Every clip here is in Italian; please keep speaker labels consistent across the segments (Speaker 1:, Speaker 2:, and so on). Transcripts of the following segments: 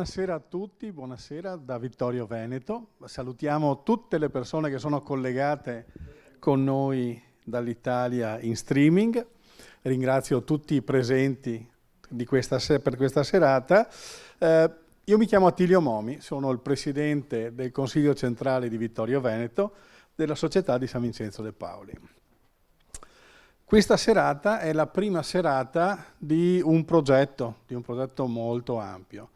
Speaker 1: Buonasera a tutti, buonasera da Vittorio Veneto. Salutiamo tutte le persone che sono collegate con noi dall'Italia in streaming. Ringrazio tutti i presenti per questa serata. Io mi chiamo Attilio Momi, sono il presidente del Consiglio Centrale di Vittorio Veneto della Società di San Vincenzo de' Paoli. Questa serata è la prima serata di un progetto molto ampio.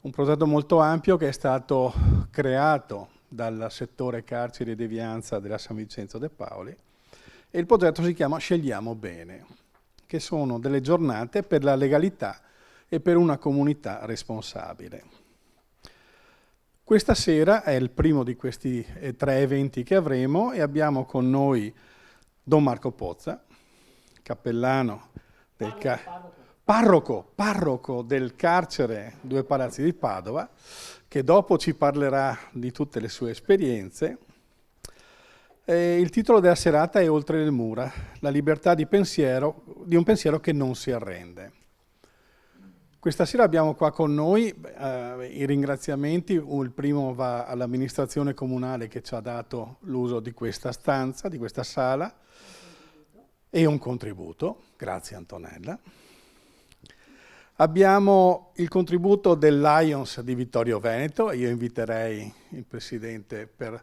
Speaker 1: Un progetto molto ampio che è stato creato dal settore carceri e devianza della San Vincenzo de' Paoli e il progetto si chiama Scegliamo Bene, che sono delle giornate per la legalità e per una comunità responsabile. Questa sera è il primo di questi 3 eventi che avremo e abbiamo con noi Don Marco Pozza, cappellano del parroco del carcere Due Palazzi di Padova, che dopo ci parlerà di tutte le sue esperienze. Il titolo della serata è Oltre le mura, la libertà di un pensiero che non si arrende. Questa sera abbiamo qua con noi i ringraziamenti. Il primo va all'amministrazione comunale che ci ha dato l'uso di questa stanza, di questa sala, e un contributo. Grazie Antonella. Abbiamo il contributo del Lions di Vittorio Veneto. Io inviterei il Presidente per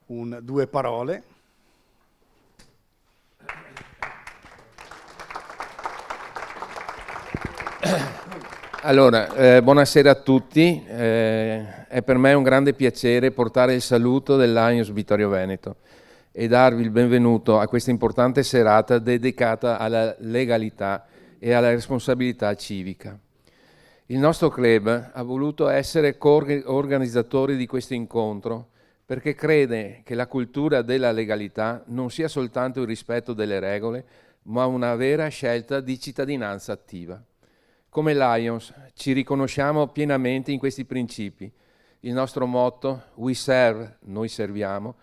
Speaker 1: 2 parole.
Speaker 2: Allora, buonasera a tutti. È per me un grande piacere portare il saluto del Lions Vittorio Veneto e darvi il benvenuto a questa importante serata dedicata alla legalità e alla responsabilità civica. Il nostro club ha voluto essere co-organizzatori di questo incontro perché crede che la cultura della legalità non sia soltanto il rispetto delle regole, ma una vera scelta di cittadinanza attiva. Come Lions ci riconosciamo pienamente in questi principi. Il nostro motto, We Serve, noi serviamo,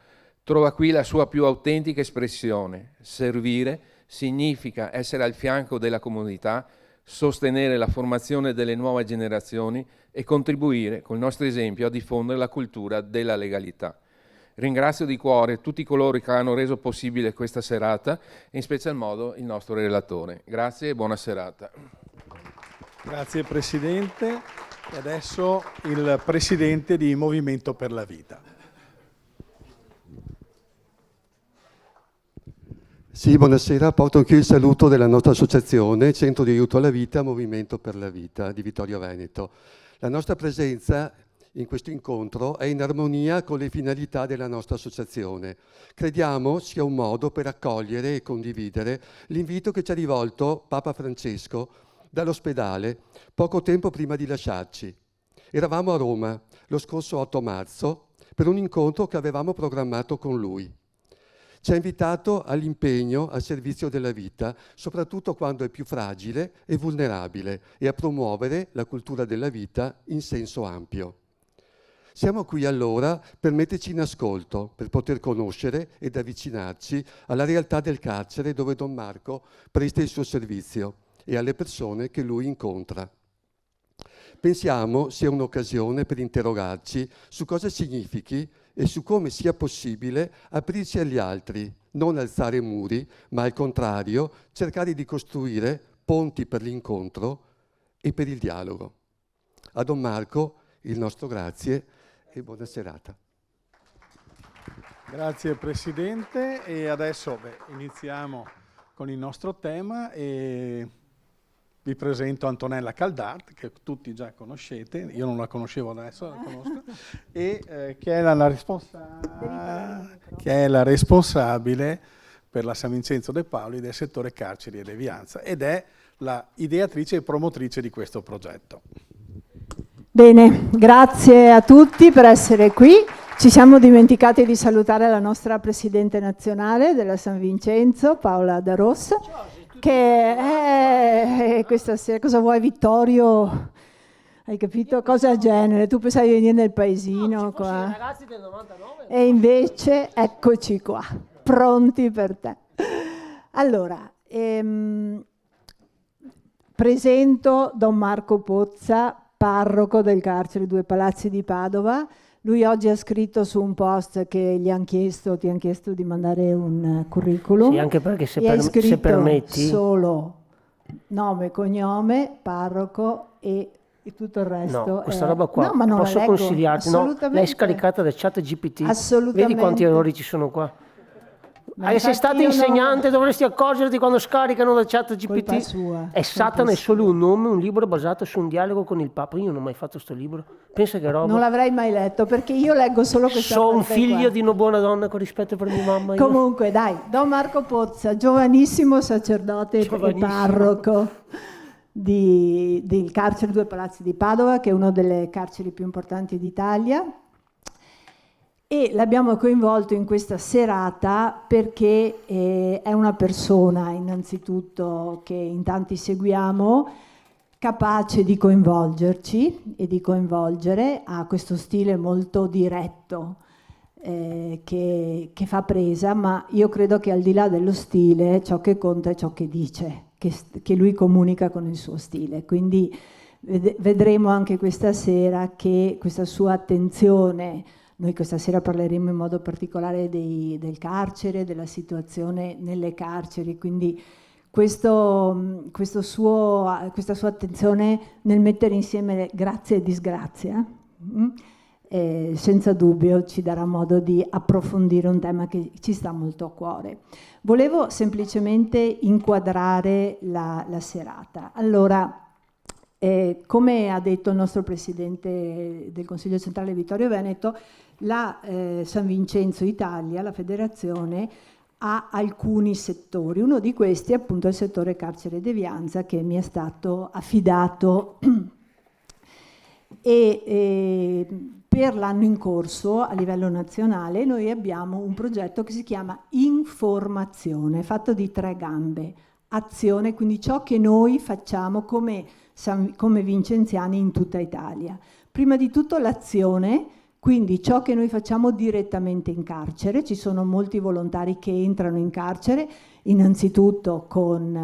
Speaker 2: trova qui la sua più autentica espressione. Servire significa essere al fianco della comunità, sostenere la formazione delle nuove generazioni e contribuire col nostro esempio a diffondere la cultura della legalità. Ringrazio di cuore tutti coloro che hanno reso possibile questa serata e in special modo il nostro relatore. Grazie e buona serata.
Speaker 1: Grazie Presidente. E adesso il Presidente di Movimento per la Vita.
Speaker 3: Sì, buonasera. Porto anche il saluto della nostra associazione, Centro di Aiuto alla Vita, Movimento per la Vita di Vittorio Veneto. La nostra presenza in questo incontro è in armonia con le finalità della nostra associazione. Crediamo sia un modo per accogliere e condividere l'invito che ci ha rivolto Papa Francesco dall'ospedale poco tempo prima di lasciarci. Eravamo a Roma lo scorso 8 marzo per un incontro che avevamo programmato con lui. Ci ha invitato all'impegno al servizio della vita, soprattutto quando è più fragile e vulnerabile, e a promuovere la cultura della vita in senso ampio. Siamo qui allora per metterci in ascolto, per poter conoscere ed avvicinarci alla realtà del carcere dove Don Marco presta il suo servizio e alle persone che lui incontra. Pensiamo sia un'occasione per interrogarci su cosa significhi e su come sia possibile aprirsi agli altri, non alzare muri, ma al contrario cercare di costruire ponti per l'incontro e per il dialogo. A Don Marco il nostro grazie e buona serata.
Speaker 1: Grazie Presidente e adesso iniziamo con il nostro tema e vi presento Antonella Caldart, che tutti già conoscete, io non la conoscevo adesso, la conosco, e che è la responsabile per la San Vincenzo de' Paoli del settore carceri e devianza ed è la ideatrice e promotrice di questo progetto.
Speaker 4: Bene, grazie a tutti per essere qui. Ci siamo dimenticati di salutare la nostra Presidente nazionale della San Vincenzo, Paola Da Rossa, che è questa sera. Cosa vuoi Vittorio? Hai capito? Cosa del genere? Tu pensavi di venire nel paesino
Speaker 5: no,
Speaker 4: qua.
Speaker 5: I ragazzi del 99.
Speaker 4: E invece eccoci qua, pronti per te. Allora, presento Don Marco Pozza, parroco del carcere Due Palazzi di Padova. Lui oggi ha scritto su un post che ti hanno chiesto di mandare un curriculum.
Speaker 5: Sì, anche perché se
Speaker 4: hai scritto
Speaker 5: permetti...
Speaker 4: solo nome, cognome, parroco e tutto il resto.
Speaker 5: No, questa roba qua
Speaker 4: no, ma non
Speaker 5: posso
Speaker 4: la leggo,
Speaker 5: consigliarti, no? L'hai scaricata da ChatGPT.
Speaker 4: Assolutamente.
Speaker 5: Vedi quanti errori ci sono qua.
Speaker 4: Ma
Speaker 5: sei stato insegnante, dovresti accorgerti quando scaricano da ChatGPT.
Speaker 4: Sua,
Speaker 5: è Satana è solo un nome, un libro basato su un dialogo con il Papa. Io non ho mai fatto sto libro. Pensa che roba.
Speaker 4: Non l'avrei mai letto perché io leggo solo questa
Speaker 5: Sono un
Speaker 4: parte
Speaker 5: figlio
Speaker 4: qua.
Speaker 5: di una buona donna con rispetto per mia mamma. Io.
Speaker 4: Comunque dai, Don Marco Pozza, giovanissimo sacerdote e parroco del carcere Due Palazzi di Padova, che è uno delle carceri più importanti d'Italia. E l'abbiamo coinvolto in questa serata perché è una persona, innanzitutto, che in tanti seguiamo, capace di coinvolgerci e di coinvolgere, ha questo stile molto diretto che fa presa, ma io credo che al di là dello stile ciò che conta è ciò che dice, che lui comunica con il suo stile. Quindi vedremo anche questa sera che questa sua attenzione. Noi questa sera parleremo in modo particolare del carcere, della situazione nelle carceri, quindi questa sua attenzione nel mettere insieme grazia e disgrazia, senza dubbio ci darà modo di approfondire un tema che ci sta molto a cuore. Volevo semplicemente inquadrare la serata. Allora, come ha detto il nostro Presidente del Consiglio Centrale Vittorio Veneto, la San Vincenzo Italia, la federazione, ha alcuni settori. Uno di questi è appunto il settore carcere e devianza che mi è stato affidato e per l'anno in corso a livello nazionale noi abbiamo un progetto che si chiama Informazione, fatto di 3 gambe. Azione, quindi ciò che noi facciamo come vincenziani in tutta Italia. Prima di tutto l'azione, quindi ciò che noi facciamo direttamente in carcere. Ci sono molti volontari che entrano in carcere, innanzitutto con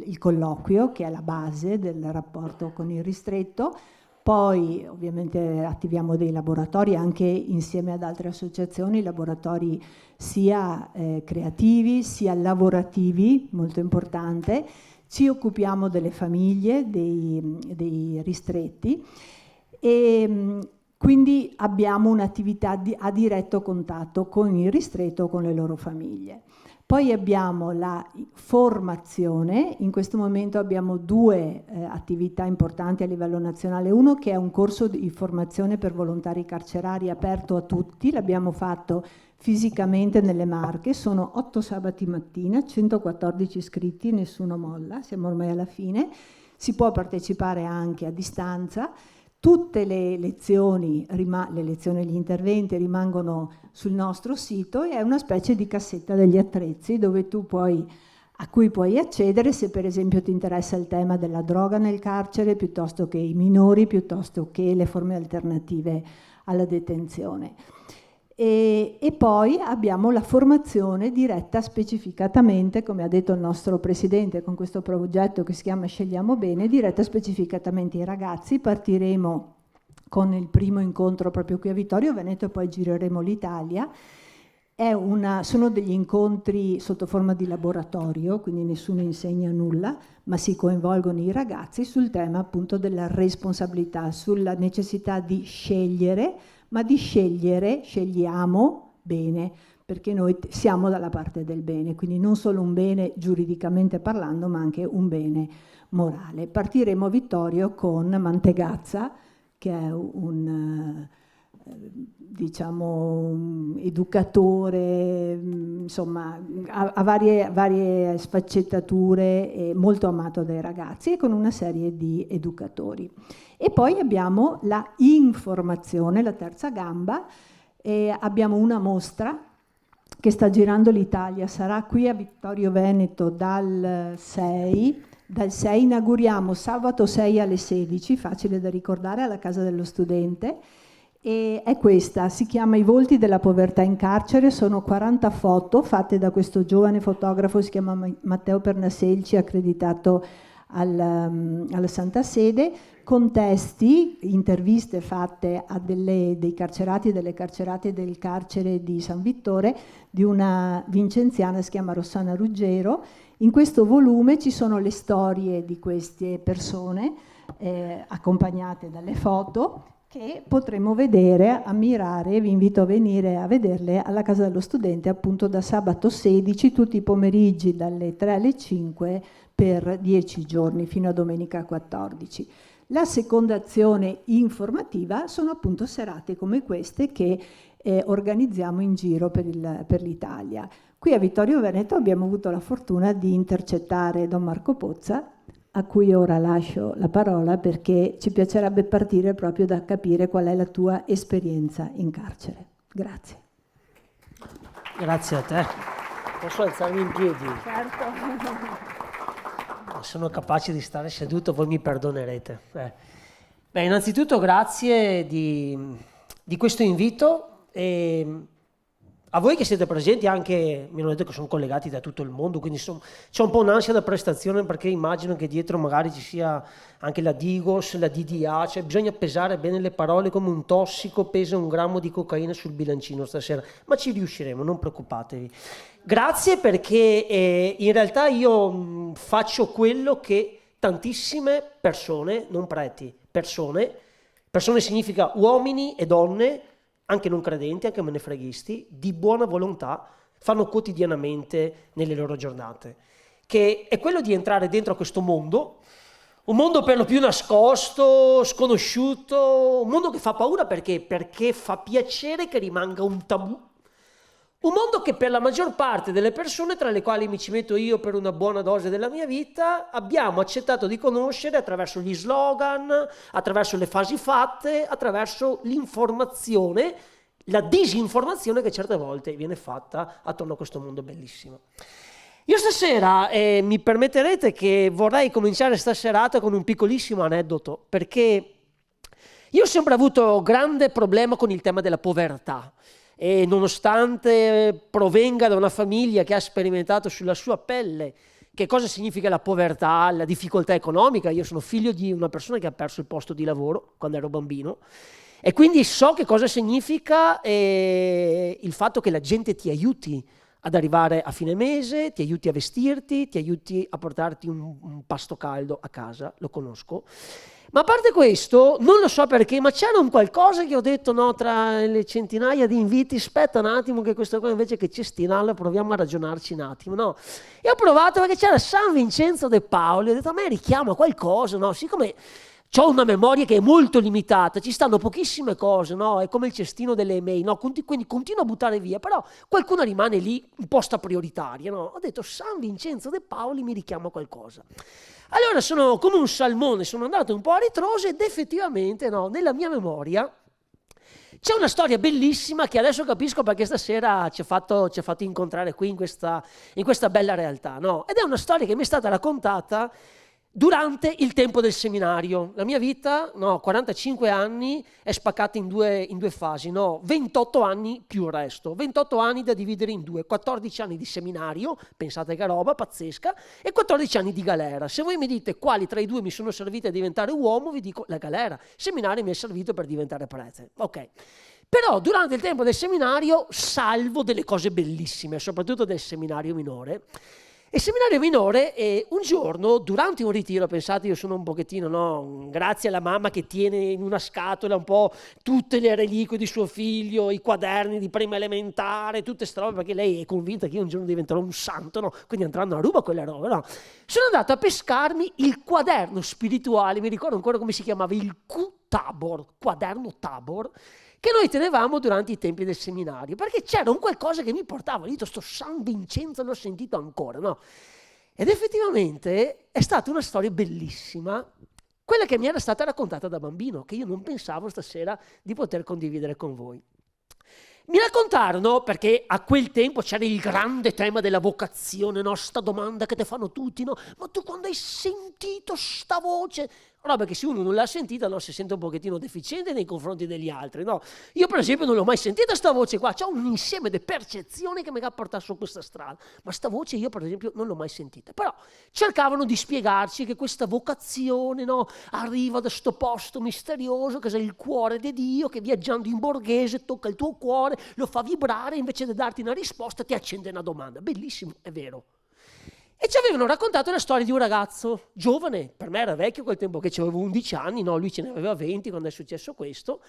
Speaker 4: il colloquio, che è la base del rapporto con il ristretto, poi ovviamente attiviamo dei laboratori anche insieme ad altre associazioni, laboratori sia creativi sia lavorativi, molto importante. Ci occupiamo delle famiglie, dei ristretti e quindi abbiamo un'attività a diretto contatto con il ristretto o con le loro famiglie. Poi abbiamo la formazione, in questo momento abbiamo 2 attività importanti a livello nazionale, uno che è un corso di formazione per volontari carcerari aperto a tutti, l'abbiamo fatto fisicamente nelle Marche, sono 8 sabati mattina, 114 iscritti, nessuno molla, siamo ormai alla fine, si può partecipare anche a distanza. Tutte le lezioni, gli interventi rimangono sul nostro sito e è una specie di cassetta degli attrezzi dove a cui puoi accedere se per esempio ti interessa il tema della droga nel carcere, piuttosto che i minori, piuttosto che le forme alternative alla detenzione. E poi abbiamo la formazione diretta specificatamente, come ha detto il nostro Presidente con questo progetto che si chiama Scegliamo Bene, diretta specificatamente ai ragazzi. Partiremo con il primo incontro proprio qui a Vittorio Veneto e poi gireremo l'Italia. Sono degli incontri sotto forma di laboratorio, quindi nessuno insegna nulla, ma si coinvolgono i ragazzi sul tema appunto della responsabilità, sulla necessità di scegliere, ma di scegliamo bene, perché noi siamo dalla parte del bene, quindi non solo un bene giuridicamente parlando, ma anche un bene morale. Partiremo a Vittorio con Mantegazza, che è un educatore, insomma, ha varie sfaccettature, e molto amato dai ragazzi, e con una serie di educatori. E poi abbiamo la informazione, la terza gamba, e abbiamo una mostra che sta girando l'Italia, sarà qui a Vittorio Veneto dal 6, inauguriamo sabato 6 alle 16, facile da ricordare, alla Casa dello Studente, e è questa, si chiama I volti della povertà in carcere, sono 40 foto fatte da questo giovane fotografo, si chiama Matteo Pernasselci, accreditato alla Santa Sede, con testi, interviste fatte a dei carcerati e delle carcerate del carcere di San Vittore, di una vincenziana, si chiama Rossana Ruggero. In questo volume ci sono le storie di queste persone, accompagnate dalle foto, che potremo vedere, ammirare. Vi invito a venire a vederle alla Casa dello Studente, appunto da sabato 16, tutti i pomeriggi dalle 3 alle 5 per 10 giorni, fino a domenica 14. La seconda azione informativa sono appunto serate come queste che organizziamo in giro per l'Italia. Qui a Vittorio Veneto abbiamo avuto la fortuna di intercettare Don Marco Pozza, a cui ora lascio la parola perché ci piacerebbe partire proprio da capire qual è la tua esperienza in carcere. Grazie.
Speaker 5: Grazie a te. Posso alzarmi in piedi?
Speaker 4: Certo.
Speaker 5: Sono capace di stare seduto, voi mi perdonerete. Beh, innanzitutto grazie di questo invito, e a voi che siete presenti, anche mi hanno detto che sono collegati da tutto il mondo, quindi c'è un po' un'ansia da prestazione, perché immagino che dietro magari ci sia anche la Digos, la DDA, cioè bisogna pesare bene le parole, come un tossico pesa 1 grammo di cocaina sul bilancino stasera, ma ci riusciremo, non preoccupatevi. Grazie, perché in realtà io faccio quello che tantissime persone, non preti, persone significa uomini e donne, anche non credenti, anche menefreghisti, di buona volontà, fanno quotidianamente nelle loro giornate, che è quello di entrare dentro a questo mondo, un mondo per lo più nascosto, sconosciuto, un mondo che fa paura perché fa piacere che rimanga un tabù, un mondo che per la maggior parte delle persone, tra le quali mi ci metto io per una buona dose della mia vita, abbiamo accettato di conoscere attraverso gli slogan, attraverso le fasi fatte, attraverso l'informazione, la disinformazione che certe volte viene fatta attorno a questo mondo bellissimo. Io stasera mi permetterete che vorrei cominciare sta serata con un piccolissimo aneddoto, perché io ho sempre avuto grande problema con il tema della povertà. E nonostante provenga da una famiglia che ha sperimentato sulla sua pelle che cosa significa la povertà, la difficoltà economica, io sono figlio di una persona che ha perso il posto di lavoro quando ero bambino, e quindi so che cosa significa il fatto che la gente ti aiuti ad arrivare a fine mese, ti aiuti a vestirti, ti aiuti a portarti un pasto caldo a casa, lo conosco. Ma a parte questo, non lo so perché, ma c'era un qualcosa che ho detto, no, tra le centinaia di inviti, aspetta un attimo che questo qua invece che cestinarlo proviamo a ragionarci un attimo, no? E ho provato perché c'era San Vincenzo de Paoli, ho detto a me richiama qualcosa, no? Siccome ho una memoria che è molto limitata, ci stanno pochissime cose, no? È come il cestino delle email, no? Quindi continuo a buttare via, però qualcuno rimane lì in posta prioritaria, no? Ho detto San Vincenzo de Paoli mi richiama qualcosa. Allora sono come un salmone, sono andato un po' a ritroso ed effettivamente, no, nella mia memoria c'è una storia bellissima che adesso capisco perché stasera ci ha fatto incontrare qui in questa bella realtà, no? Ed è una storia che mi è stata raccontata durante il tempo del seminario. La mia vita, no, 45 anni, è spaccata in due fasi, no? 28 anni più il resto, 28 anni da dividere in due, 14 anni di seminario, pensate che roba pazzesca, e 14 anni di galera. Se voi mi dite quali tra i due mi sono serviti a diventare uomo, vi dico la galera. Il seminario mi è servito per diventare prete, ok. Però durante il tempo del seminario salvo delle cose bellissime, soprattutto del seminario minore. Il seminario minore, un giorno, durante un ritiro, pensate, io sono un pochettino, no, grazie alla mamma che tiene in una scatola un po' tutte le reliquie di suo figlio, i quaderni di prima elementare, tutte queste robe, perché lei è convinta che io un giorno diventerò un santo, no? Quindi andranno a ruba quelle robe, no? Sono andato a pescarmi il quaderno spirituale, mi ricordo ancora come si chiamava, il Q-Tabor, quaderno Tabor, che noi tenevamo durante i tempi del seminario, perché c'era un qualcosa che mi portava lì, sto San Vincenzo l'ho sentito ancora, no? Ed effettivamente è stata una storia bellissima, quella che mi era stata raccontata da bambino, che io non pensavo stasera di poter condividere con voi. Mi raccontarono, perché a quel tempo c'era il grande tema della vocazione, no? Sta domanda che ti fanno tutti, no? Ma tu quando hai sentito sta voce? roba che se uno non l'ha sentita, no, si sente un pochettino deficiente nei confronti degli altri, no? Io per esempio non l'ho mai sentita sta voce qua, c'è un insieme di percezioni che mi ha portato su questa strada, ma sta voce io per esempio non l'ho mai sentita. Però cercavano di spiegarci che questa vocazione, no, arriva da sto posto misterioso che è il cuore di Dio, che viaggiando in borghese tocca il tuo cuore, lo fa vibrare, invece di darti una risposta ti accende una domanda. Bellissimo, è vero. E ci avevano raccontato la storia di un ragazzo giovane, per me era vecchio quel tempo che avevo 11 anni, no, lui ce ne aveva 20 quando è successo questo,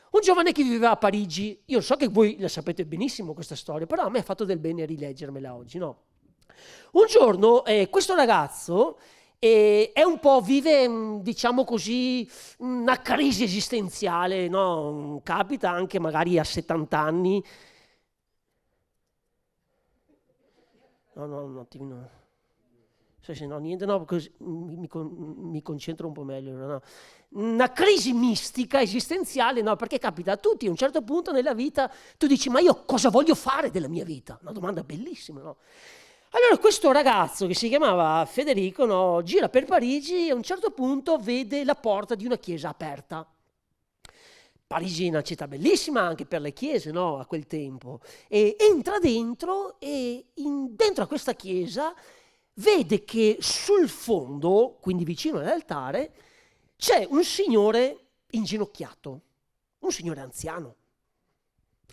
Speaker 5: un giovane che viveva a Parigi. Io so che voi la sapete benissimo questa storia, però a me ha fatto del bene rileggermela oggi, no? Un giorno questo ragazzo è un po', vive, diciamo così, una crisi esistenziale, no? Capita anche magari a 70 anni. No, un attimino. Se no, niente, no, così mi concentro un po' meglio. No? Una crisi mistica, esistenziale, no, perché capita a tutti. A un certo punto nella vita tu dici, ma io cosa voglio fare della mia vita? Una domanda bellissima, no? Allora questo ragazzo che si chiamava Federico, no, gira per Parigi e a un certo punto vede la porta di una chiesa aperta. Parigi è una città bellissima anche per le chiese, no, a quel tempo. E entra dentro e dentro a questa chiesa vede che sul fondo, quindi vicino all'altare, c'è un signore inginocchiato, un signore anziano.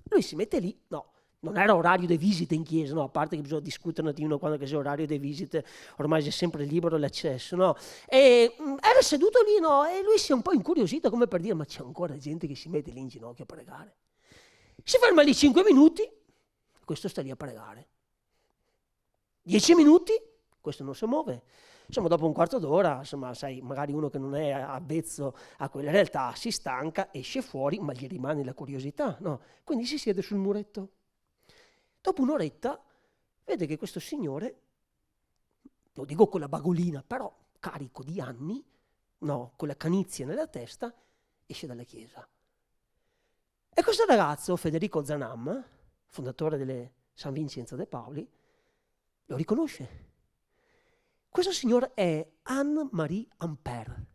Speaker 5: Lui si mette lì, no, non era orario di visite in chiesa, no, a parte che bisogna discutere un attimo quando è orario di visite, ormai c'è sempre libero l'accesso, no. E era seduto lì, no, e lui si è un po' incuriosito come per dire, ma c'è ancora gente che si mette lì in ginocchio a pregare. Si ferma lì 5 minuti, questo sta lì a pregare. 10 minuti, questo non si muove. Insomma, dopo un quarto d'ora, insomma, sai, magari uno che non è avvezzo a quella realtà si stanca, esce fuori, ma gli rimane la curiosità, no? Quindi si siede sul muretto. Dopo un'oretta vede che questo signore, lo dico con la bagolina, però carico di anni, no, con la canizia nella testa, esce dalla chiesa. E questo ragazzo, Federico Zanam, fondatore delle San Vincenzo de Pauli, lo riconosce. Questo signore è Anne-Marie Ampère,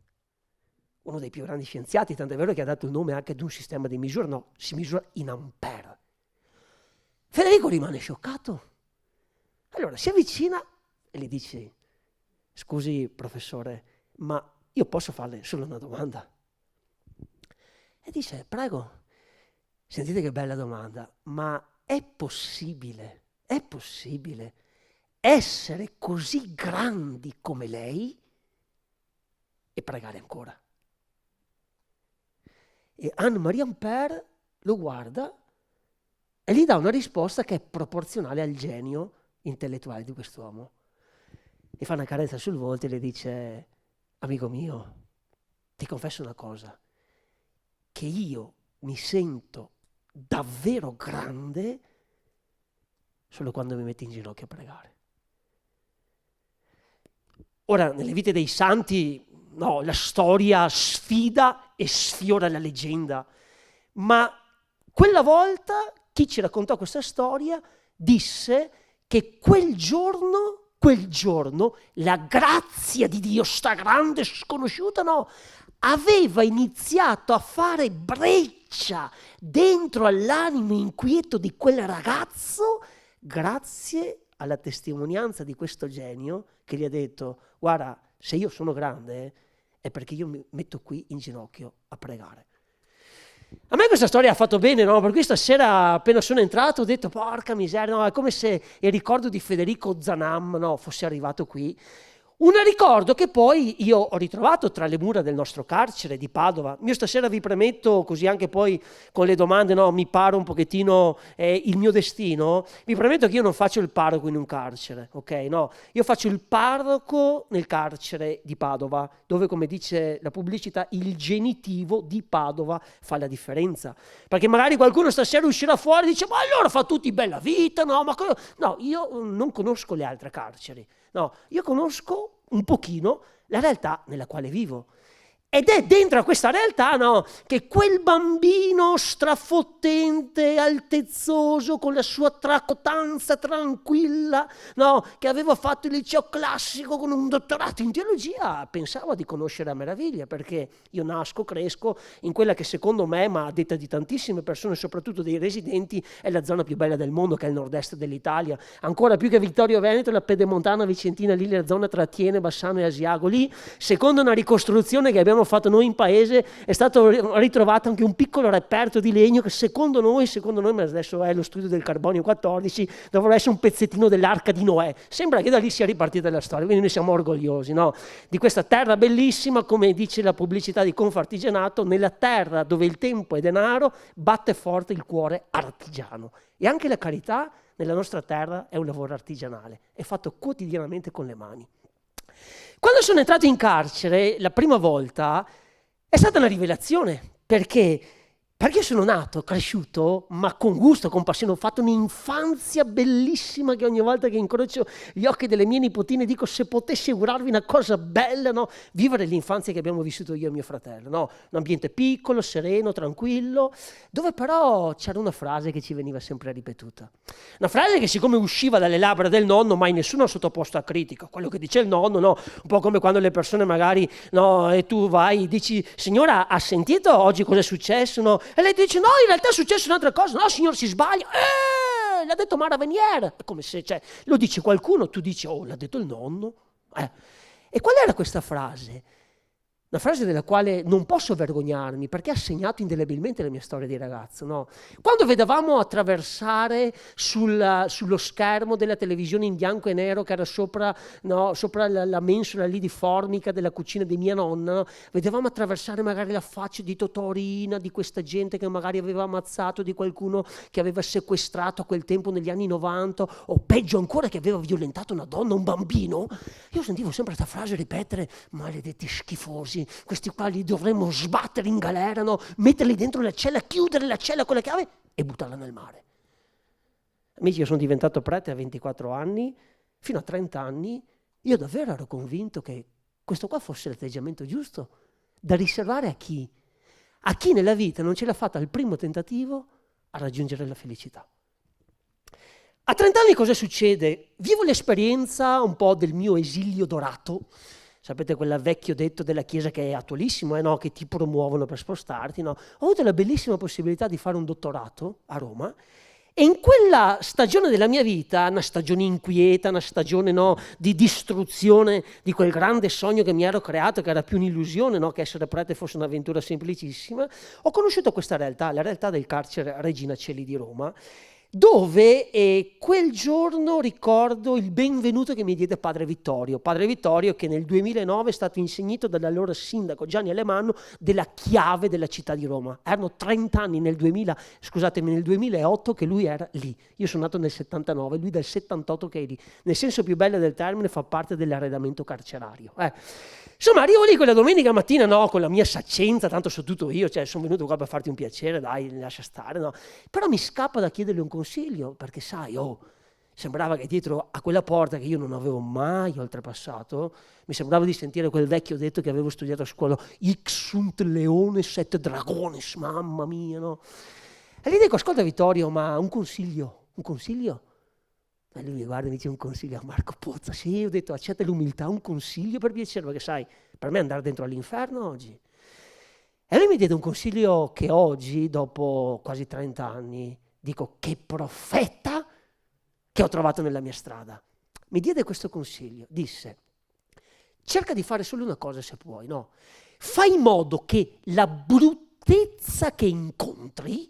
Speaker 5: uno dei più grandi scienziati, tant'è vero che ha dato il nome anche ad un sistema di misura, no, si misura in ampere. Federico rimane scioccato. Allora si avvicina e gli dice, scusi professore, ma io posso farle solo una domanda? E dice, prego, sentite che bella domanda, ma è possibile essere così grandi come lei e pregare ancora? E Anne-Marie Ampère lo guarda e gli dà una risposta che è proporzionale al genio intellettuale di quest'uomo. Gli fa una carezza sul volto e le dice, amico mio, ti confesso una cosa, che io mi sento davvero grande solo quando mi metto in ginocchio a pregare. Ora, nelle vite dei santi, no, la storia sfida e sfiora la leggenda, ma quella volta chi ci raccontò questa storia disse che quel giorno, la grazia di Dio, sta grande sconosciuta, no, aveva iniziato a fare breccia dentro all'animo inquieto di quel ragazzo, grazie alla testimonianza di questo genio che gli ha detto, guarda, se io sono grande è perché io mi metto qui in ginocchio a pregare. A me questa storia ha fatto bene, no? Per cui stasera appena sono entrato ho detto, porca miseria, no? È come se il ricordo di Federico Zanam, no, fosse arrivato qui. Un ricordo che poi io ho ritrovato tra le mura del nostro carcere di Padova. Io stasera vi premetto, così anche poi con le domande, no, mi paro un pochettino il mio destino, vi premetto che io non faccio il parroco in un carcere, ok? No, io faccio il parroco nel carcere di Padova, dove, come dice la pubblicità, il genitivo di Padova fa la differenza. Perché magari qualcuno stasera uscirà fuori e dice, ma allora fa tutti bella vita, no? No, io non conosco le altre carceri. No, io conosco un pochino la realtà nella quale vivo Ed è dentro a questa realtà, no, che quel bambino strafottente, altezzoso, con la sua tracotanza tranquilla, no, che aveva fatto il liceo classico con un dottorato in teologia, pensava di conoscere a meraviglia, perché io nasco, cresco in quella che secondo me, ma a detta di tantissime persone, soprattutto dei residenti, è la zona più bella del mondo, che è il nord-est dell'Italia. Ancora più che Vittorio Veneto, la Pedemontana Vicentina, lì la zona tra Thiene, Bassano e Asiago. Lì, secondo una ricostruzione che abbiamo fatto noi in paese, è stato ritrovato anche un piccolo reperto di legno che secondo noi, ma adesso è lo studio del carbonio 14, dovrà essere un pezzettino dell'arca di Noè. Sembra che da lì sia ripartita la storia, quindi noi siamo orgogliosi, no? Di questa terra bellissima, come dice la pubblicità di Confartigianato, nella terra dove il tempo è denaro, batte forte il cuore artigiano. E anche la carità nella nostra terra è un lavoro artigianale, è fatto quotidianamente con le mani. Quando sono entrato in carcere la prima volta è stata una rivelazione, perché io sono nato, cresciuto, ma con gusto, con passione. Ho fatto un'infanzia bellissima che ogni volta che incrocio gli occhi delle mie nipotine dico: se potessi augurarvi una cosa bella, no? Vivere l'infanzia che abbiamo vissuto io e mio fratello, no? Un ambiente piccolo, sereno, tranquillo, dove però c'era una frase che ci veniva sempre ripetuta. Una frase che, siccome usciva dalle labbra del nonno, mai nessuno ha sottoposto a critica. Quello che dice il nonno, no? Un po' come quando le persone magari, no, e tu vai, dici: signora, ha sentito oggi cosa è successo, no? E lei dice: no, in realtà è successa un'altra cosa. No, signor, si sbaglia. L'ha detto Mara Venier. È come se, cioè, lo dice qualcuno, tu dici: oh, l'ha detto il nonno. E qual era questa frase? Una frase della quale non posso vergognarmi, perché ha segnato indelebilmente la mia storia di ragazzo, no? Quando vedevamo attraversare sullo schermo della televisione in bianco e nero che era sopra la mensola lì di formica della cucina di mia nonna, no? Vedevamo attraversare magari la faccia di Totò Riina, di questa gente che magari aveva ammazzato, di qualcuno che aveva sequestrato a quel tempo negli anni 90, o peggio ancora che aveva violentato una donna, un bambino. Io sentivo sempre questa frase ripetere: maledetti schifosi, questi qua li dovremmo sbattere in galera, no? Metterli dentro la cella, chiudere la cella con la chiave e buttarla nel mare. Amici, io sono diventato prete a 24 anni, fino a 30 anni, io davvero ero convinto che questo qua fosse l'atteggiamento giusto da riservare a chi? A chi nella vita non ce l'ha fatta al primo tentativo a raggiungere la felicità. A 30 anni cosa succede? Vivo l'esperienza un po' del mio esilio dorato. Sapete quel vecchio detto della Chiesa che è attualissimo, no? Che ti promuovono per spostarti, no? Ho avuto la bellissima possibilità di fare un dottorato a Roma e in quella stagione della mia vita, una stagione inquieta, una stagione, no, di distruzione di quel grande sogno che mi ero creato, che era più un'illusione, no? Che essere prete fosse un'avventura semplicissima, ho conosciuto questa realtà, la realtà del carcere Regina Coeli di Roma, dove quel giorno ricordo il benvenuto che mi diede Padre Vittorio che nel 2009 è stato insignito dall'allora sindaco Gianni Alemanno della chiave della città di Roma. Erano 30 anni nel 2008 che lui era lì. Io sono nato nel 79, lui dal 78 che è lì. Nel senso più bello del termine fa parte dell'arredamento carcerario. Insomma, arrivo lì quella domenica mattina, no, con la mia saccenza, tanto so tutto io, cioè sono venuto qua per farti un piacere, dai, lascia stare, no. Però mi scappa da chiedergli un consiglio, perché sai, sembrava che dietro a quella porta che io non avevo mai oltrepassato, mi sembrava di sentire quel vecchio detto che avevo studiato a scuola: Hic sunt leones et dragones, mamma mia, no? E gli dico: ascolta Vittorio, ma un consiglio? E lui mi guarda e mi dice: un consiglio a Marco Pozza? Sì, ho detto: accetta l'umiltà, un consiglio per piacere, perché sai, per me andare dentro all'inferno oggi. E lui mi diede un consiglio che oggi, dopo quasi 30 anni, dico: che profeta che ho trovato nella mia strada. Mi diede questo consiglio, disse: cerca di fare solo una cosa se puoi, no? Fai in modo che la bruttezza che incontri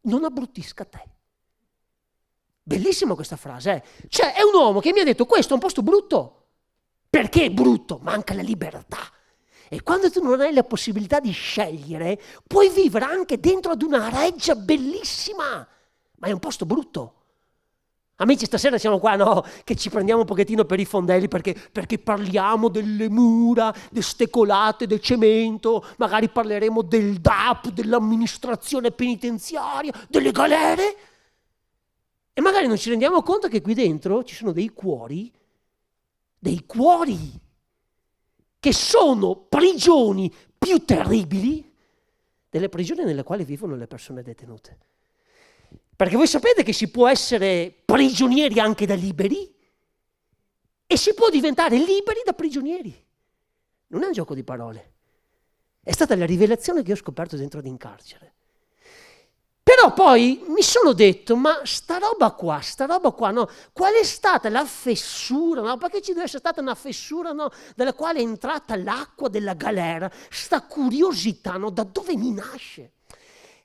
Speaker 5: non abbruttisca te. Bellissima questa frase, Cioè, è un uomo che mi ha detto: questo è un posto brutto. Perché è brutto? Manca la libertà. E quando tu non hai la possibilità di scegliere, puoi vivere anche dentro ad una reggia bellissima, ma è un posto brutto. Amici, stasera siamo qua, no? Che ci prendiamo un pochettino per i fondelli perché parliamo delle mura, de stecolate, del cemento, magari parleremo del DAP, dell'amministrazione penitenziaria, delle galere. E magari non ci rendiamo conto che qui dentro ci sono dei cuori che che sono prigioni più terribili delle prigioni nelle quali vivono le persone detenute. Perché voi sapete che si può essere prigionieri anche da liberi e si può diventare liberi da prigionieri. Non è un gioco di parole. È stata la rivelazione che ho scoperto dentro in carcere. Però poi mi sono detto, ma sta roba qua, no? Qual è stata la fessura, no? Perché ci deve essere stata una fessura, no? Dalla quale è entrata l'acqua della galera, sta curiosità, no? Da dove mi nasce?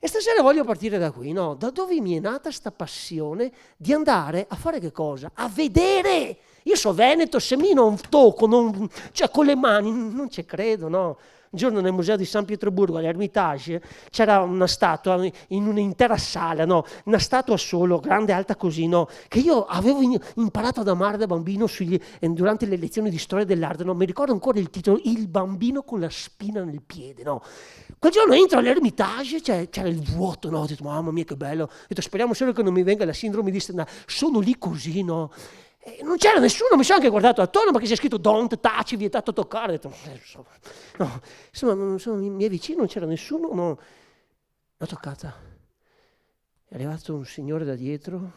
Speaker 5: E stasera voglio partire da qui, no? Da dove mi è nata sta passione di andare a fare che cosa? A vedere! Io so veneto, se mi non tocco, cioè con le mani, non ci credo, no? Un giorno nel museo di San Pietroburgo, all'Ermitage, c'era una statua in un'intera sala, no? Una statua solo, grande, alta così, no? Che io avevo imparato ad amare da bambino durante le lezioni di storia dell'arte, no? Mi ricordo ancora il titolo, Il bambino con la spina nel piede, no? Quel giorno entro all'Ermitage, c'era il vuoto, no? Ho detto, mamma mia che bello, ho detto, speriamo solo che non mi venga la sindrome di Stendhal, sono lì così, no? Non c'era nessuno, mi sono anche guardato attorno perché c'è scritto don't touch, vietato toccare. Ho detto, insomma, sono i miei vicini, non c'era nessuno, no. L'ho toccata. È arrivato un signore da dietro,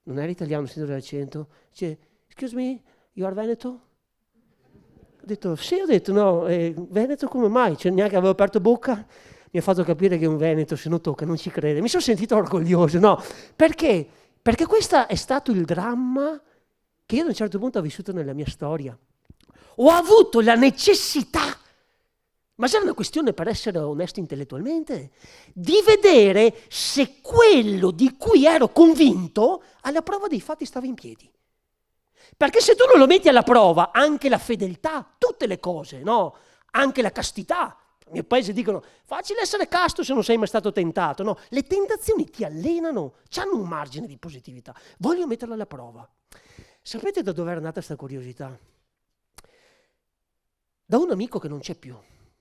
Speaker 5: non era italiano, sento l'accento, dice, excuse me, you are Veneto? Ho detto, sì, ho detto, no, Veneto come mai? Cioè, neanche avevo aperto bocca, mi ha fatto capire che è un Veneto, se non tocca non ci crede. Mi sono sentito orgoglioso, no? Perché? Perché questo è stato il dramma che io ad un certo punto ho vissuto nella mia storia. Ho avuto la necessità, ma c'era una questione per essere onesti intellettualmente, di vedere se quello di cui ero convinto alla prova dei fatti stava in piedi. Perché se tu non lo metti alla prova, anche la fedeltà, tutte le cose, no? Anche la castità. Nel mio paese dicono, facile essere casto se non sei mai stato tentato, no? Le tentazioni ti allenano, hanno un margine di positività. Voglio metterlo alla prova. Sapete da dove era nata questa curiosità? Da un amico che non c'è più,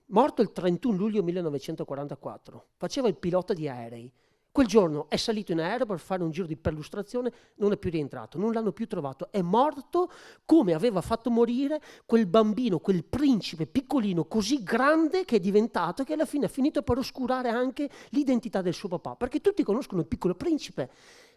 Speaker 5: morto il 31 luglio 1944, faceva il pilota di aerei. Quel giorno è salito in aereo per fare un giro di perlustrazione, non è più rientrato, non l'hanno più trovato, è morto come aveva fatto morire quel bambino, quel principe piccolino così grande che è diventato, che alla fine ha finito per oscurare anche l'identità del suo papà, perché tutti conoscono il Piccolo Principe,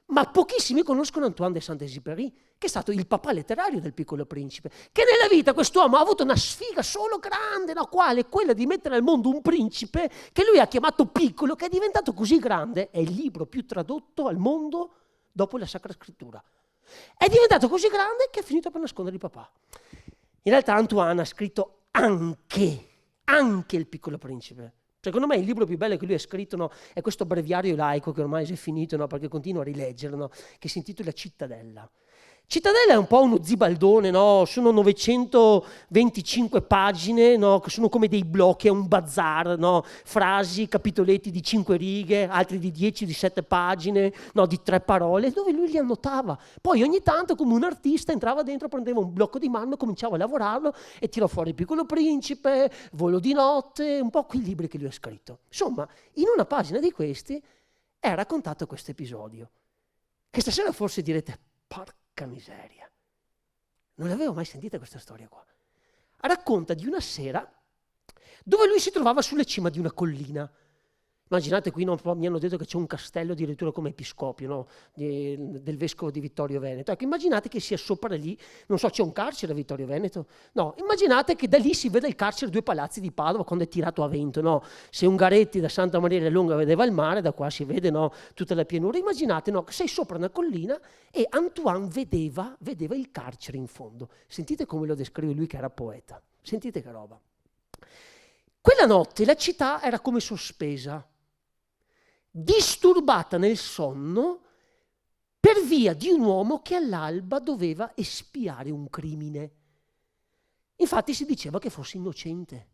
Speaker 5: ma pochissimi conoscono Antoine de Saint-Exupéry, che è stato il papà letterario del Piccolo Principe, che nella vita quest'uomo ha avuto una sfiga solo grande, no? Quale? Quella di mettere al mondo un principe che lui ha chiamato piccolo, che è diventato così grande, è il libro più tradotto al mondo dopo la Sacra Scrittura. È diventato così grande che ha finito per nascondere il papà. In realtà Antoine ha scritto anche il Piccolo Principe. Secondo me il libro più bello che lui ha scritto, no, è questo breviario laico che ormai si è finito, no, perché continuo a rileggerlo, no, che si intitola Cittadella. Cittadella è un po' uno zibaldone, no? Sono 925 pagine, no? Che sono come dei blocchi, è un bazar, no? Frasi, capitoletti di 5 righe, altri di 10, di 7 pagine, no? Di 3 parole, dove lui li annotava. Poi ogni tanto, come un artista, entrava dentro, prendeva un blocco di marmo, cominciava a lavorarlo e tirò fuori Il Piccolo Principe, Volo di notte, un po' quei libri che lui ha scritto. Insomma, in una pagina di questi è raccontato questo episodio, che stasera forse direte, porca miseria, non l'avevo mai sentita questa storia qua. Racconta di una sera dove lui si trovava sulla cima di una collina. Immaginate, qui mi hanno detto che c'è un castello addirittura come episcopio, no? Del vescovo di Vittorio Veneto. Ecco, immaginate che sia sopra lì, non so, c'è un carcere a Vittorio Veneto? No, immaginate che da lì si vede il carcere Due Palazzi di Padova quando è tirato a vento, no? Se Ungaretti da Santa Maria la Lunga vedeva il mare, da qua si vede, no, tutta la pianura. Immaginate, no, che sei sopra una collina e Antoine vedeva il carcere in fondo. Sentite come lo descrive lui che era poeta. Sentite che roba. Quella notte la città era come sospesa, disturbata nel sonno per via di un uomo che all'alba doveva espiare un crimine. Infatti si diceva che fosse innocente.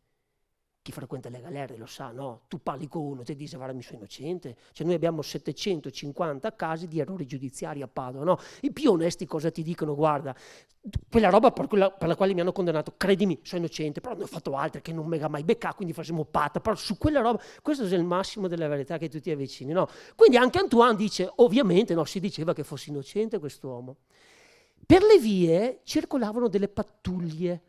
Speaker 5: Chi frequenta le galere lo sa, no? Tu parli con uno, ti dice guarda mi sono innocente. Cioè noi abbiamo 750 casi di errori giudiziari a Padova, no? I più onesti cosa ti dicono? Guarda, quella roba per la quale mi hanno condannato, credimi, sono innocente, però ne ho fatto altre che non mi ha mai beccato, quindi facciamo patta, però su quella roba, questo è il massimo della verità che tu ti avvicini, no? Quindi anche Antoine dice, ovviamente, no, si diceva che fosse innocente quest'uomo. Per le vie circolavano delle pattuglie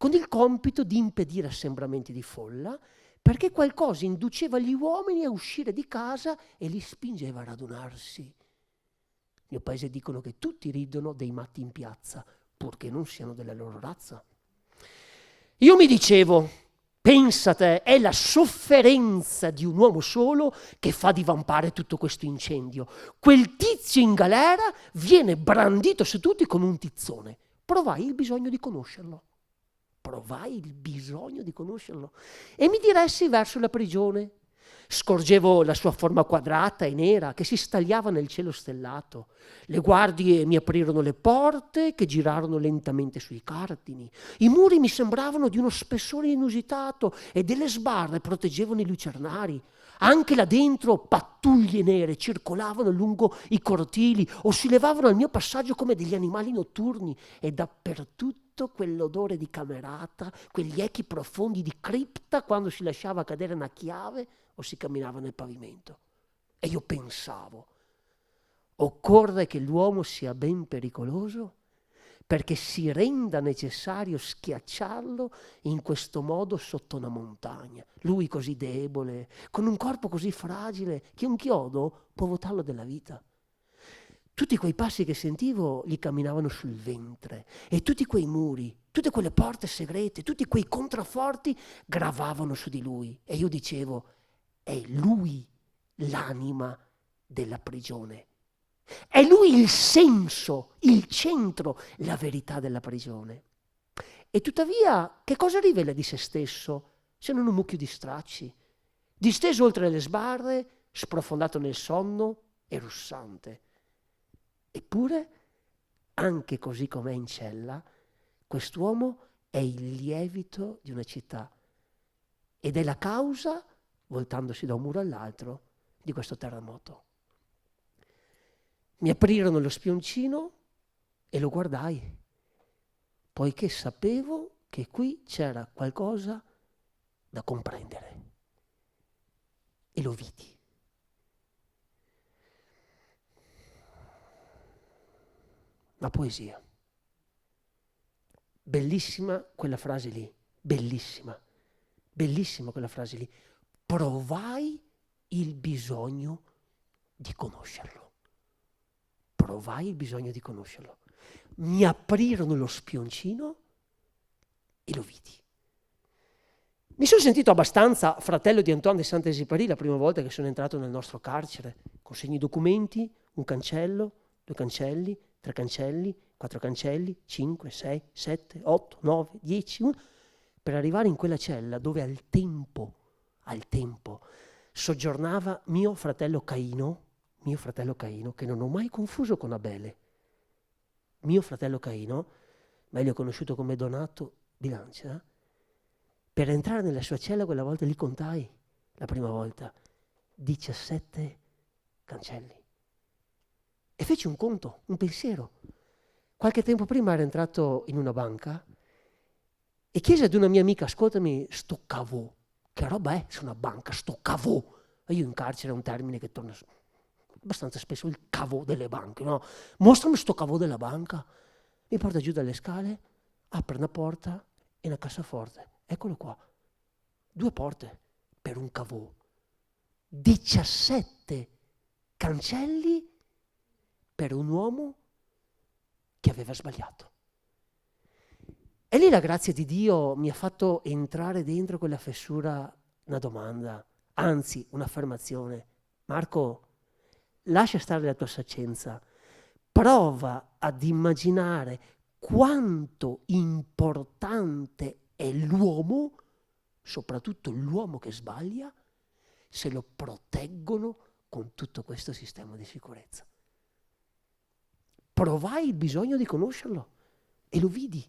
Speaker 6: con il compito di impedire assembramenti di folla, perché qualcosa induceva gli uomini a uscire di casa e li spingeva a radunarsi. Nel mio paese dicono che tutti ridono dei matti in piazza, purché non siano della loro razza. Io mi dicevo, pensate, è la sofferenza di un uomo solo che fa divampare tutto questo incendio. Quel tizio in galera viene brandito su tutti come un tizzone. Provai il bisogno di conoscerlo. E mi diressi verso la prigione. Scorgevo la sua forma quadrata e nera che si stagliava nel cielo stellato. Le guardie mi aprirono le porte che girarono lentamente sui cardini. I muri mi sembravano di uno spessore inusitato e delle sbarre proteggevano i lucernari. Anche là dentro pattuglie nere circolavano lungo i cortili o si levavano al mio passaggio come degli animali notturni, e dappertutto quell'odore di camerata, quegli echi profondi di cripta quando si lasciava cadere una chiave o si camminava nel pavimento. E io pensavo, occorre che l'uomo sia ben pericoloso perché si renda necessario schiacciarlo in questo modo sotto una montagna. Lui così debole, con un corpo così fragile, che un chiodo può votarlo della vita. Tutti quei passi che sentivo gli camminavano sul ventre, e tutti quei muri, tutte quelle porte segrete, tutti quei contrafforti gravavano su di lui. E io dicevo, è lui l'anima della prigione. È lui il senso, il centro, la verità della prigione. E tuttavia, che cosa rivela di se stesso se non un mucchio di stracci? Disteso oltre le sbarre, sprofondato nel sonno e russante. Eppure, anche così com'è in cella, quest'uomo è il lievito di una città ed è la causa, voltandosi da un muro all'altro, di questo terremoto. Mi aprirono lo spioncino e lo guardai, poiché sapevo che qui c'era qualcosa da comprendere. E lo vidi. La poesia. Bellissima quella frase lì, bellissima, bellissima quella frase lì. Provai il bisogno di conoscerlo. Provai il bisogno di conoscerlo. Mi aprirono lo spioncino e lo vidi. Mi sono sentito abbastanza fratello di Antoine de Saint-Exupéry la prima volta che sono entrato nel nostro carcere. Consegni i documenti, un cancello, 2 cancelli, 3 cancelli, 4 cancelli, 5, 6, 7, 8, 9, 10, 1, per arrivare in quella cella dove al tempo, soggiornava mio fratello Caino, che non ho mai confuso con Abele. Mio fratello Caino, meglio conosciuto come Donato Bilancia, per entrare nella sua cella quella volta li contai, la prima volta, 17 cancelli. E feci un conto, un pensiero. Qualche tempo prima era entrato in una banca e chiese ad una mia amica, ascoltami, sto cavò, che roba è su una banca, sto cavò? E io in carcere è un termine che torna abbastanza spesso, il cavò delle banche, no? Mostrami sto cavò della banca. Mi porta giù dalle scale, apre una porta e una cassaforte. Eccolo qua. 2 porte per un cavò. 17 cancelli per un uomo che aveva sbagliato. E lì la grazia di Dio mi ha fatto entrare dentro quella fessura una domanda, anzi un'affermazione. Marco, lascia stare la tua saccenza, prova ad immaginare quanto importante è l'uomo, soprattutto l'uomo che sbaglia, se lo proteggono con tutto questo sistema di sicurezza. Provai il bisogno di conoscerlo e lo vidi.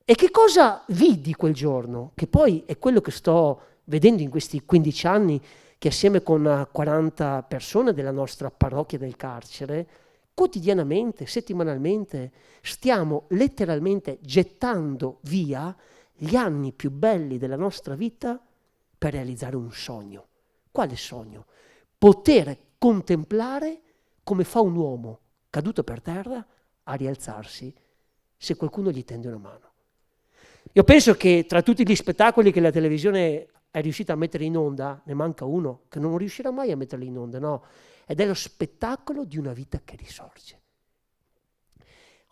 Speaker 6: E che cosa vidi quel giorno? Che poi è quello che sto vedendo in questi 15 anni, che assieme con 40 persone della nostra parrocchia del carcere, quotidianamente, settimanalmente, stiamo letteralmente gettando via gli anni più belli della nostra vita per realizzare un sogno. Quale sogno? Poter contemplare come fa un uomo caduto per terra a rialzarsi se qualcuno gli tende una mano. Io penso che tra tutti gli spettacoli che la televisione è riuscita a mettere in onda, ne manca uno che non riuscirà mai a metterli in onda, no? Ed è lo spettacolo di una vita che risorge.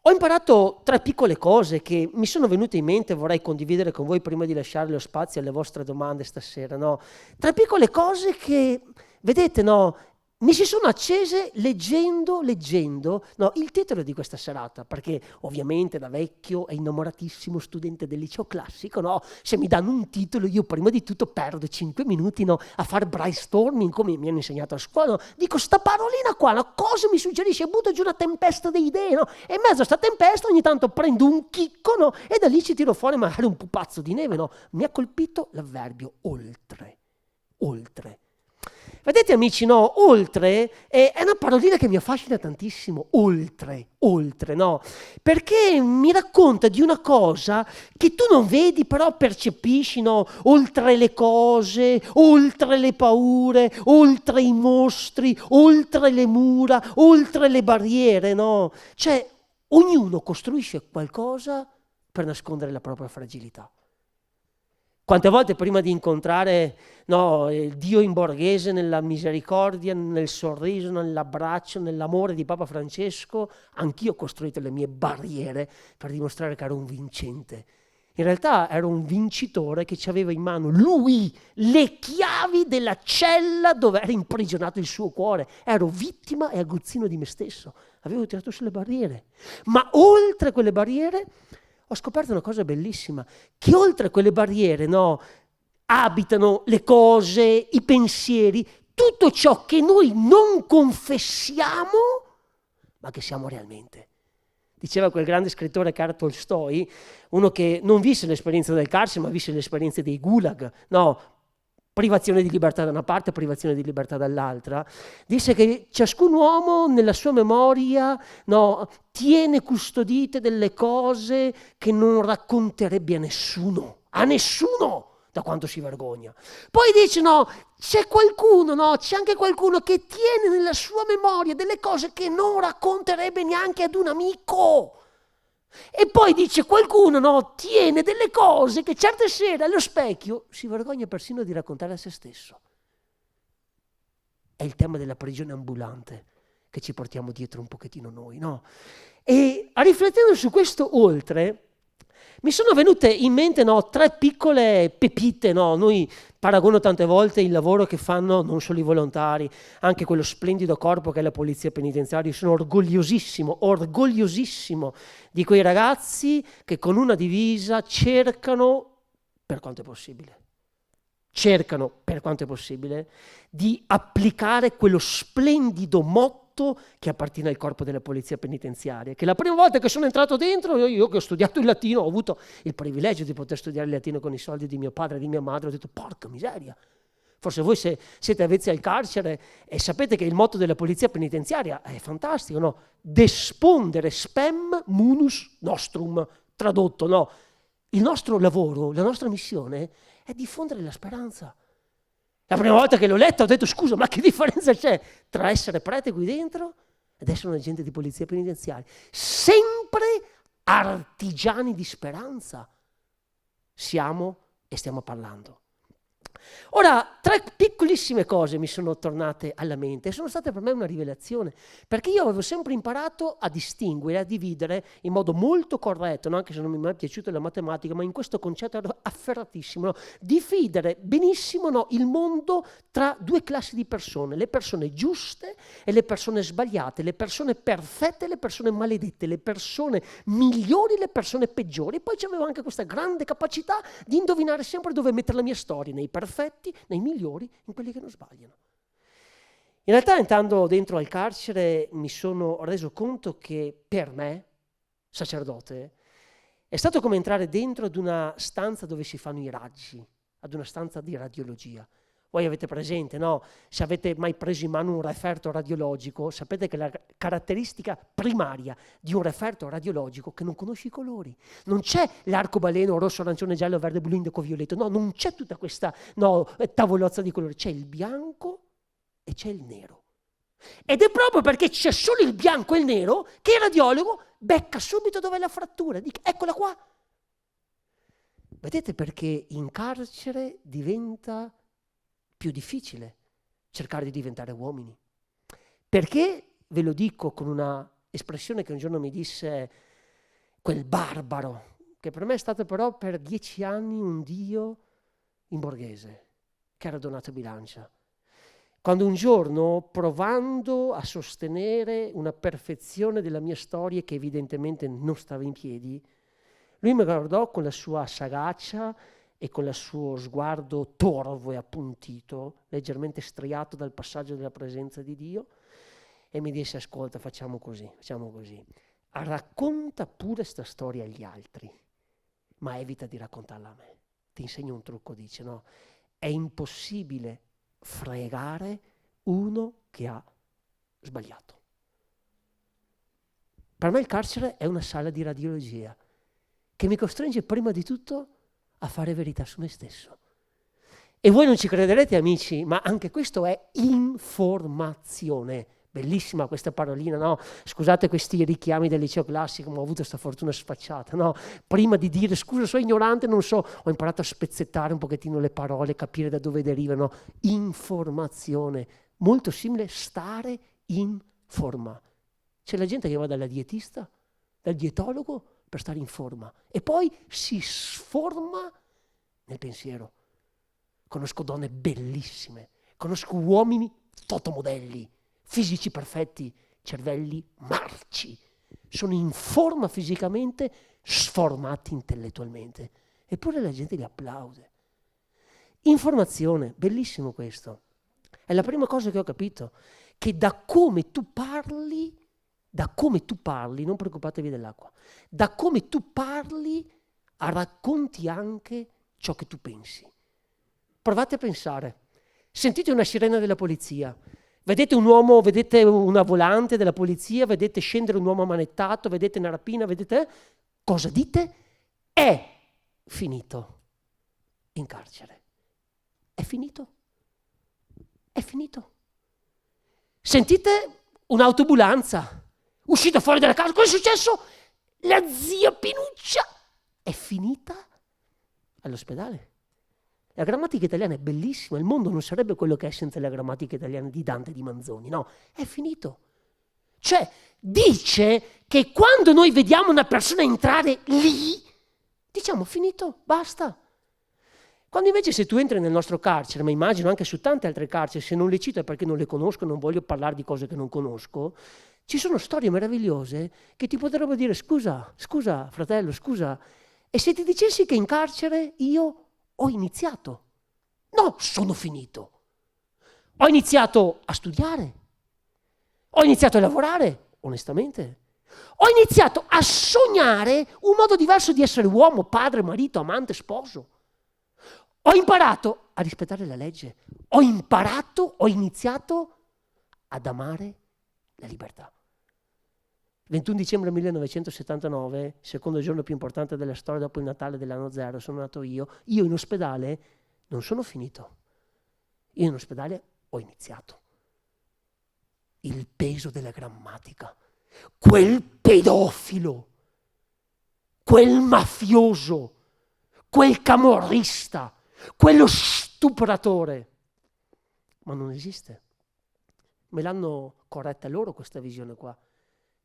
Speaker 6: Ho imparato 3 piccole cose che mi sono venute in mente e vorrei condividere con voi prima di lasciare lo spazio alle vostre domande stasera, no? 3 piccole cose che, vedete, no, mi si sono accese leggendo, no, il titolo di questa serata, perché ovviamente da vecchio e innamoratissimo studente del liceo classico, no, se mi danno un titolo io prima di tutto perdo 5 minuti, no, a fare brainstorming come mi hanno insegnato a scuola, no? Dico sta parolina qua, no, cosa mi suggerisce? Butto giù una tempesta di idee, no? E in mezzo a sta tempesta ogni tanto prendo un chicco, no? E da lì ci tiro fuori magari un pupazzo di neve, no? Mi ha colpito l'avverbio oltre. Vedete amici, no, oltre è una parolina che mi affascina tantissimo, oltre, no? Perché mi racconta di una cosa che tu non vedi però percepisci, no? Oltre le cose, oltre le paure, oltre i mostri, oltre le mura, oltre le barriere, no? Cioè, ognuno costruisce qualcosa per nascondere la propria fragilità. Quante volte prima di incontrare il Dio in borghese, nella misericordia, nel sorriso, nell'abbraccio, nell'amore di Papa Francesco, anch'io ho costruito le mie barriere per dimostrare che ero un vincente. In realtà ero un vincitore che ci aveva in mano lui le chiavi della cella dove era imprigionato il suo cuore. Ero vittima e aguzzino di me stesso. Avevo tirato sulle barriere. Ma oltre quelle barriere ho scoperto una cosa bellissima, che oltre quelle barriere, no, abitano le cose, i pensieri, tutto ciò che noi non confessiamo, ma che siamo realmente. Diceva quel grande scrittore Karl Tolstoi, uno che non visse l'esperienza del carcere, ma visse l'esperienza dei gulag, no, privazione di libertà da una parte, privazione di libertà dall'altra, disse che ciascun uomo nella sua memoria, no, tiene custodite delle cose che non racconterebbe a nessuno, da quanto si vergogna. Poi dice, no, c'è qualcuno, no, c'è anche qualcuno che tiene nella sua memoria delle cose che non racconterebbe neanche ad un amico. E poi dice qualcuno, no, tiene delle cose che certe sere allo specchio si vergogna persino di raccontare a se stesso. È il tema della prigione ambulante che ci portiamo dietro un pochettino noi, no? E riflettendo su questo oltre, mi sono venute in mente, no, 3 piccole pepite, no? Noi paragono tante volte il lavoro che fanno non solo i volontari, anche quello splendido corpo che è la polizia penitenziaria. Io sono orgogliosissimo di quei ragazzi che con una divisa cercano, per quanto è possibile, di applicare quello splendido motto che appartiene al corpo della polizia penitenziaria, che la prima volta che sono entrato dentro, io che ho studiato il latino, ho avuto il privilegio di poter studiare il latino con i soldi di mio padre e di mia madre, ho detto porca miseria. Forse voi se siete avvezzi al carcere e sapete che il motto della polizia penitenziaria è fantastico, no? Despondere spem munus nostrum, tradotto, no? Il nostro lavoro, la nostra missione è diffondere la speranza. La prima volta che l'ho letta ho detto scusa, ma che differenza c'è tra essere prete qui dentro ed essere un agente di polizia penitenziaria? Sempre artigiani di speranza siamo e stiamo parlando. Ora, 3 piccolissime cose mi sono tornate alla mente e sono state per me una rivelazione, perché io avevo sempre imparato a distinguere, a dividere in modo molto corretto, no? Anche se non mi è mai piaciuta la matematica, ma in questo concetto ero afferratissimo, no? Dividere benissimo, no, il mondo tra 2 classi di persone, le persone giuste e le persone sbagliate, le persone perfette e le persone maledette, le persone migliori e le persone peggiori. E poi c'avevo anche questa grande capacità di indovinare sempre dove mettere la mia storia, nei perfetti, nei migliori, in quelli che non sbagliano. In realtà, entrando dentro al carcere, mi sono reso conto che per me, sacerdote, è stato come entrare dentro ad una stanza dove si fanno i raggi, ad una stanza di radiologia. Voi avete presente, no? Se avete mai preso in mano un referto radiologico, sapete che la caratteristica primaria di un referto radiologico è che non conosci i colori. Non c'è l'arcobaleno rosso, arancione, giallo, verde, blu, indico, violetto. No, non c'è tutta questa tavolozza di colori. C'è il bianco e c'è il nero. Ed è proprio perché c'è solo il bianco e il nero che il radiologo becca subito dov'è la frattura. Dica, eccola qua. Vedete perché in carcere diventa più difficile cercare di diventare uomini. Perché, ve lo dico con una espressione che un giorno mi disse quel barbaro, che per me è stato però per 10 anni un dio in borghese, che era Donato Bilancia. Quando un giorno, provando a sostenere una perfezione della mia storia che evidentemente non stava in piedi, lui mi guardò con la sua sagacia e con il suo sguardo torvo e appuntito, leggermente striato dal passaggio della presenza di Dio, e mi disse: ascolta, facciamo così, racconta pure sta storia agli altri, ma evita di raccontarla a me. Ti insegno un trucco, dice, no? È impossibile fregare uno che ha sbagliato. Per me il carcere è una sala di radiologia che mi costringe prima di tutto a fare verità su me stesso. E voi non ci crederete, amici, ma anche questo è informazione. Bellissima questa parolina, no? Scusate questi richiami del liceo classico, ma ho avuto questa fortuna sfacciata, no? Prima di dire scusa, sono ignorante, non so, ho imparato a spezzettare un pochettino le parole, capire da dove derivano. Informazione, molto simile, stare in forma. C'è la gente che va dalla dietista, dal dietologo per stare in forma e poi si sforma nel pensiero. Conosco donne bellissime, conosco uomini fotomodelli, fisici perfetti, cervelli marci, sono in forma fisicamente, sformati intellettualmente, eppure la gente li applaude. Informazione, bellissimo questo. È la prima cosa che ho capito, che da come tu parli, non preoccupatevi dell'acqua, da come tu parli racconti anche ciò che tu pensi. Provate a pensare, sentite una sirena della polizia, vedete un uomo, vedete una volante della polizia, vedete scendere un uomo ammanettato, vedete una rapina, vedete? Cosa dite? È finito in carcere. È finito. È finito. Sentite un'autoambulanza, uscita fuori dalla casa, cosa è successo? La zia Pinuccia è finita all'ospedale. La grammatica italiana è bellissima, il mondo non sarebbe quello che è senza la grammatica italiana di Dante e di Manzoni, no, è finito. Cioè, dice che quando noi vediamo una persona entrare lì, diciamo finito, basta. Quando invece se tu entri nel nostro carcere, ma immagino anche su tante altre carceri, se non le cito è perché non le conosco, non voglio parlare di cose che non conosco, ci sono storie meravigliose che ti potrebbero dire scusa fratello, scusa, e se ti dicessi che in carcere io ho iniziato, no, sono finito. Ho iniziato a studiare, ho iniziato a lavorare, onestamente. Ho iniziato a sognare un modo diverso di essere uomo, padre, marito, amante, sposo. Ho imparato a rispettare la legge. Ho iniziato ad amare la libertà. 21 dicembre 1979, secondo giorno più importante della storia dopo il Natale dell'anno zero, sono nato io. Io in ospedale non sono finito. Io in ospedale ho iniziato. Il peso della grammatica. Quel pedofilo, quel mafioso, quel camorrista, quello stupratore. Ma non esiste. Me l'hanno corretta loro questa visione qua.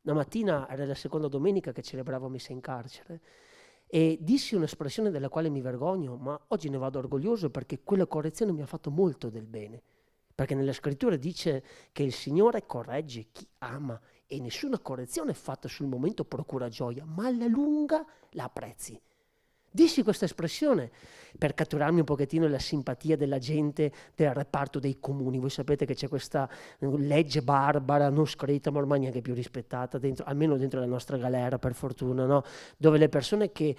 Speaker 6: Una mattina, era la seconda domenica che celebravo messa in carcere, e dissi un'espressione della quale mi vergogno, ma oggi ne vado orgoglioso perché quella correzione mi ha fatto molto del bene. Perché nella scrittura dice che il Signore corregge chi ama e nessuna correzione fatta sul momento procura gioia, ma alla lunga la apprezzi. Dissi questa espressione per catturarmi un pochettino la simpatia della gente del reparto dei comuni. Voi sapete che c'è questa legge barbara, non scritta, ma ormai neanche più rispettata, dentro, almeno dentro la nostra galera, per fortuna, no? Dove le persone che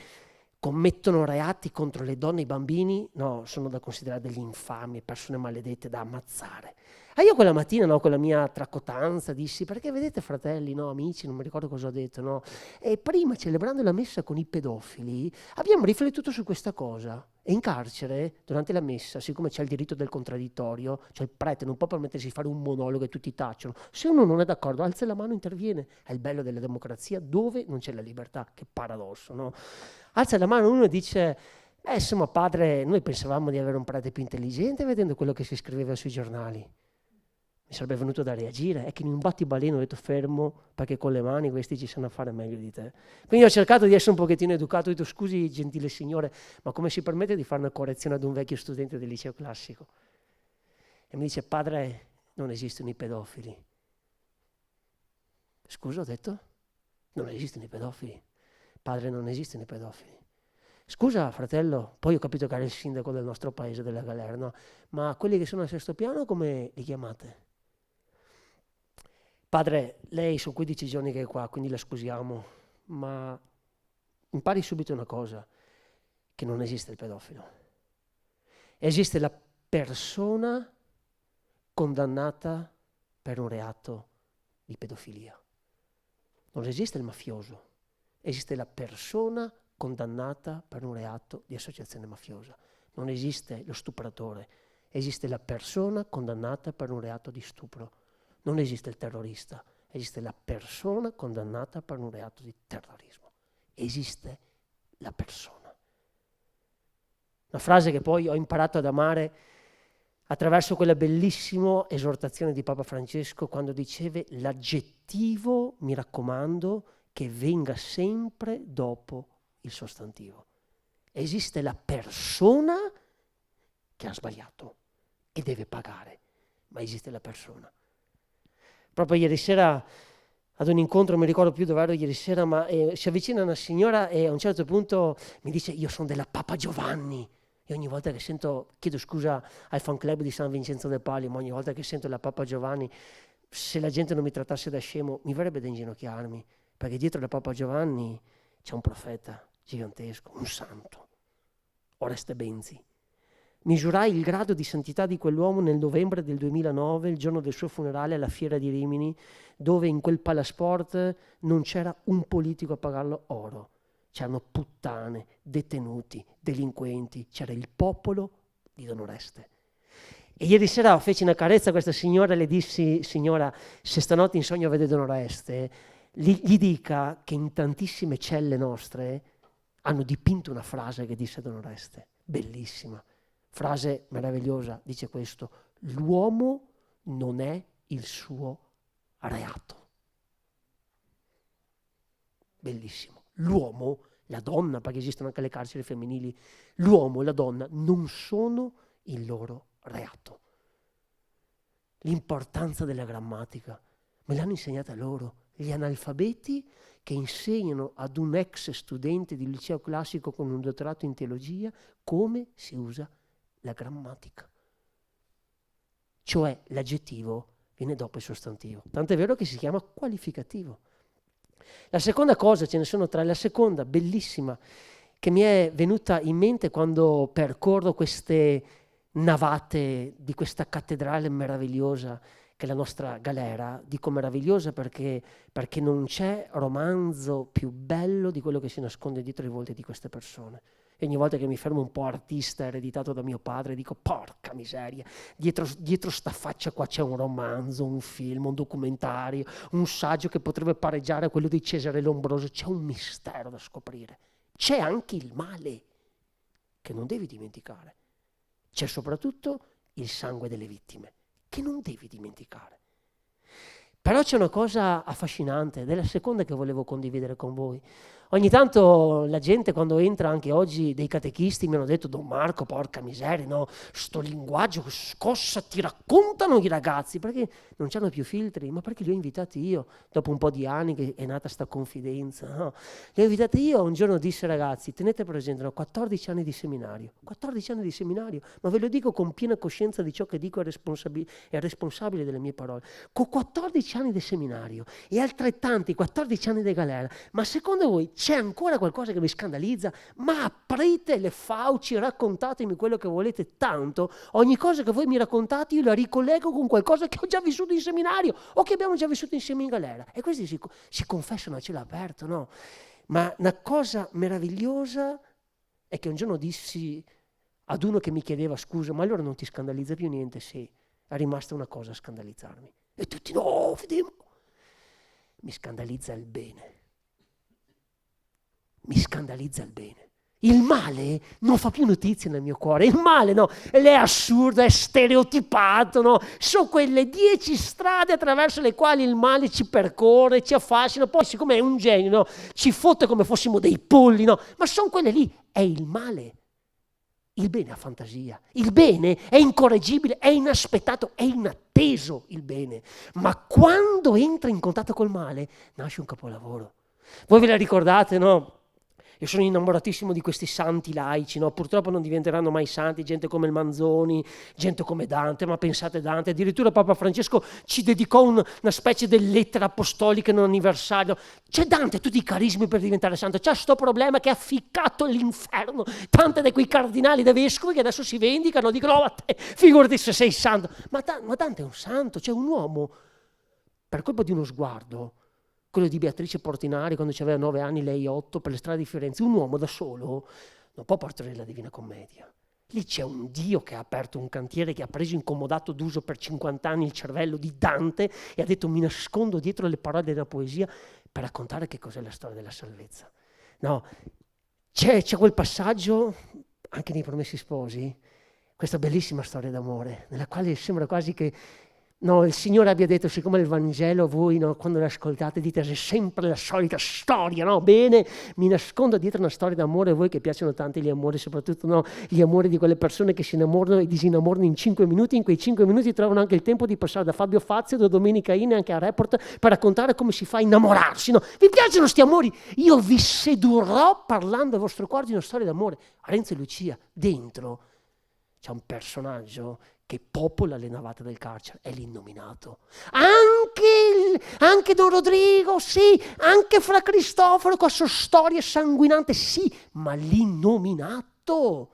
Speaker 6: commettono reati contro le donne e i bambini, no, sono da considerare degli infami, persone maledette da ammazzare. E io quella mattina, no, con la mia tracotanza, dissi, perché vedete fratelli, no, amici, non mi ricordo cosa ho detto, no, e prima celebrando la messa con i pedofili abbiamo riflettuto su questa cosa. E in carcere, durante la messa, siccome c'è il diritto del contraddittorio, cioè il prete non può permettersi di fare un monologo e tutti tacciono, se uno non è d'accordo alza la mano e interviene. È il bello della democrazia dove non c'è la libertà, che paradosso, no? Alza la mano uno e dice, Insomma, padre, noi pensavamo di avere un prete più intelligente vedendo quello che si scriveva sui giornali. Mi sarebbe venuto da reagire, è che in un battibaleno ho detto fermo, perché con le mani questi ci sanno fare meglio di te. Quindi ho cercato di essere un pochettino educato, ho detto scusi gentile signore, ma come si permette di fare una correzione ad un vecchio studente del liceo classico? E mi dice, padre, non esistono i pedofili. Scusa, ho detto? Non esistono i pedofili. Padre, non esistono i pedofili. Scusa, fratello, poi ho capito che era il sindaco del nostro paese, della Galera, no? Ma quelli che sono al sesto piano come li chiamate? Padre, lei sono 15 giorni che è qua, quindi la scusiamo, ma impari subito una cosa, che non esiste il pedofilo. Esiste la persona condannata per un reato di pedofilia. Non esiste il mafioso, esiste la persona condannata per un reato di associazione mafiosa. Non esiste lo stupratore, esiste la persona condannata per un reato di stupro. Non esiste il terrorista, esiste la persona condannata per un reato di terrorismo. Esiste la persona. Una frase che poi ho imparato ad amare attraverso quella bellissima esortazione di Papa Francesco quando diceva l'aggettivo, mi raccomando, che venga sempre dopo il sostantivo. Esiste la persona che ha sbagliato e deve pagare, ma esiste la persona. Proprio ieri sera ad un incontro, non mi ricordo più dove ero ieri sera, ma si avvicina una signora e a un certo punto mi dice io sono della Papa Giovanni. E ogni volta che sento, chiedo scusa al fan club di San Vincenzo del Palio, ma ogni volta che sento la Papa Giovanni, se la gente non mi trattasse da scemo, mi verrebbe da inginocchiarmi, perché dietro la Papa Giovanni c'è un profeta gigantesco, un santo, Oreste Benzi. Misurai il grado di santità di quell'uomo nel novembre del 2009, il giorno del suo funerale alla Fiera di Rimini, dove in quel palasport non c'era un politico a pagarlo oro. C'erano puttane, detenuti, delinquenti, c'era il popolo di Don Oreste. E ieri sera feci una carezza a questa signora e le dissi, signora, se stanotte in sogno vede Don Oreste, gli dica che in tantissime celle nostre hanno dipinto una frase che disse Don Oreste, bellissima, frase meravigliosa, dice questo, l'uomo non è il suo reato. Bellissimo. L'uomo, la donna, perché esistono anche le carceri femminili, l'uomo e la donna non sono il loro reato. L'importanza della grammatica me l'hanno insegnata loro, gli analfabeti che insegnano ad un ex studente di liceo classico con un dottorato in teologia come si usa la grammatica. Cioè l'aggettivo viene dopo il sostantivo. Tant'è vero che si chiama qualificativo. La seconda cosa, ce ne sono tre, la seconda bellissima che mi è venuta in mente quando percorro queste navate di questa cattedrale meravigliosa che è la nostra Galera. Dico meravigliosa perché non c'è romanzo più bello di quello che si nasconde dietro i volti di queste persone. E ogni volta che mi fermo un po' artista ereditato da mio padre dico porca miseria, dietro sta faccia qua c'è un romanzo, un film, un documentario, un saggio che potrebbe pareggiare a quello di Cesare Lombroso, c'è un mistero da scoprire. C'è anche il male, che non devi dimenticare. C'è soprattutto il sangue delle vittime, che non devi dimenticare. Però c'è una cosa affascinante, ed è la seconda che volevo condividere con voi. Ogni tanto la gente quando entra, anche oggi dei catechisti mi hanno detto Don Marco, porca miseria, no, sto linguaggio che scossa ti raccontano i ragazzi, perché non c'hanno più filtri, ma perché li ho invitati io, dopo un po' di anni che è nata sta confidenza, no? Li ho invitati io, un giorno disse ragazzi, tenete presente, no, 14 anni di seminario, 14 anni di seminario, ma ve lo dico con piena coscienza di ciò che dico è responsabile delle mie parole, con 14 anni di seminario e altrettanti 14 anni di galera, ma secondo voi c'è ancora qualcosa che mi scandalizza? Ma aprite le fauci, raccontatemi quello che volete, tanto ogni cosa che voi mi raccontate io la ricollego con qualcosa che ho già vissuto in seminario o che abbiamo già vissuto insieme in galera. E questi si confessano a cielo aperto, no? Ma una cosa meravigliosa è che un giorno dissi ad uno che mi chiedeva scusa, ma allora non ti scandalizza più niente? Sì, è rimasta una cosa a scandalizzarmi. E tutti, no, vediamo. Mi scandalizza il bene. Mi scandalizza il bene. Il male non fa più notizia nel mio cuore, il male no, è assurdo, è stereotipato, no? Sono quelle 10 strade attraverso le quali il male ci percorre, ci affascina, poi siccome è un genio, no? Ci fotte come fossimo dei polli, no? Ma sono quelle lì, è il male. Il bene ha fantasia, il bene è incorreggibile, è inaspettato, è inatteso il bene, ma quando entra in contatto col male nasce un capolavoro. Voi ve la ricordate, no? Io sono innamoratissimo di questi santi laici, no? Purtroppo non diventeranno mai santi, gente come il Manzoni, gente come Dante, ma pensate Dante, addirittura Papa Francesco ci dedicò una specie di lettera apostolica in un anniversario. C'è Dante, tutti i carismi per diventare santo, c'è sto problema che ha ficcato l'inferno, tante di quei cardinali da vescovi che adesso si vendicano, dicono, oh, te, figurati se sei santo. Ma Dante è un santo, cioè un uomo, per colpa di uno sguardo, quello di Beatrice Portinari quando aveva 9 anni, lei 8, per le strade di Firenze, un uomo da solo non può partorire la Divina Commedia. Lì c'è un Dio che ha aperto un cantiere, che ha preso in comodato d'uso per 50 anni il cervello di Dante e ha detto mi nascondo dietro le parole della poesia per raccontare che cos'è la storia della salvezza. No, c'è quel passaggio, anche nei Promessi Sposi, questa bellissima storia d'amore, nella quale sembra quasi che il Signore abbia detto, siccome il Vangelo voi quando lo ascoltate dite è sempre la solita storia, no? Bene, mi nascondo dietro una storia d'amore, a voi che piacciono tanto gli amori, soprattutto gli amori di quelle persone che si innamorano e disinnamorano in 5 minuti, in quei 5 minuti trovano anche il tempo di passare da Fabio Fazio, da Domenica In, anche a Report, per raccontare come si fa a innamorarsi, no? Vi piacciono sti amori? Io vi sedurrò parlando al vostro cuore di una storia d'amore. Renzo e Lucia, dentro c'è un personaggio che popola le navate del carcere, è l'Innominato. Anche Don Rodrigo, sì, anche Fra Cristoforo con la sua storia sanguinante, sì, ma l'Innominato.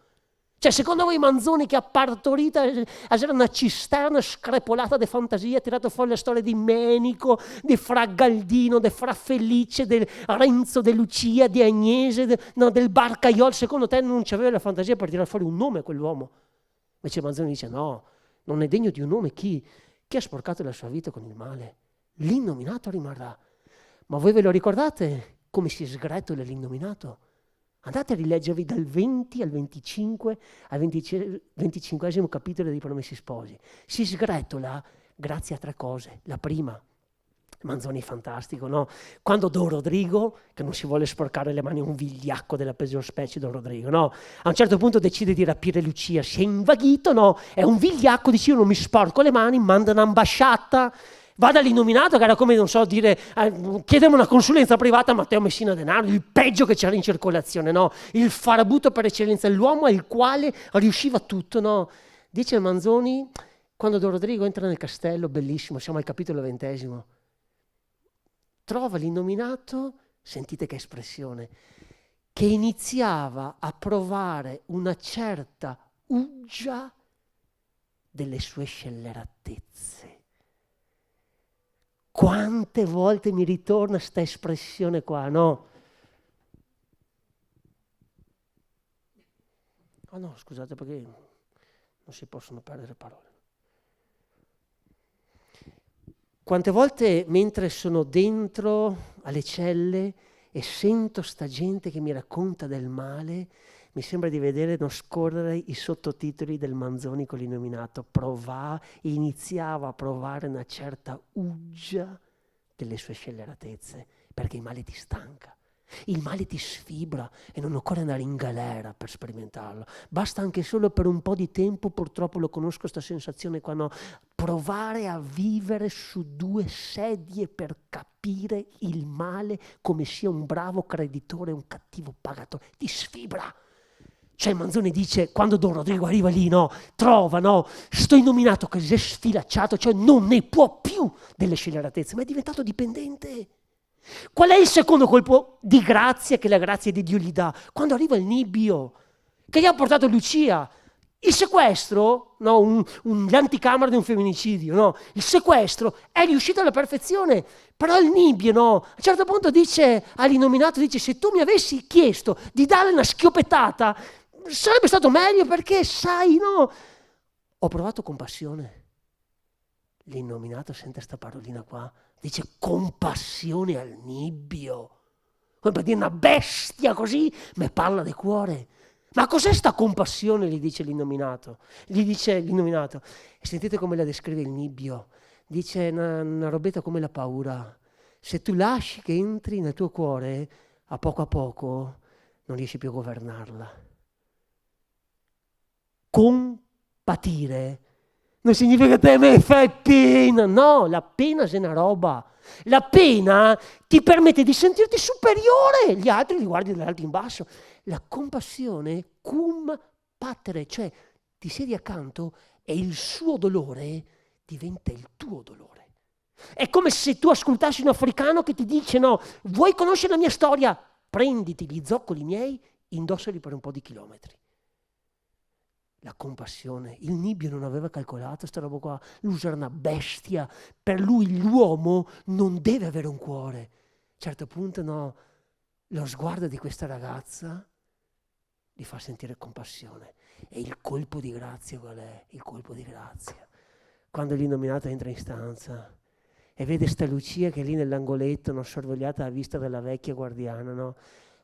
Speaker 6: Cioè, secondo voi Manzoni che ha partorito era una cisterna screpolata di fantasia, ha tirato fuori la storia di Menico, di Fra Galdino, di Fra Felice, di Renzo de Lucia, di Agnese, del Barcaiol, secondo te non c'aveva la fantasia per tirare fuori un nome a quell'uomo? Invece Manzoni dice no, non è degno di un nome chi ha sporcato la sua vita con il male. L'Innominato rimarrà. Ma voi ve lo ricordate come si sgretola l'Innominato? Andate a rileggervi dal 20 al 25 al 25esimo capitolo dei Promessi Sposi. Si sgretola grazie a 3 cose. La prima, Manzoni è fantastico, no? Quando Don Rodrigo, che non si vuole sporcare le mani, è un vigliacco della peggior specie, Don Rodrigo, no? A un certo punto decide di rapire Lucia, si è invaghito, no? È un vigliacco, dice io non mi sporco le mani, manda un'ambasciata, va dall'Innominato, che era come, non so, dire, chiedemi una consulenza privata a Matteo Messina Denaro, il peggio che c'era in circolazione, no? Il farabutto per eccellenza, l'uomo al quale riusciva tutto, no? Dice Manzoni, quando Don Rodrigo entra nel castello, bellissimo, siamo al capitolo 20, trova l'Innominato, sentite che espressione, che iniziava a provare una certa uggia delle sue scelleratezze. Quante volte mi ritorna sta espressione qua, no? Ah no, scusate perché non si possono perdere parole. Quante volte mentre sono dentro alle celle e sento sta gente che mi racconta del male, mi sembra di vedere non scorrere i sottotitoli del Manzoni con l'Innominato. Iniziava a provare una certa uggia delle sue scelleratezze, perché il male ti stanca. Il male ti sfibra e non occorre andare in galera per sperimentarlo. Basta anche solo per un po' di tempo, purtroppo lo conosco questa sensazione qua, no? Provare a vivere su 2 sedie per capire il male come sia un bravo creditore e un cattivo pagatore. Ti sfibra. Cioè Manzoni dice, quando Don Rodrigo arriva lì, no, trova, no, sto Innominato che si è sfilacciato, cioè non ne può più delle scelleratezze, ma è diventato dipendente. Qual è il secondo colpo di grazia che la grazia di Dio gli dà? Quando arriva il Nibbio, che gli ha portato Lucia. Il sequestro, no, l'anticamera di un femminicidio, no? Il sequestro è riuscito alla perfezione, però il Nibbio, no? A un certo punto dice all'Innominato, dice, se tu mi avessi chiesto di dare una schioppettata, sarebbe stato meglio perché, sai, no? Ho provato compassione. L'Innominato sente sta parolina qua, dice compassione al Nibbio. come per dire una bestia così, mi parla del cuore. Ma cos'è sta compassione, gli dice l'illuminato. E sentite come la descrive il Nibbio. Dice una robetta come la paura. Se tu lasci che entri nel tuo cuore, a poco non riesci più a governarla. Compatire non significa che te me fai pena. No, la pena è una roba. La pena ti permette di sentirti superiore. Gli altri li guardi dall'alto in basso. La compassione, cum patere, cioè ti siedi accanto e il suo dolore diventa il tuo dolore. È come se tu ascoltassi un africano che ti dice: no, vuoi conoscere la mia storia? Prenditi gli zoccoli miei, indossali per un po' di chilometri. La compassione. Il Nibbio non aveva calcolato sta roba qua. Lui era una bestia. Per lui l'uomo non deve avere un cuore. A un certo punto no, lo sguardo di questa ragazza gli fa sentire compassione. E il colpo di grazia qual è? Il colpo di grazia. Quando l'illuminato entra in stanza e vede sta Lucia che è lì nell'angoletto, non sorvegliata alla vista della vecchia guardiana, no?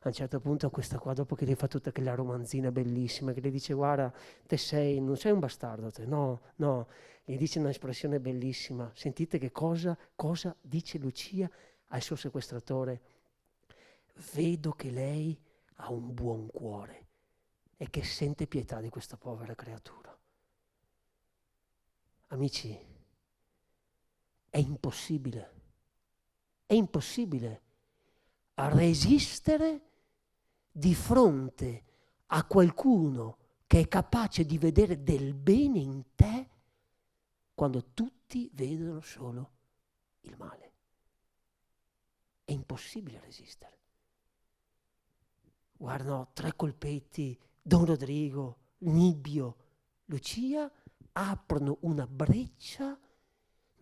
Speaker 6: A un certo punto questa qua, dopo che le fa tutta quella romanzina bellissima, che le dice: guarda, non sei un bastardo te, no, gli dice un'espressione bellissima. Sentite che cosa dice Lucia al suo sequestratore: vedo che lei ha un buon cuore e che sente pietà di questa povera creatura. Amici, è impossibile resistere di fronte a qualcuno che è capace di vedere del bene in te quando tutti vedono solo il male. È impossibile resistere. Guarda, no, 3 colpetti, Don Rodrigo, Nibbio, Lucia aprono una breccia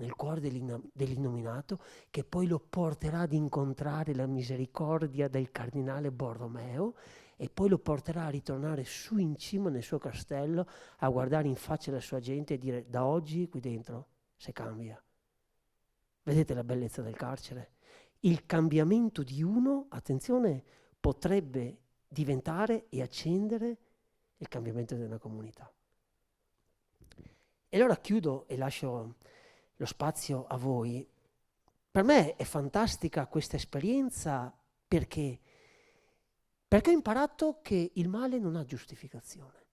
Speaker 6: nel cuore dell'illuminato, che poi lo porterà ad incontrare la misericordia del cardinale Borromeo e poi lo porterà a ritornare su in cima nel suo castello, a guardare in faccia la sua gente e dire: da oggi qui dentro si cambia. Vedete la bellezza del carcere? Il cambiamento di uno, attenzione, potrebbe diventare e accendere il cambiamento di una comunità. E allora chiudo e lascio lo spazio a voi. Per me è fantastica questa esperienza perché ho imparato che il male non ha giustificazione.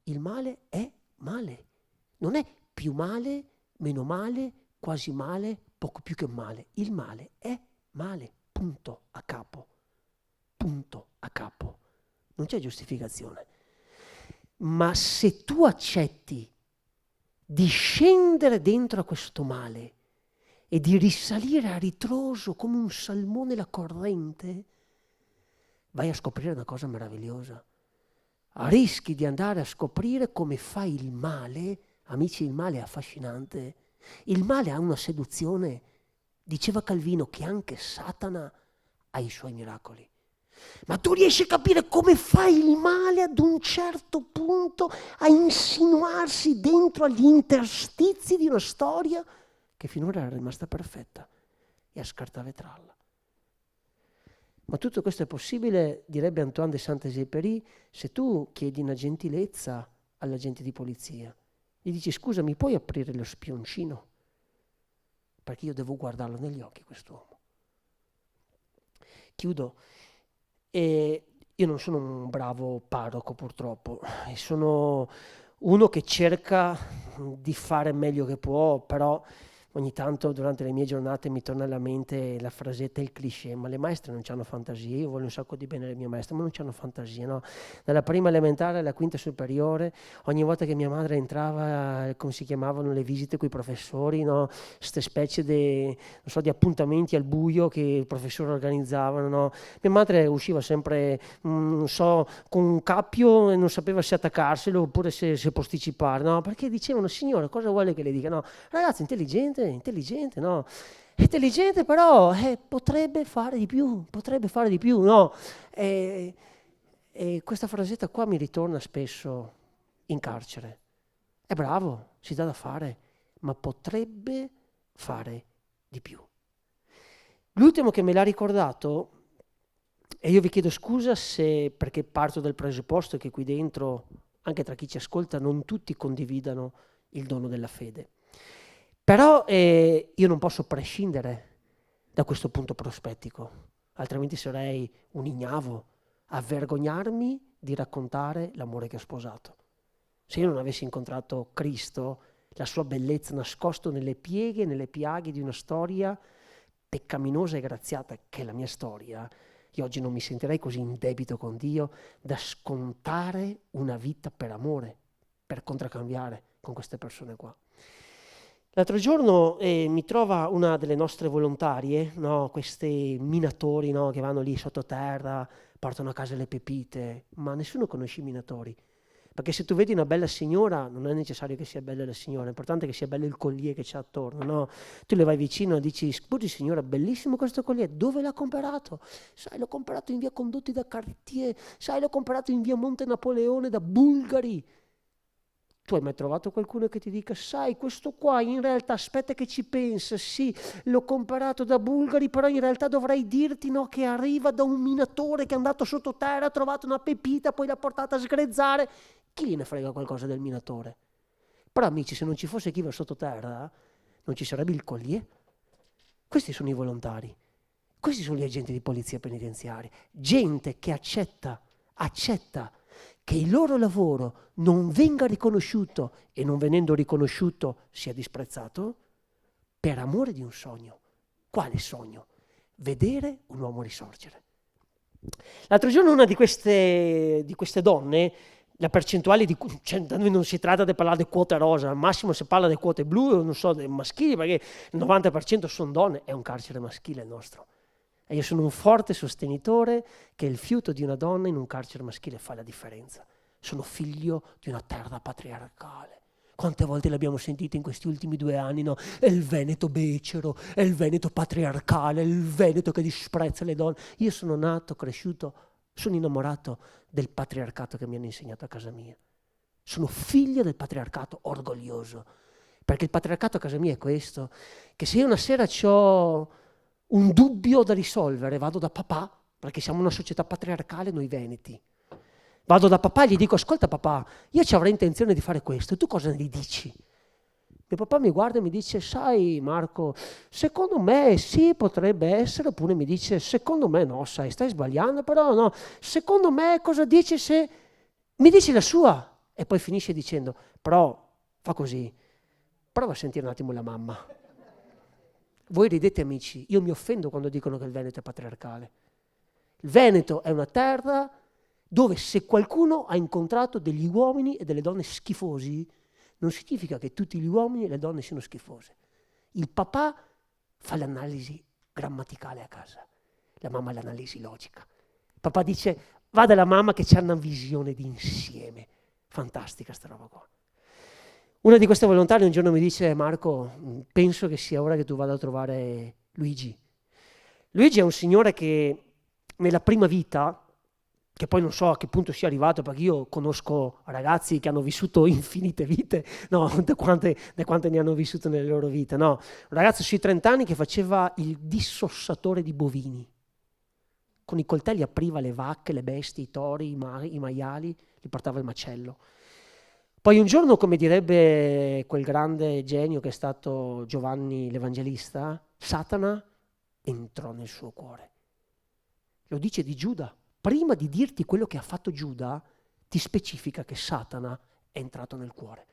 Speaker 6: Il male è male. Non è più male, meno male, quasi male, poco più che male. Il male è male, punto a capo. Punto a capo. Non c'è giustificazione. Ma se tu accetti di scendere dentro a questo male e di risalire a ritroso come un salmone la corrente, vai a scoprire una cosa meravigliosa. Rischi di andare a scoprire come fa il male. Amici, il male è affascinante. Il male ha una seduzione. Diceva Calvino che anche Satana ha i suoi miracoli. Ma tu riesci a capire come fa il male ad un certo punto a insinuarsi dentro agli interstizi di una storia che finora era rimasta perfetta e a scartavetrarla. Ma tutto questo è possibile, direbbe Antoine de Saint-Exupéry, se tu chiedi una gentilezza all'agente di polizia. Gli dici: scusa, mi puoi aprire lo spioncino? Perché io devo guardarlo negli occhi, quest'uomo. Chiudo. E io non sono un bravo parroco, purtroppo, sono uno che cerca di fare meglio che può, però ogni tanto durante le mie giornate mi torna alla mente la frasetta, il cliché: ma le maestre non hanno fantasia. Io voglio un sacco di bene alle mie maestre, ma non hanno fantasia, no? Dalla prima elementare alla quinta superiore, ogni volta che mia madre entrava, come si chiamavano le visite con i professori, no? Ste specie di appuntamenti al buio che i professori organizzavano, no? Mia madre usciva sempre, con un cappio e non sapeva se attaccarselo oppure se posticipare, no? Perché dicevano: signore, cosa vuole che le dica? No, ragazzi, intelligente, no? Intelligente, però potrebbe fare di più, no? E questa frasetta qua mi ritorna spesso in carcere. È bravo, si dà da fare, ma potrebbe fare di più. L'ultimo che me l'ha ricordato E io vi chiedo scusa se, perché parto dal presupposto che qui dentro, anche tra chi ci ascolta, non tutti condividano il dono della fede. Però io non posso prescindere da questo punto prospettico, altrimenti sarei un ignavo a vergognarmi di raccontare l'amore che ho sposato. Se io non avessi incontrato Cristo, la sua bellezza nascosto nelle pieghe e nelle piaghe di una storia peccaminosa e graziata, che è la mia storia, io oggi non mi sentirei così in debito con Dio da scontare una vita per amore, per contraccambiare con queste persone qua. L'altro giorno mi trova una delle nostre volontarie, no, questi minatori, no, che vanno lì sottoterra, portano a casa le pepite, ma nessuno conosce i minatori. Perché se tu vedi una bella signora, non è necessario che sia bella la signora, è importante che sia bello il collier che c'è attorno, no? Tu le vai vicino e dici, scusi signora, bellissimo questo collier, dove l'ha comprato? Sai, l'ho comprato in via Condotti da Cartier, sai, l'ho comprato in via Monte Napoleone da Bulgari. Tu hai mai trovato qualcuno che ti dica, sai, questo qua in realtà, aspetta che ci pensa, sì, l'ho comprato da Bulgari, però in realtà dovrei dirti, no, che arriva da un minatore che è andato sottoterra, ha trovato una pepita, poi l'ha portata a sgrezzare. Chi gliene frega qualcosa del minatore? Però amici, se non ci fosse chi va sottoterra, non ci sarebbe il collier. Questi sono i volontari, questi sono gli agenti di polizia penitenziaria, gente che accetta che il loro lavoro non venga riconosciuto e non venendo riconosciuto sia disprezzato per amore di un sogno. Quale sogno? Vedere un uomo risorgere. L'altro giorno una di queste donne, la percentuale di, cioè, da noi non si tratta di parlare di quote rosa, al massimo si parla di quote blu, non so, dei maschili, perché il 90% sono donne, è un carcere maschile il nostro. E io sono un forte sostenitore che il fiuto di una donna in un carcere maschile fa la differenza. Sono figlio di una terra patriarcale. Quante volte l'abbiamo sentito in questi ultimi 2 anni, no? È il Veneto becero, è il Veneto patriarcale, è il Veneto che disprezza le donne. Io sono nato, cresciuto, sono innamorato del patriarcato che mi hanno insegnato a casa mia. Sono figlio del patriarcato, orgoglioso. Perché il patriarcato a casa mia è questo, che se io una sera ho un dubbio da risolvere, vado da papà, perché siamo una società patriarcale noi veneti. Vado da papà e gli dico, ascolta papà, io ci avrei intenzione di fare questo, tu cosa ne dici? Mio papà mi guarda e mi dice, sai Marco, secondo me sì, potrebbe essere, oppure mi dice, secondo me no, sai, stai sbagliando, però no, secondo me cosa dici se mi dici la sua? E poi finisce dicendo, però fa così, prova a sentire un attimo la mamma. Voi ridete amici, io mi offendo quando dicono che il Veneto è patriarcale. Il Veneto è una terra dove se qualcuno ha incontrato degli uomini e delle donne schifosi, non significa che tutti gli uomini e le donne siano schifose. Il papà fa l'analisi grammaticale a casa, la mamma l'analisi logica. Il papà dice, va dalla mamma che c'ha una visione di insieme. Fantastica sta roba qua. Una di queste volontarie un giorno mi dice, Marco, penso che sia ora che tu vada a trovare Luigi. Luigi è un signore che nella prima vita, che poi non so a che punto sia arrivato, perché io conosco ragazzi che hanno vissuto infinite vite, no, da quante ne hanno vissute nelle loro vite, no. Un ragazzo sui 30 anni che faceva il dissossatore di bovini. Con i coltelli apriva le vacche, le bestie, i tori, i maiali, li portava al macello. Poi un giorno, come direbbe quel grande genio che è stato Giovanni l'Evangelista, Satana entrò nel suo cuore. Lo dice di Giuda. Prima di dirti quello che ha fatto Giuda, ti specifica che Satana è entrato nel cuore.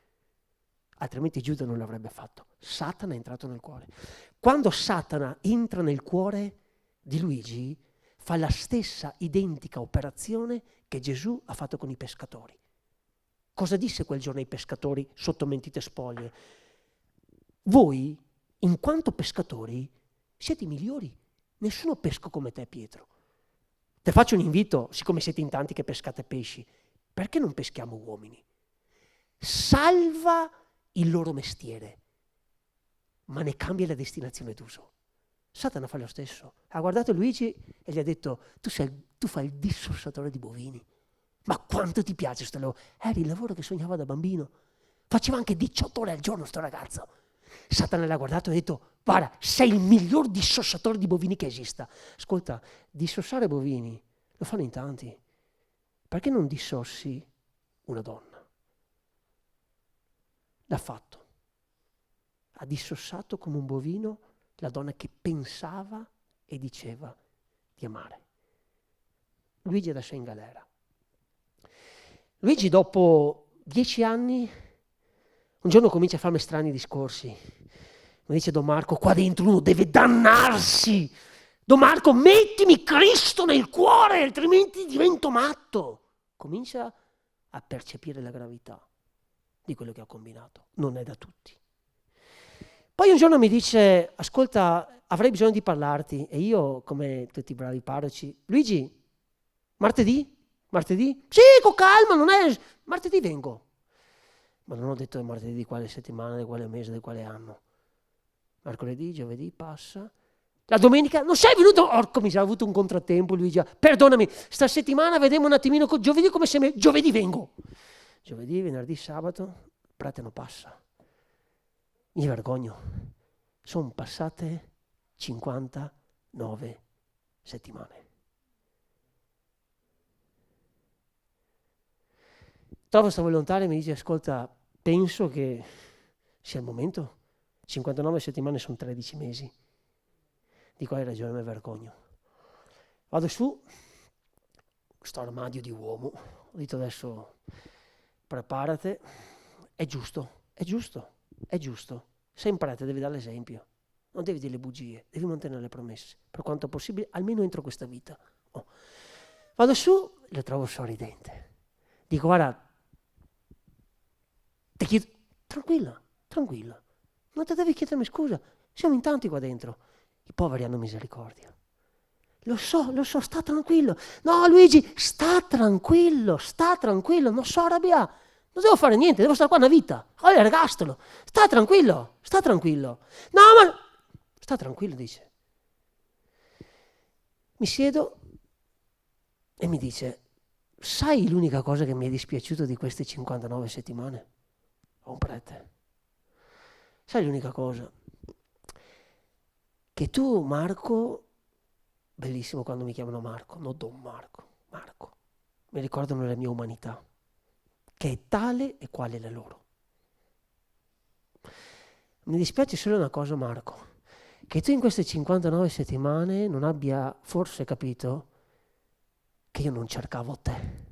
Speaker 6: Altrimenti Giuda non l'avrebbe fatto. Satana è entrato nel cuore. Quando Satana entra nel cuore di Luigi, fa la stessa identica operazione che Gesù ha fatto con i pescatori. Cosa disse quel giorno ai pescatori sotto mentite spoglie? Voi, in quanto pescatori, siete i migliori. Nessuno pesca come te, Pietro. Ti faccio un invito, siccome siete in tanti che pescate pesci, perché non peschiamo uomini? Salva il loro mestiere, ma ne cambia la destinazione d'uso. Satana fa lo stesso. Ha guardato Luigi e gli ha detto, tu fai il dissossatore di bovini. Ma quanto ti piace sto lavoro? Era il lavoro che sognava da bambino. Faceva anche 18 ore al giorno sto ragazzo. Satana l'ha guardato e ha detto, guarda, sei il miglior dissossatore di bovini che esista. Ascolta, dissossare bovini lo fanno in tanti. Perché non dissossi una donna? L'ha fatto. Ha dissossato come un bovino la donna che pensava e diceva di amare. Luigi adesso è in galera. Luigi dopo 10 anni, un giorno comincia a farmi strani discorsi. Mi dice: Don Marco, qua dentro uno deve dannarsi. Don Marco, mettimi Cristo nel cuore, altrimenti divento matto. Comincia a percepire la gravità di quello che ha combinato. Non è da tutti. Poi un giorno mi dice: ascolta, avrei bisogno di parlarti. E io, come tutti i bravi parroci: Luigi, martedì? Martedì? Sì, con calma, non è... Martedì vengo. Ma non ho detto martedì di quale settimana, di quale mese, di quale anno. Mercoledì, giovedì, passa. La domenica, non sei venuto? Orco miseria, ho avuto un contrattempo, Luigi. Perdonami, sta settimana vediamo un attimino, giovedì come se... Giovedì vengo. Giovedì, venerdì, sabato, il prete non passa. Mi vergogno. Sono passate 59 settimane. Trovo sta volontaria e mi dice: ascolta, penso che sia il momento. 59 settimane sono 13 mesi. Di quale ragione mi vergogno? Vado su, sto armadio di uomo, ho detto: adesso preparate, è giusto, è giusto, è giusto. Sei un prete, devi dare l'esempio, non devi dire le bugie, devi mantenere le promesse, per quanto possibile, almeno entro questa vita. Oh. Vado su, lo trovo sorridente. Dico: guarda, ti chiedo, tranquilla, tranquilla, non ti devi chiedermi scusa, siamo in tanti qua dentro. I poveri hanno misericordia. Lo so, sta tranquillo. No, Luigi, sta tranquillo, non so arrabbiare. Non devo fare niente, devo stare qua una vita. Oh, l'ergastolo. Sta tranquillo. No, ma... Sta tranquillo, dice. Mi siedo e mi dice: sai l'unica cosa che mi è dispiaciuto di queste 59 settimane? Ho un prete. Sai l'unica cosa? Che tu, Marco, bellissimo quando mi chiamano Marco, non Don Marco, Marco, mi ricordano la mia umanità, che è tale e quale la loro. Mi dispiace solo una cosa, Marco, che tu in queste 59 settimane non abbia forse capito che io non cercavo te,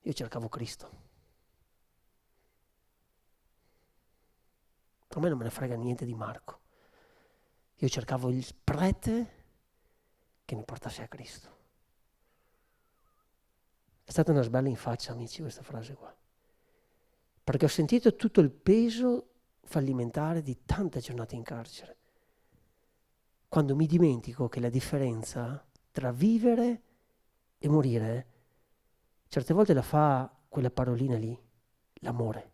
Speaker 6: io cercavo Cristo. A me non me ne frega niente di Marco. Io cercavo il prete che mi portasse a Cristo. È stata una sbella in faccia, amici, questa frase qua. Perché ho sentito tutto il peso fallimentare di tante giornate in carcere. Quando mi dimentico che la differenza tra vivere e morire, certe volte la fa quella parolina lì, l'amore.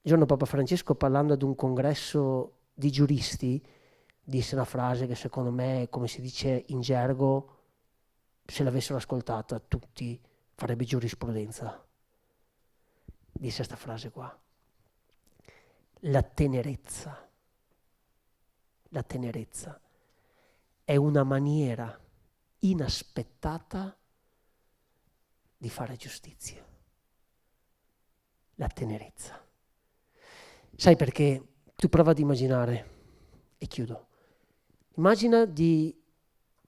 Speaker 6: Il giorno Papa Francesco, parlando ad un congresso di giuristi, disse una frase che secondo me, come si dice in gergo, se l'avessero ascoltata tutti farebbe giurisprudenza. Disse questa frase qua: la tenerezza è una maniera inaspettata di fare giustizia. La tenerezza. Sai perché? Tu prova ad immaginare, e chiudo, immagina di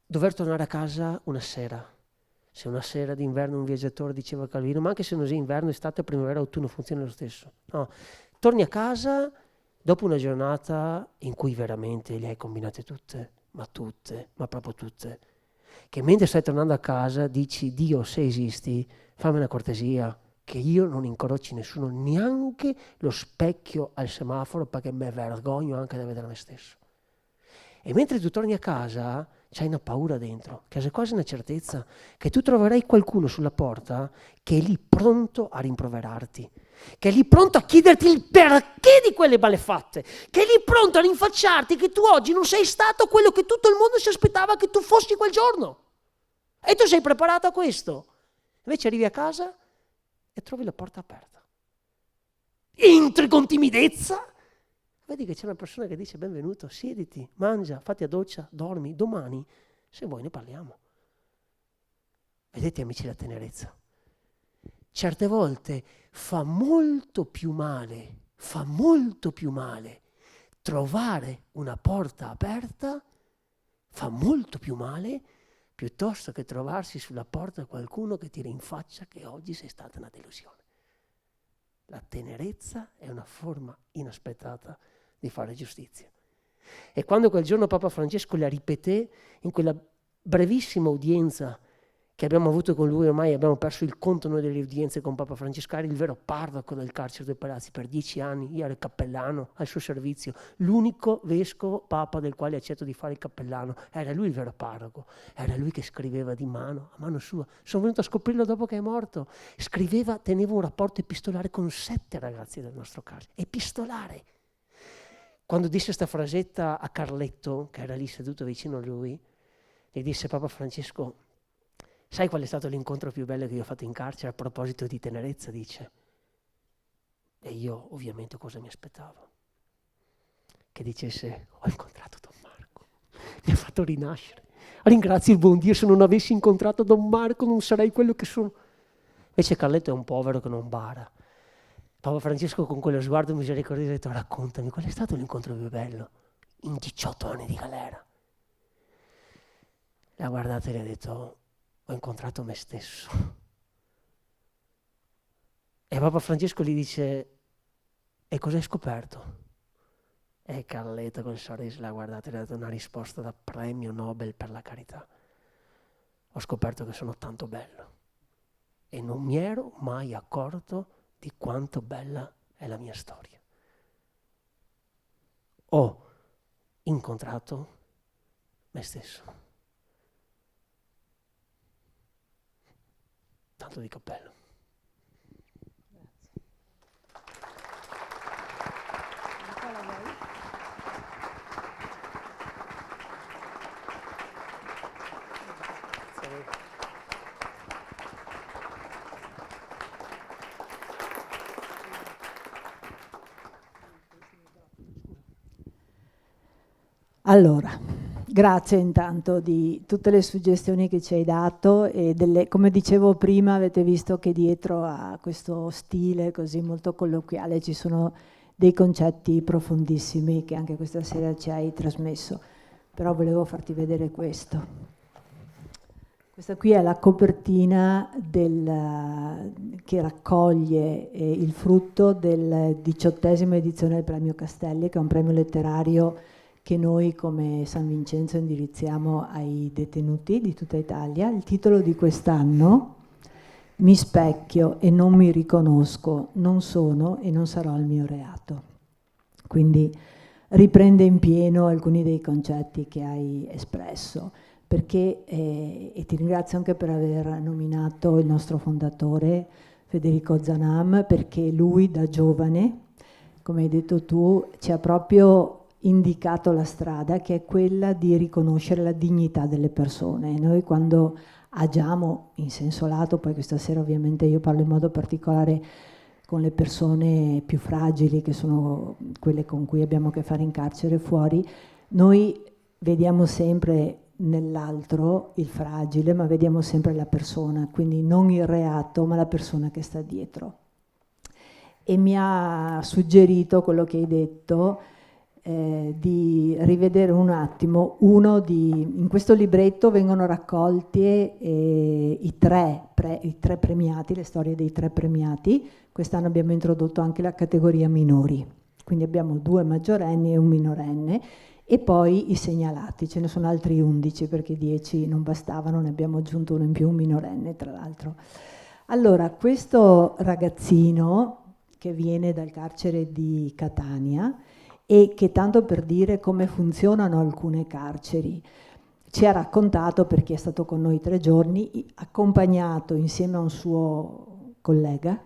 Speaker 6: dover tornare a casa una sera. Se una sera d'inverno un viaggiatore, diceva Calvino, ma anche se non sia inverno, estate, primavera, autunno, funziona lo stesso. No, torni a casa dopo una giornata in cui veramente le hai combinate tutte, ma proprio tutte. Che mentre stai tornando a casa dici: Dio, se esisti, fammi una cortesia, che io non incroci nessuno, neanche lo specchio al semaforo, perché me vergogno anche da vedere me stesso. E mentre tu torni a casa c'hai una paura dentro, che è quasi una certezza, che tu troverai qualcuno sulla porta che è lì pronto a rimproverarti, che è lì pronto a chiederti il perché di quelle malefatte, che è lì pronto a rinfacciarti che tu oggi non sei stato quello che tutto il mondo si aspettava che tu fossi quel giorno. E tu sei preparato a questo. Invece arrivi a casa e trovi la porta aperta. Entri con timidezza, vedi che c'è una persona che dice benvenuto, siediti, mangia, fatti a doccia, dormi, domani, se vuoi ne parliamo. Vedete amici la tenerezza? Certe volte fa molto più male trovare una porta aperta, fa molto più male piuttosto che trovarsi sulla porta qualcuno che ti rinfaccia che oggi sei stata una delusione. La tenerezza è una forma inaspettata di fare giustizia. E quando quel giorno Papa Francesco la ripeté in quella brevissima udienza che abbiamo avuto con lui, ormai abbiamo perso il conto noi delle udienze con Papa Francesco, era il vero parroco del carcere dei Palazzi per 10 anni, io ero il cappellano al suo servizio, l'unico vescovo papa del quale accetto di fare il cappellano, era lui il vero parroco, era lui che scriveva di mano, a mano sua. Sono venuto a scoprirlo dopo che è morto, teneva un rapporto epistolare con 7 ragazzi del nostro carcere, epistolare. Quando disse questa frasetta a Carletto, che era lì seduto vicino a lui, gli disse: Papa Francesco, sai qual è stato l'incontro più bello che io ho fatto in carcere a proposito di tenerezza, dice. E io ovviamente cosa mi aspettavo? Che dicesse: ho incontrato Don Marco, mi ha fatto rinascere. Ringrazio il buon Dio, se non avessi incontrato Don Marco non sarei quello che sono. Invece Carletto è un povero che non bara. Papa Francesco con quello sguardo misericordioso ha detto: raccontami, qual è stato l'incontro più bello? In 18 anni di galera. L'ha guardata e le ha detto: ho incontrato me stesso. E Papa Francesco gli dice: e cosa hai scoperto? E Carletta col sorriso l'ha guardata e le ha dato una risposta da premio Nobel per la carità. Ho scoperto che sono tanto bello e non mi ero mai accorto di quanto bella è la mia storia. Ho incontrato me stesso. Tanto di cappello.
Speaker 4: Allora, grazie intanto di tutte le suggestioni che ci hai dato e come dicevo prima, avete visto che dietro a questo stile così molto colloquiale ci sono dei concetti profondissimi che anche questa sera ci hai trasmesso, però volevo farti vedere questo. Questa qui è la copertina che raccoglie il frutto della 18ª edizione del Premio Castelli, che è un premio letterario che noi come San Vincenzo indirizziamo ai detenuti di tutta Italia. Il titolo di quest'anno: Mi specchio e non mi riconosco, non sono e non sarò il mio reato. Quindi riprende in pieno alcuni dei concetti che hai espresso, perché, e ti ringrazio anche per aver nominato il nostro fondatore Federico Zanam, perché lui da giovane, come hai detto tu, ci ha proprio indicato la strada, che è quella di riconoscere la dignità delle persone. Noi quando agiamo in senso lato, poi questa sera ovviamente io parlo in modo particolare con le persone più fragili, che sono quelle con cui abbiamo a che fare in carcere fuori, noi vediamo sempre nell'altro il fragile, ma vediamo sempre la persona, quindi non il reato, ma la persona che sta dietro. E mi ha suggerito quello che hai detto, di rivedere un attimo in questo libretto vengono raccolti i tre premiati, le storie dei 3 premiati. Quest'anno abbiamo introdotto anche la categoria minori, quindi abbiamo 2 maggiorenni e un minorenne, e poi i segnalati, ce ne sono altri 11 perché 10 non bastavano, ne abbiamo aggiunto uno in più, un minorenne tra l'altro. Allora, questo ragazzino che viene dal carcere di Catania e che, tanto per dire come funzionano alcune carceri, ci ha raccontato, perché è stato con noi 3 giorni, accompagnato insieme a un suo collega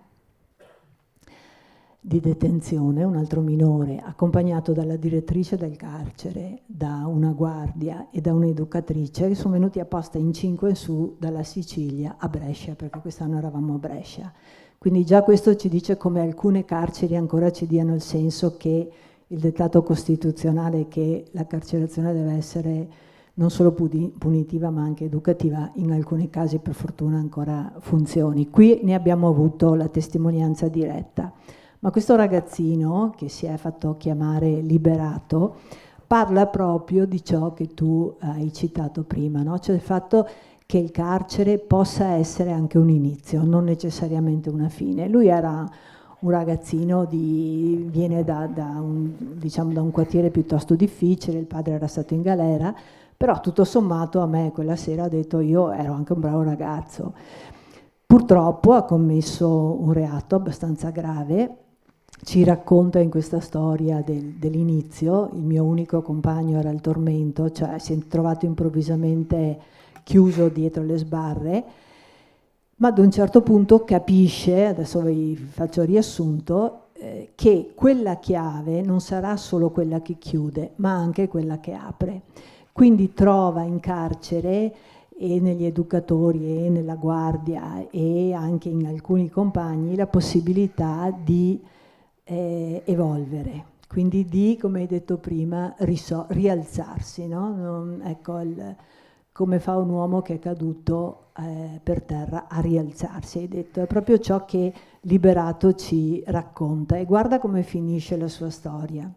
Speaker 4: di detenzione, un altro minore, accompagnato dalla direttrice del carcere, da una guardia e da un'educatrice, che sono venuti apposta in 5 su dalla Sicilia a Brescia, perché quest'anno eravamo a Brescia. Quindi già questo ci dice come alcune carceri ancora ci diano il senso che il dettato costituzionale che la carcerazione deve essere non solo punitiva ma anche educativa, in alcuni casi per fortuna ancora funzioni. Qui ne abbiamo avuto la testimonianza diretta. Ma questo ragazzino, che si è fatto chiamare Liberato, parla proprio di ciò che tu hai citato prima, no? Cioè il fatto che il carcere possa essere anche un inizio, non necessariamente una fine. Lui era un ragazzino, viene da un quartiere piuttosto difficile, il padre era stato in galera, però tutto sommato a me quella sera ha detto io ero anche un bravo ragazzo. Purtroppo ha commesso un reato abbastanza grave. Ci racconta in questa storia dell'inizio, il mio unico compagno era il tormento, cioè si è trovato improvvisamente chiuso dietro le sbarre, ma ad un certo punto capisce, adesso vi faccio il riassunto, che quella chiave non sarà solo quella che chiude, ma anche quella che apre. Quindi trova in carcere e negli educatori e nella guardia e anche in alcuni compagni la possibilità di evolvere, quindi di, come hai detto prima, rialzarsi, no? Ecco, come fa un uomo che è caduto per terra a rialzarsi, hai detto, è proprio ciò che Liberato ci racconta e guarda come finisce la sua storia.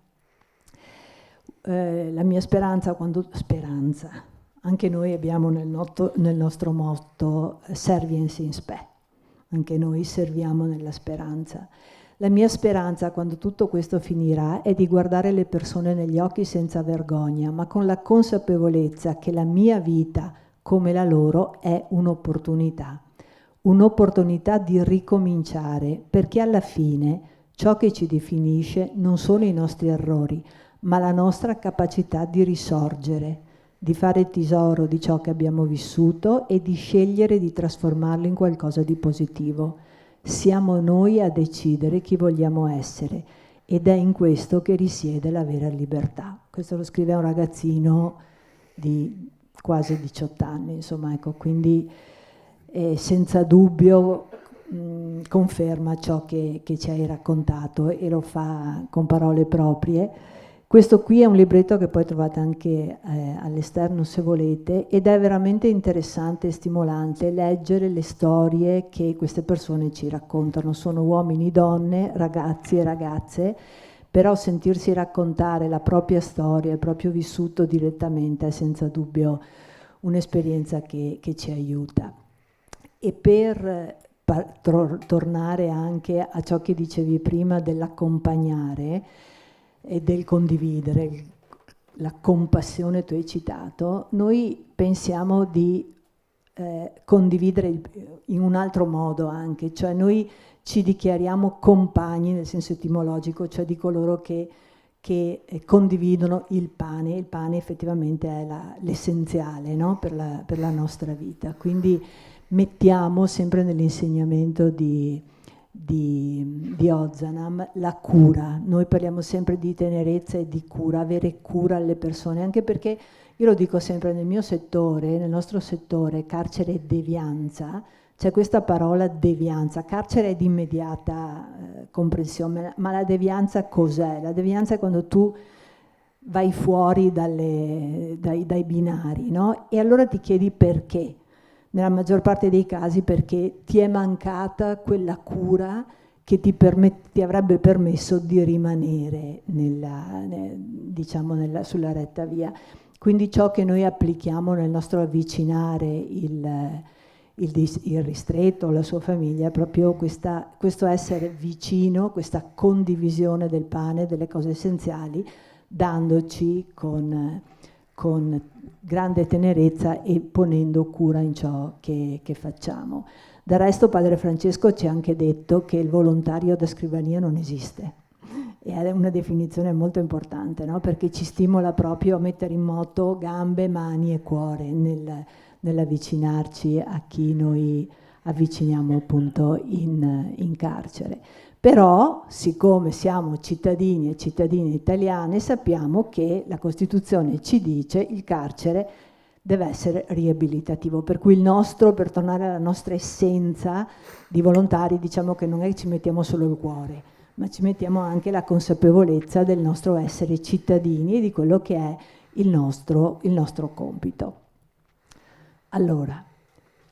Speaker 4: La mia speranza, anche noi abbiamo nel nostro motto Serviens in Spe, anche noi serviamo nella speranza. La mia speranza, quando tutto questo finirà, è di guardare le persone negli occhi senza vergogna, ma con la consapevolezza che la mia vita, come la loro, è un'opportunità di ricominciare, perché alla fine ciò che ci definisce non sono i nostri errori, ma la nostra capacità di risorgere, di fare tesoro di ciò che abbiamo vissuto e di scegliere di trasformarlo in qualcosa di positivo. Siamo noi a decidere chi vogliamo essere ed è in questo che risiede la vera libertà. Questo lo scrive un ragazzino di quasi 18 anni, insomma, ecco, quindi senza dubbio conferma ciò che ci hai raccontato e lo fa con parole proprie. Questo qui è un libretto che poi trovate anche all'esterno se volete ed è veramente interessante e stimolante leggere le storie che queste persone ci raccontano. Sono uomini, donne, ragazzi e ragazze, però sentirsi raccontare la propria storia, il proprio vissuto direttamente è senza dubbio un'esperienza che ci aiuta. E per tornare anche a ciò che dicevi prima dell'accompagnare, e del condividere, la compassione tu hai citato, noi pensiamo di condividere in un altro modo anche, cioè noi ci dichiariamo compagni nel senso etimologico, cioè di coloro che condividono il pane effettivamente è l'essenziale, no? per la nostra vita, quindi mettiamo sempre nell'insegnamento di Ozanam la cura. Noi parliamo sempre di tenerezza e di cura, avere cura alle persone, anche perché io lo dico sempre nel mio settore, nel nostro settore, carcere e devianza, c'è questa parola devianza. Carcere è di immediata comprensione, ma la devianza cos'è? La devianza è quando tu vai fuori dai binari, no? E allora ti chiedi perché. Nella maggior parte dei casi perché ti è mancata quella cura che ti avrebbe permesso di rimanere sulla retta via. Quindi ciò che noi applichiamo nel nostro avvicinare il ristretto, la sua famiglia, è proprio questo essere vicino, questa condivisione del pane, delle cose essenziali, dandoci con grande tenerezza e ponendo cura in ciò che facciamo. Del resto Padre Francesco ci ha anche detto che il volontario da scrivania non esiste. E è una definizione molto importante, no? Perché ci stimola proprio a mettere in moto gambe, mani e cuore nell'avvicinarci a chi noi avviciniamo appunto in carcere. Però, siccome siamo cittadini e cittadine italiane, sappiamo che la Costituzione ci dice che il carcere deve essere riabilitativo, per cui per tornare alla nostra essenza di volontari, diciamo che non è che ci mettiamo solo il cuore, ma ci mettiamo anche la consapevolezza del nostro essere cittadini e di quello che è il nostro compito. Allora,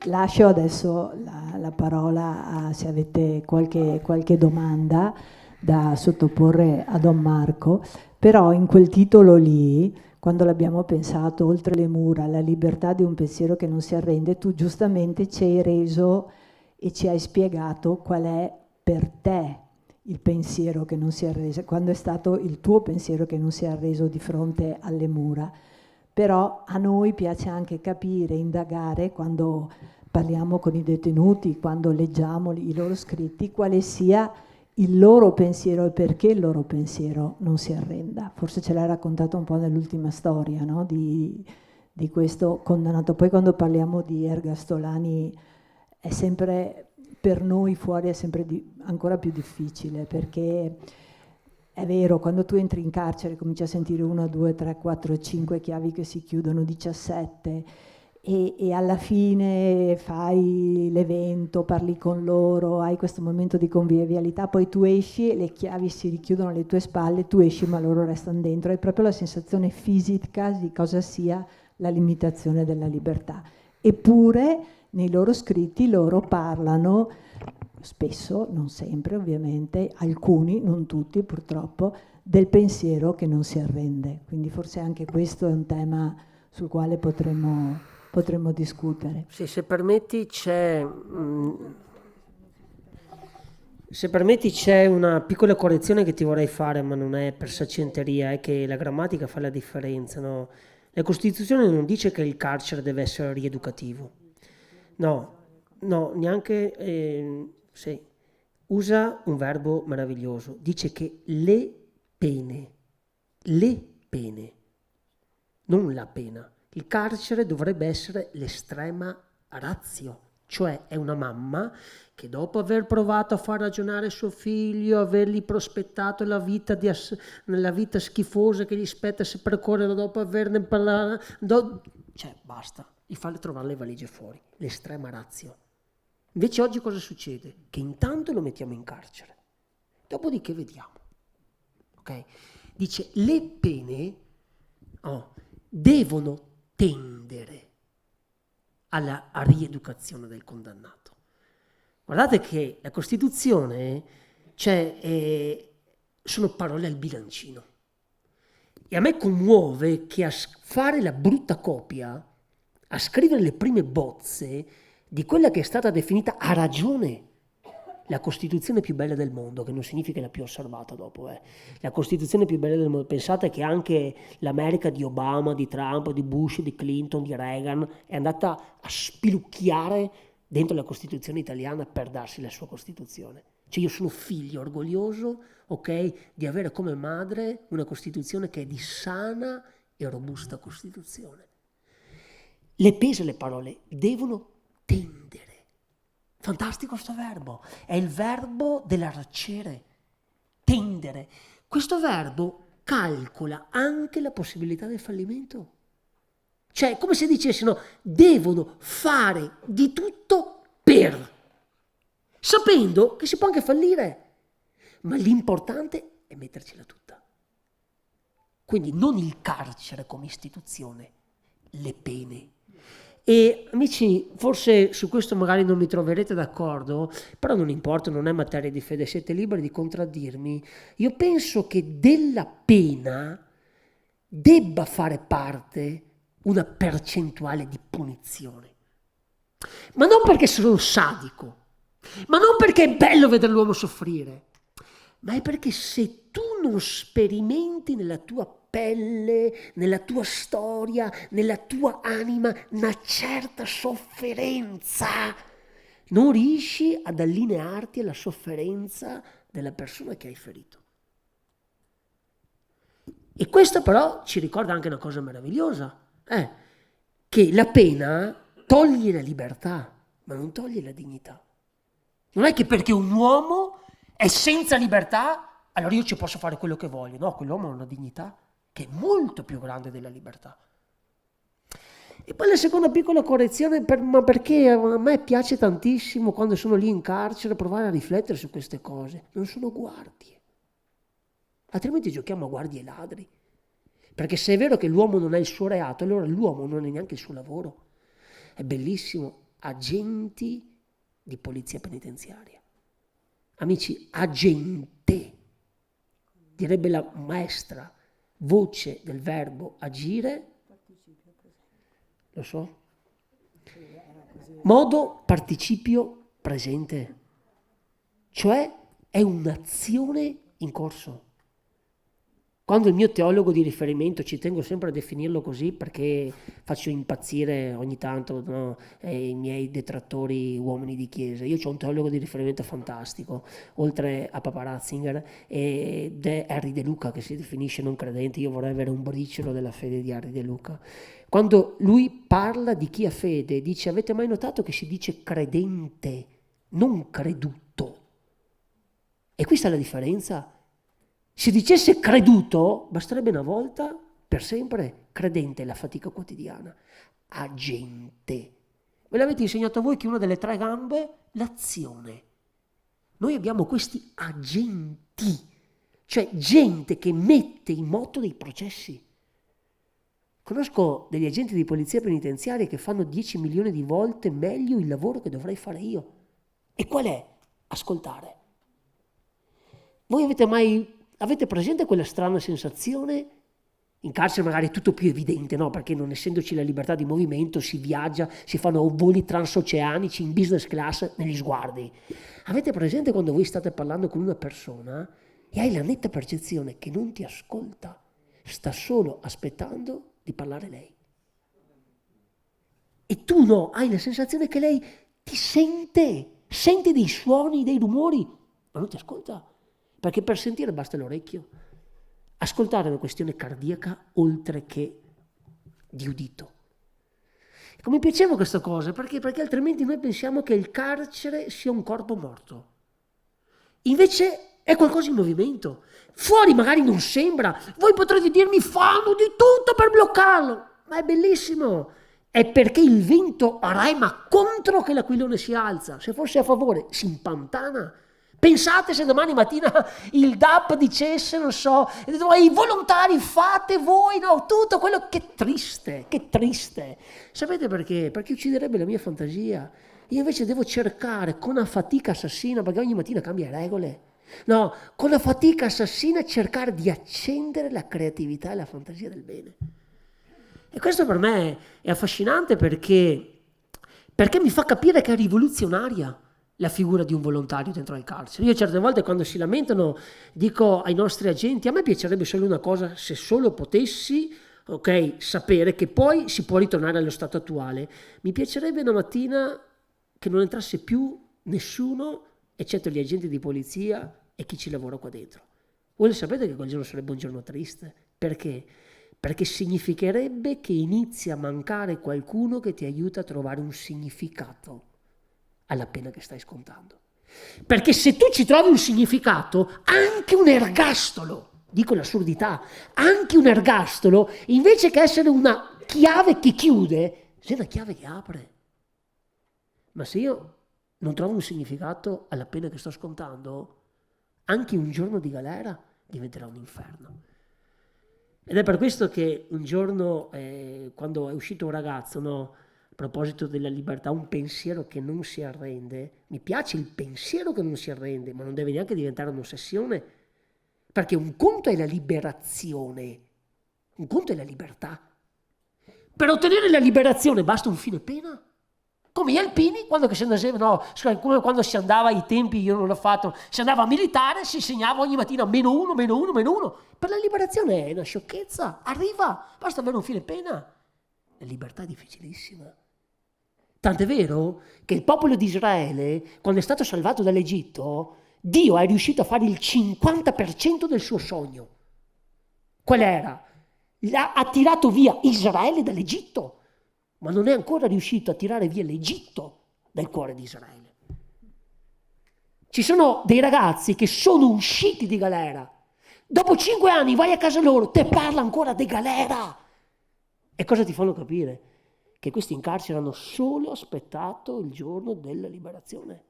Speaker 4: lascio adesso la parola se avete qualche domanda da sottoporre a Don Marco, però in quel titolo lì, quando l'abbiamo pensato, oltre le mura, la libertà di un pensiero che non si arrende, tu giustamente ci hai reso e ci hai spiegato qual è per te il pensiero che non si è arreso, quando è stato il tuo pensiero che non si è arreso di fronte alle mura. Però a noi piace anche capire, indagare, quando parliamo con i detenuti, quando leggiamo i loro scritti, quale sia il loro pensiero e perché il loro pensiero non si arrenda. Forse ce l'hai raccontato un po' nell'ultima storia, no? di questo condannato. Poi quando parliamo di Ergastolani è sempre, per noi fuori è sempre ancora più difficile, perché è vero, quando tu entri in carcere cominci a sentire 1, 2, 3, 4, 5 chiavi che si chiudono, 17, e alla fine fai l'evento, parli con loro, hai questo momento di convivialità, poi tu esci e le chiavi si richiudono alle tue spalle, tu esci ma loro restano dentro, hai proprio la sensazione fisica di cosa sia la limitazione della libertà. Eppure nei loro scritti loro parlano, spesso, non sempre ovviamente, alcuni, non tutti purtroppo, del pensiero che non si arrende. Quindi forse anche questo è un tema sul quale potremmo discutere.
Speaker 6: Sì, se permetti c'è una piccola correzione che ti vorrei fare, ma non è per saccenteria, è che la grammatica fa la differenza, no? La Costituzione non dice che il carcere deve essere rieducativo. No, neanche... sì. Usa un verbo meraviglioso. Dice che le pene, non la pena. Il carcere dovrebbe essere l'estrema ratio, cioè è una mamma che dopo aver provato a far ragionare suo figlio, avergli prospettato la vita schifosa che gli spetta se percorrere dopo averne parlato, cioè basta, gli fa trovare le valigie fuori, l'estrema ratio. Invece oggi cosa succede? Che intanto lo mettiamo in carcere, dopodiché vediamo. Ok? Dice le pene devono tendere alla rieducazione del condannato. Guardate che la Costituzione sono parole al bilancino. E a me commuove che a fare la brutta copia, a scrivere le prime bozze di quella che è stata definita a ragione la Costituzione più bella del mondo, che non significa la più osservata dopo, la Costituzione più bella del mondo. Pensate che anche l'America di Obama, di Trump, di Bush, di Clinton, di Reagan è andata a spilucchiare dentro la Costituzione italiana per darsi la sua Costituzione. Cioè io sono figlio orgoglioso, ok, di avere come madre una Costituzione che è di sana e robusta Costituzione. Le pese le parole, devono tendere. Fantastico sto verbo, è il verbo dell'arciere, tendere. Questo verbo calcola anche la possibilità del fallimento. Cioè, come se dicessero, devono fare di tutto per, sapendo che si può anche fallire, ma l'importante è mettercela tutta. Quindi non il carcere come istituzione, le pene. E amici, forse su questo magari non mi troverete d'accordo, però non importa, non è materia di fede, siete liberi di contraddirmi. Io penso che della pena debba fare parte una percentuale di punizione. Ma non perché sono sadico, ma non perché è bello vedere l'uomo soffrire, ma è perché se tu non sperimenti nella tua pelle, nella tua storia, nella tua anima una certa sofferenza, non riesci ad allinearti alla sofferenza della persona che hai ferito. E questo però ci ricorda anche una cosa meravigliosa, che la pena toglie la libertà, ma non toglie la dignità. Non è che perché un uomo è senza libertà, allora io ci posso fare quello che voglio. No, quell'uomo ha una dignità che è molto più grande della libertà. E poi la seconda piccola correzione, ma perché a me piace tantissimo quando sono lì in carcere provare a riflettere su queste cose. Non sono guardie. altrimenti giochiamo a guardie e ladri. Perché se è vero che l'uomo non è il suo reato, allora l'uomo non è neanche il suo lavoro. È bellissimo, agenti di polizia penitenziaria. Amici, agente, direbbe la maestra, voce del verbo agire, lo so, modo participio presente, cioè è un'azione in corso. Quando il mio teologo di riferimento, ci tengo sempre a definirlo così perché faccio impazzire ogni tanto, no, i miei detrattori uomini di chiesa. Io ho un teologo di riferimento fantastico, oltre a Papa Ratzinger, ed è Henri De Luca, che si definisce non credente. Io vorrei avere un briciolo della fede di Henri De Luca. Quando lui parla di chi ha fede, dice: avete mai notato che si dice credente, non creduto? E qui sta la differenza. Se dicesse creduto, basterebbe una volta, per sempre, credente è la fatica quotidiana. Agente. Ve l'avete insegnato a voi che una delle tre gambe? L'azione. Noi abbiamo questi agenti, cioè gente che mette in moto dei processi. Conosco degli agenti di polizia penitenziaria che fanno 10 milioni di volte meglio il lavoro che dovrei fare io. E qual è? Ascoltare. Voi avete presente quella strana sensazione? In carcere magari è tutto più evidente, no? Perché non essendoci la libertà di movimento si viaggia, si fanno voli transoceanici in business class negli sguardi. Avete presente quando voi state parlando con una persona e hai la netta percezione che non ti ascolta, sta solo aspettando di parlare lei? E tu no, hai la sensazione che lei ti sente dei suoni, dei rumori, ma non ti ascolta. Perché per sentire basta l'orecchio. Ascoltare è una questione cardiaca oltre che di udito. E mi piaceva questa cosa, perché altrimenti noi pensiamo che il carcere sia un corpo morto. Invece è qualcosa in movimento. Fuori magari non sembra. Voi potrete dirmi fanno di tutto per bloccarlo, ma è bellissimo. È perché il vento rema contro che l'aquilone si alza. Se fosse a favore si impantana. Pensate se domani mattina il DAP dicesse, non so, i volontari fate voi, no, tutto quello, che triste. Sapete perché? Perché ucciderebbe la mia fantasia. Io invece devo cercare con una fatica assassina, perché ogni mattina cambia regole. No, con la fatica assassina cercare di accendere la creatività e la fantasia del bene. E questo per me è affascinante perché mi fa capire che è rivoluzionaria la figura di un volontario dentro al carcere. Io certe volte quando si lamentano dico ai nostri agenti: a me piacerebbe solo una cosa, se solo potessi, ok, sapere che poi si può ritornare allo stato attuale. Mi piacerebbe una mattina che non entrasse più nessuno, eccetto gli agenti di polizia e chi ci lavora qua dentro. Voi lo sapete che quel giorno sarebbe un giorno triste? Perché? Perché significherebbe che inizia a mancare qualcuno che ti aiuta a trovare un significato alla pena che stai scontando. Perché se tu ci trovi un significato, anche un ergastolo, dico l'assurdità, anche un ergastolo, invece che essere una chiave che chiude, è una chiave che apre. Ma se io non trovo un significato alla pena che sto scontando, anche un giorno di galera diventerà un inferno. Ed è per questo che un giorno, quando è uscito un ragazzo, no, a proposito della libertà, un pensiero che non si arrende, mi piace il pensiero che non si arrende, ma non deve neanche diventare un'ossessione, perché un conto è la liberazione, un conto è la libertà. Per ottenere la liberazione basta un fine pena. Come gli alpini, quando si andava ai tempi, io non l'ho fatto, si andava a militare, si segnava ogni mattina -1, -1, -1. Per la liberazione è una sciocchezza, arriva, basta avere un fine pena. La libertà è difficilissima. Tant'è vero che il popolo di Israele, quando è stato salvato dall'Egitto, Dio è riuscito a fare il 50% del suo sogno. Qual era? Ha tirato via Israele dall'Egitto, ma non è ancora riuscito a tirare via l'Egitto dal cuore di Israele. Ci sono dei ragazzi che sono usciti di galera. Dopo 5 anni vai a casa loro, te parla ancora di galera. E cosa ti fanno capire? Che questi in carcere hanno solo aspettato il giorno della liberazione.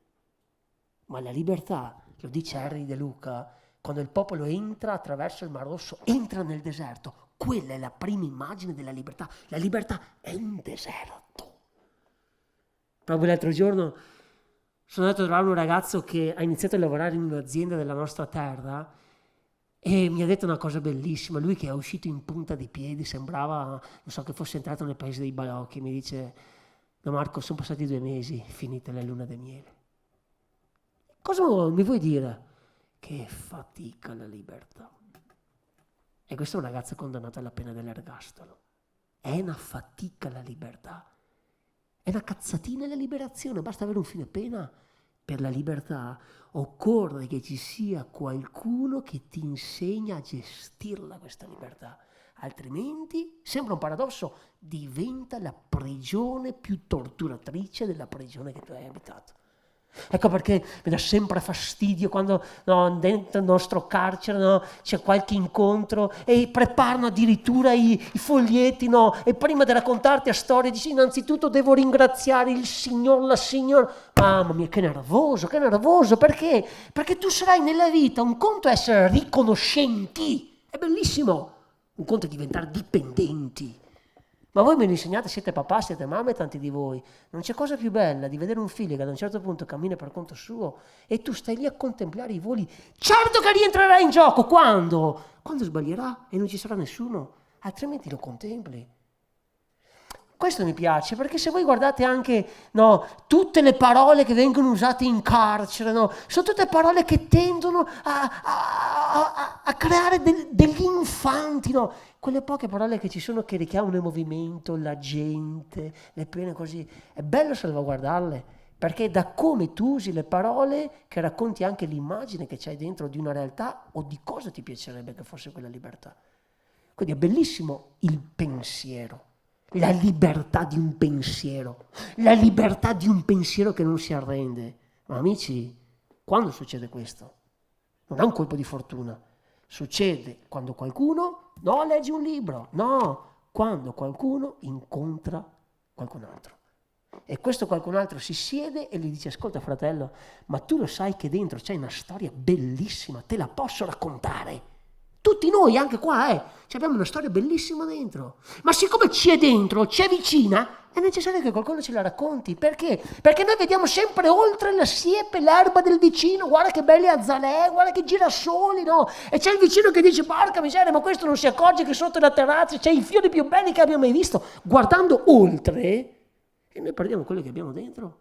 Speaker 6: Ma la libertà, lo dice Henri De Luca, quando il popolo entra attraverso il Mar Rosso, entra nel deserto. Quella è la prima immagine della libertà. La libertà è un deserto. Proprio l'altro giorno sono andato a trovare un ragazzo che ha iniziato a lavorare in un'azienda della nostra terra e mi ha detto una cosa bellissima. Lui che è uscito in punta di piedi, sembrava, non so, che fosse entrato nel paese dei balocchi. Mi dice: no Marco, sono passati 2 mesi, finita la luna di miele. Cosa mi vuoi dire? Che fatica la libertà. E questo è un ragazzo condannato alla pena dell'ergastolo. È una fatica la libertà. È una cazzatina la liberazione. Basta avere un fine pena. Per la libertà occorre che ci sia qualcuno che ti insegna a gestirla questa libertà. Altrimenti, sembra un paradosso, diventa la prigione più torturatrice della prigione che tu hai abitato. Ecco perché mi dà sempre fastidio quando dentro il nostro carcere c'è qualche incontro e preparano addirittura i foglietti e prima di raccontarti la storia dici: innanzitutto devo ringraziare il Signore, la Signora. Mamma mia, che nervoso, perché? Perché tu sarai nella vita, un conto è essere riconoscenti, è bellissimo, un conto è diventare dipendenti. Ma voi me lo insegnate, siete papà, siete mamme, tanti di voi. Non c'è cosa più bella di vedere un figlio che ad un certo punto cammina per conto suo e tu stai lì a contemplare i voli. Certo che rientrerà in gioco, quando? Quando sbaglierà e non ci sarà nessuno, altrimenti lo contempli. Questo mi piace, perché se voi guardate anche tutte le parole che vengono usate in carcere, sono tutte parole che tendono a creare degli infanti, quelle poche parole che ci sono che richiamano il movimento, la gente, le pene così. È bello salvaguardarle, perché da come tu usi le parole che racconti anche l'immagine che c'hai dentro di una realtà o di cosa ti piacerebbe che fosse quella libertà. Quindi è bellissimo il pensiero. La libertà di un pensiero, la libertà di un pensiero che non si arrende. Ma amici, quando succede questo? Non è un colpo di fortuna. Succede quando qualcuno legge un libro, quando qualcuno incontra qualcun altro. E questo qualcun altro si siede e gli dice: ascolta fratello, ma tu lo sai che dentro c'è una storia bellissima, te la posso raccontare. Tutti noi, anche qua, abbiamo una storia bellissima dentro. Ma siccome c'è dentro, c'è vicina, è necessario che qualcuno ce la racconti. Perché? Perché noi vediamo sempre oltre la siepe l'erba del vicino. Guarda che belli azalei, guarda che girasoli, E c'è il vicino che dice: porca miseria, ma questo non si accorge che sotto la terrazza c'è i fiori più belli che abbiamo mai visto. Guardando oltre, e noi perdiamo quello che abbiamo dentro.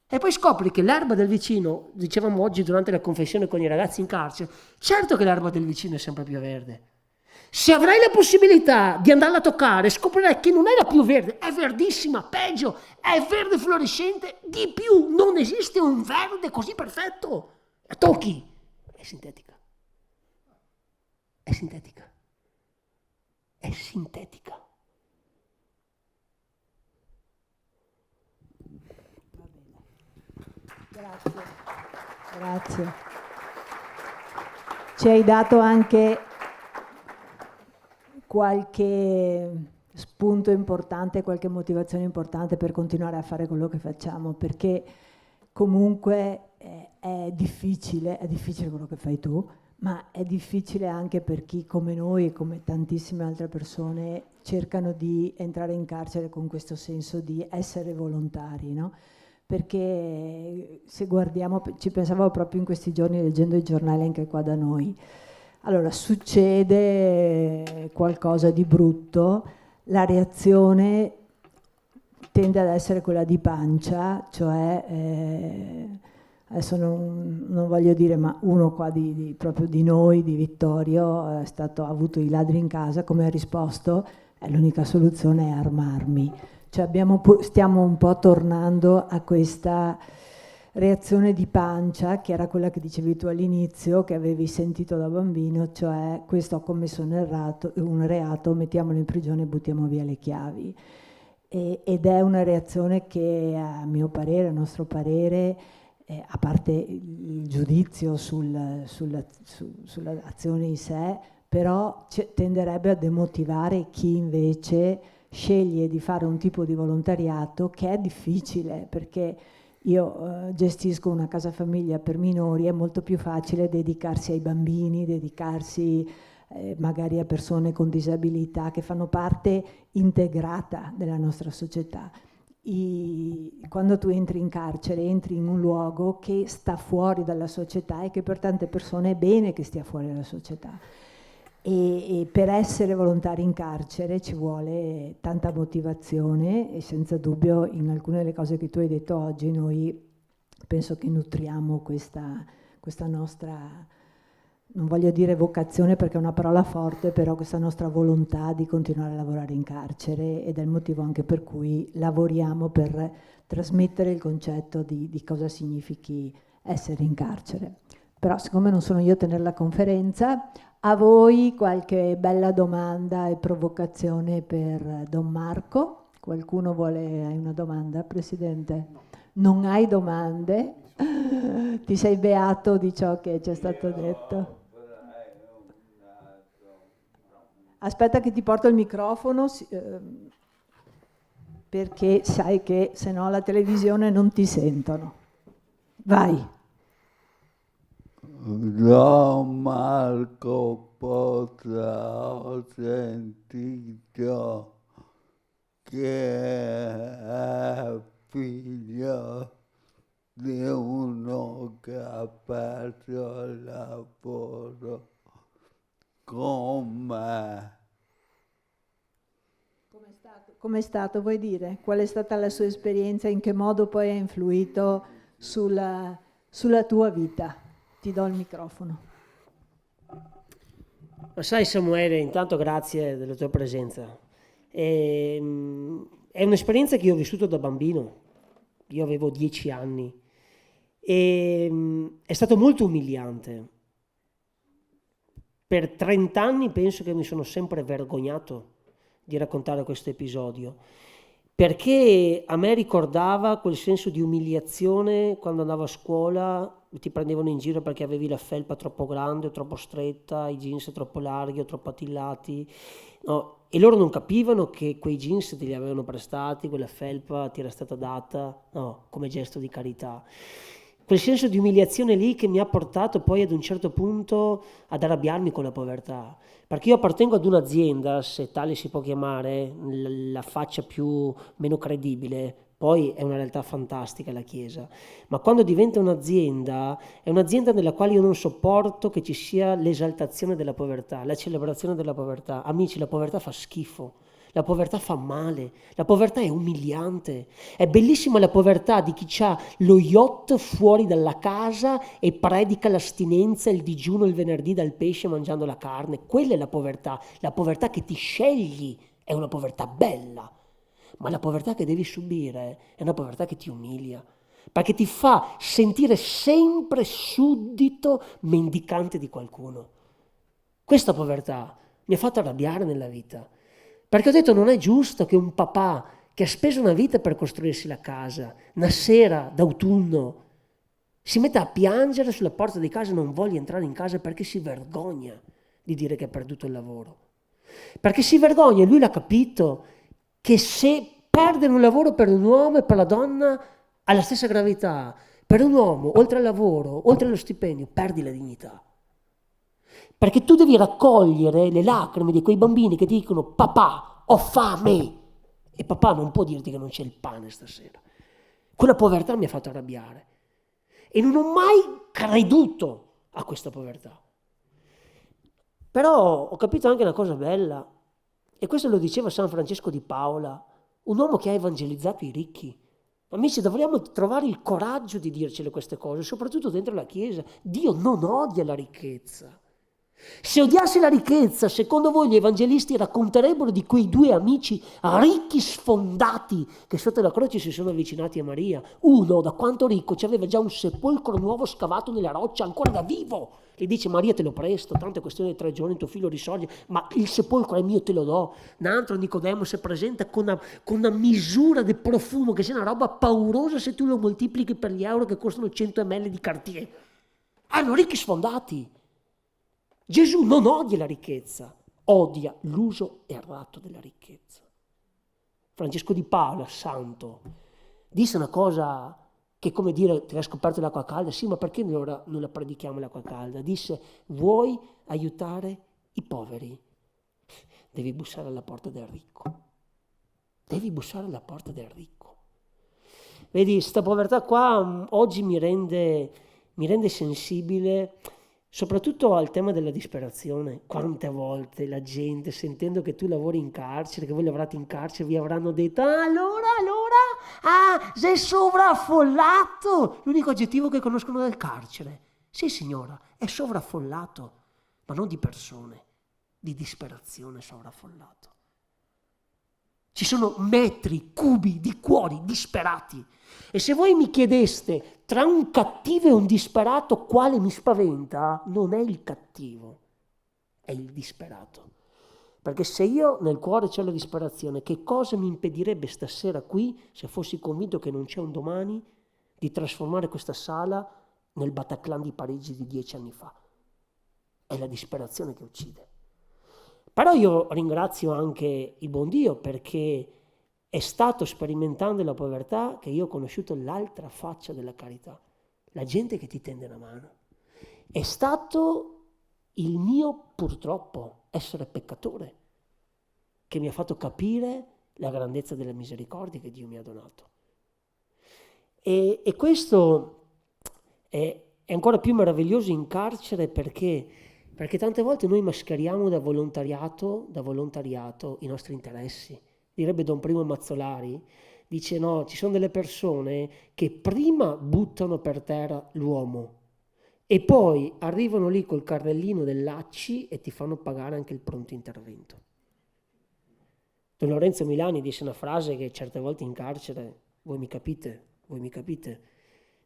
Speaker 6: E poi scopri che l'erba del vicino, dicevamo oggi durante la confessione con i ragazzi in carcere, certo che l'erba del vicino è sempre più verde. Se avrai la possibilità di andarla a toccare, scoprirai che non è la più verde, è verdissima, peggio, è verde fluorescente, di più, non esiste un verde così perfetto. La tocchi, è sintetica. È sintetica. È sintetica.
Speaker 4: Grazie. Ci hai dato anche qualche spunto importante, qualche motivazione importante per continuare a fare quello che facciamo, perché comunque è difficile quello che fai tu, ma è difficile anche per chi come noi e come tantissime altre persone cercano di entrare in carcere con questo senso di essere volontari, no? Perché se guardiamo, ci pensavo proprio in questi giorni leggendo i giornali anche qua da noi, allora succede qualcosa di brutto, la reazione tende ad essere quella di pancia, cioè adesso non voglio dire, ma uno qua proprio di noi, di Vittorio, ha avuto i ladri in casa, come ha risposto? L'unica soluzione è armarmi. Cioè stiamo un po' tornando a questa reazione di pancia, che era quella che dicevi tu all'inizio, che avevi sentito da bambino, cioè questo ha commesso un reato, mettiamolo in prigione e buttiamo via le chiavi. Ed è una reazione che a mio parere, a nostro parere, a parte il giudizio sull'azione in sé, però tenderebbe a demotivare chi invece sceglie di fare un tipo di volontariato che è difficile, perché io gestisco una casa famiglia per minori, è molto più facile dedicarsi ai bambini, dedicarsi magari a persone con disabilità che fanno parte integrata della nostra società. Quando tu entri in carcere, entri in un luogo che sta fuori dalla società e che per tante persone è bene che stia fuori dalla società. E per essere volontari in carcere ci vuole tanta motivazione e senza dubbio in alcune delle cose che tu hai detto oggi noi penso che nutriamo questa nostra, non voglio dire vocazione perché è una parola forte, però questa nostra volontà di continuare a lavorare in carcere, ed è il motivo anche per cui lavoriamo per trasmettere il concetto di cosa significhi essere in carcere. Però siccome non sono io a tenere la conferenza, a voi qualche bella domanda e provocazione per Don Marco? Qualcuno hai una domanda, Presidente? Non hai domande? Ti sei beato di ciò che ci è stato detto? Aspetta che ti porto il microfono, perché sai che se no la televisione non ti sentono. Vai.
Speaker 7: Don Marco Pozza, ho sentito che è figlio di uno che ha perso il lavoro con me.
Speaker 4: Com'è stato? Vuoi dire? Qual è stata la sua esperienza? In che modo poi ha influito sulla tua vita? Ti do il microfono.
Speaker 5: Ma sai Samuele, intanto grazie della tua presenza. È un'esperienza che io ho vissuto da bambino, io avevo 10 anni e è stato molto umiliante. Per 30 anni penso che mi sono sempre vergognato di raccontare questo episodio, perché a me ricordava quel senso di umiliazione quando andavo a scuola, ti prendevano in giro perché avevi la felpa troppo grande o troppo stretta, i jeans troppo larghi o troppo attillati, no? E loro non capivano che quei jeans te li avevano prestati, quella felpa ti era stata data, no, come gesto di carità. Quel senso di umiliazione lì che mi ha portato poi ad un certo punto ad arrabbiarmi con la povertà, perché io appartengo ad un'azienda, se tale si può chiamare, la faccia più meno credibile, poi è una realtà fantastica la Chiesa, ma quando diventa un'azienda, è un'azienda nella quale io non sopporto che ci sia l'esaltazione della povertà, la celebrazione della povertà. Amici, la povertà fa schifo. La povertà fa male, la povertà è umiliante, è bellissima la povertà di chi ha lo yacht fuori dalla casa e predica l'astinenza, il digiuno il venerdì dal pesce mangiando la carne, quella è la povertà che ti scegli è una povertà bella, ma la povertà che devi subire è una povertà che ti umilia, perché ti fa sentire sempre suddito mendicante di qualcuno. Questa povertà mi ha fatto arrabbiare nella vita. Perché ho detto non è giusto che un papà che ha speso una vita per costruirsi la casa, una sera d'autunno, si metta a piangere sulla porta di casa e non voglia entrare in casa perché si vergogna di dire che ha perduto il lavoro. Perché si vergogna, e lui l'ha capito, che se perdere un lavoro per un uomo e per la donna ha la stessa gravità. Per un uomo, oltre al lavoro, oltre allo stipendio, perdi la dignità. Perché tu devi raccogliere le lacrime di quei bambini che ti dicono papà, ho fame, e papà non può dirti che non c'è il pane stasera. Quella povertà mi ha fatto arrabbiare e non ho mai creduto a questa povertà. Però ho capito anche una cosa bella, e questo lo diceva San Francesco di Paola, un uomo che ha evangelizzato i ricchi. Amici, dovremmo trovare il coraggio di dircele queste cose, soprattutto dentro la Chiesa. Dio non odia la ricchezza. Se odiassi la ricchezza, secondo voi gli evangelisti racconterebbero di quei due amici ricchi sfondati che sotto la croce si sono avvicinati a Maria? Uno, da quanto ricco, ci aveva già un sepolcro nuovo scavato nella roccia, ancora da vivo. Le dice Maria te lo presto, tanto è questione di 3 giorni, tuo figlio risorge, ma il sepolcro è mio, te lo do. Un altro Nicodemo si presenta con una misura di profumo che sia una roba paurosa se tu lo moltiplichi per gli euro che costano 100 ml di Cartier. Hanno ricchi sfondati. Gesù non odia la ricchezza, odia l'uso errato della ricchezza. Francesco di Paola, santo, disse una cosa
Speaker 6: che come dire ti hai scoperto l'acqua calda, sì, ma perché allora non la predichiamo l'acqua calda? Disse, vuoi aiutare i poveri? Devi bussare alla porta del ricco. Devi bussare alla porta del ricco. Vedi, sta povertà qua oggi mi rende sensibile soprattutto al tema della disperazione. Quante volte la gente, sentendo che tu lavori in carcere, che voi lavorate in carcere, vi avranno detto allora, sei sovraffollato. L'unico aggettivo che conoscono del carcere. Sì signora, è sovraffollato, ma non di persone, di disperazione sovraffollato. Ci sono metri cubi di cuori disperati. E se voi mi chiedeste tra un cattivo e un disperato quale mi spaventa, non è il cattivo, è il disperato. Perché se io nel cuore c'è la disperazione, che cosa mi impedirebbe stasera qui, se fossi convinto che non c'è un domani, di trasformare questa sala nel Bataclan di Parigi di 10 anni fa? È la disperazione che uccide. Però io ringrazio anche il buon Dio perché è stato sperimentando la povertà che io ho conosciuto l'altra faccia della carità, la gente che ti tende la mano. È stato il mio, purtroppo, essere peccatore che mi ha fatto capire la grandezza della misericordia che Dio mi ha donato. E questo è ancora più meraviglioso in carcere perché tante volte noi mascheriamo da volontariato i nostri interessi. Direbbe Don Primo Mazzolari, dice no, ci sono delle persone che prima buttano per terra l'uomo e poi arrivano lì col carrellino dell'ACCI e ti fanno pagare anche il pronto intervento. Don Lorenzo Milani disse una frase che certe volte in carcere, voi mi capite,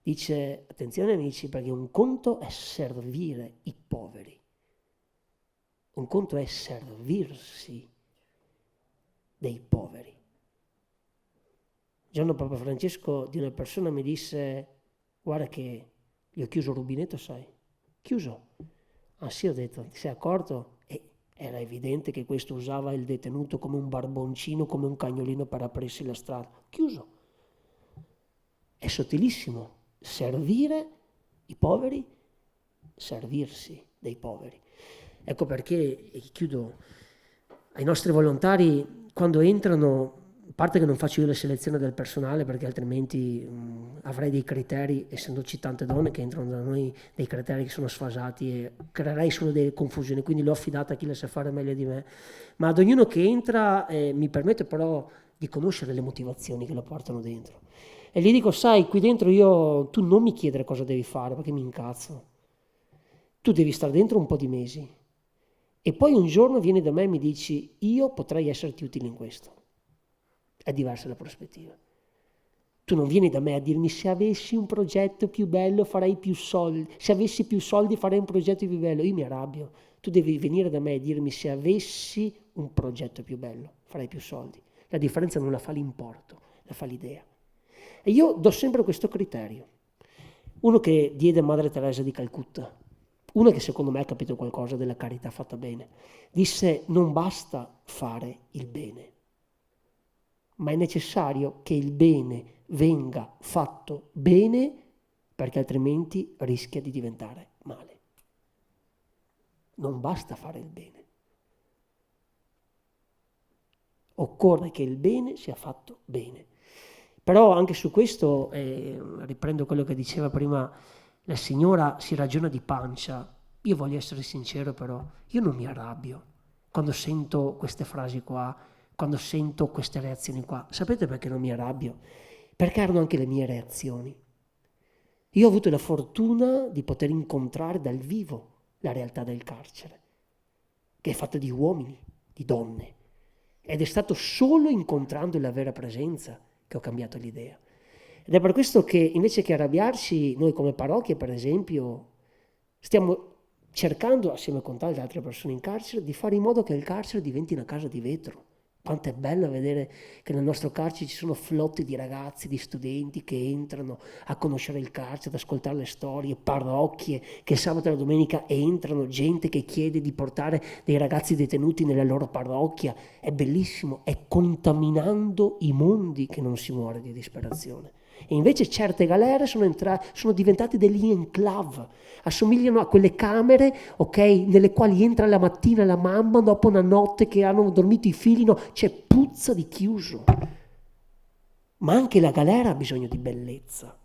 Speaker 6: dice attenzione amici perché un conto è servire i poveri. Un conto è servirsi dei poveri. Un giorno Papa Francesco di una persona mi disse guarda che gli ho chiuso il rubinetto, sai? Chiuso. Ah sì, ho detto, ti sei accorto? E era evidente che questo usava il detenuto come un barboncino, come un cagnolino per aprirsi la strada. Chiuso. È sottilissimo. Servire i poveri, servirsi dei poveri. Ecco perché, e chiudo, ai nostri volontari quando entrano, a parte che non faccio io la selezione del personale perché altrimenti avrei dei criteri, essendoci tante donne che entrano da noi, dei criteri che sono sfasati e creerei solo delle confusioni, quindi l'ho affidata a chi la sa fare meglio di me. Ma ad ognuno che entra mi permette però di conoscere le motivazioni che lo portano dentro. E gli dico, sai, qui dentro tu non mi chiedere cosa devi fare perché mi incazzo. Tu devi stare dentro un po' di mesi. E poi un giorno vieni da me e mi dici io potrei esserti utile in questo. È diversa la prospettiva. Tu non vieni da me a dirmi se avessi un progetto più bello farei più soldi, se avessi più soldi farei un progetto più bello, io mi arrabbio. Tu devi venire da me e dirmi se avessi un progetto più bello farei più soldi. La differenza non la fa l'importo, la fa l'idea. E io do sempre questo criterio. Uno che diede Madre Teresa di Calcutta, uno che secondo me ha capito qualcosa della carità fatta bene, disse non basta fare il bene, ma è necessario che il bene venga fatto bene perché altrimenti rischia di diventare male. Non basta fare il bene. Occorre che il bene sia fatto bene. Però anche su questo, riprendo quello che diceva prima la signora, si ragiona di pancia. Io voglio essere sincero però, io non mi arrabbio quando sento queste frasi qua, quando sento queste reazioni qua. Sapete perché non mi arrabbio? Perché erano anche le mie reazioni. Io ho avuto la fortuna di poter incontrare dal vivo la realtà del carcere, che è fatta di uomini, di donne. Ed è stato solo incontrando la vera presenza che ho cambiato l'idea. Ed è per questo che invece che arrabbiarci, noi come parrocchia per esempio, stiamo cercando, assieme con tante altre persone in carcere, di fare in modo che il carcere diventi una casa di vetro. Quanto è bello vedere che nel nostro carcere ci sono flotte di ragazzi, di studenti che entrano a conoscere il carcere, ad ascoltare le storie, parrocchie che il sabato e la domenica entrano, gente che chiede di portare dei ragazzi detenuti nella loro parrocchia. È bellissimo, è contaminando i mondi che non si muore di disperazione. E invece certe galere sono diventate degli enclave, assomigliano a quelle camere, ok, nelle quali entra la mattina la mamma dopo una notte che hanno dormito i figli, no, c'è puzza di chiuso. Ma anche la galera ha bisogno di bellezza.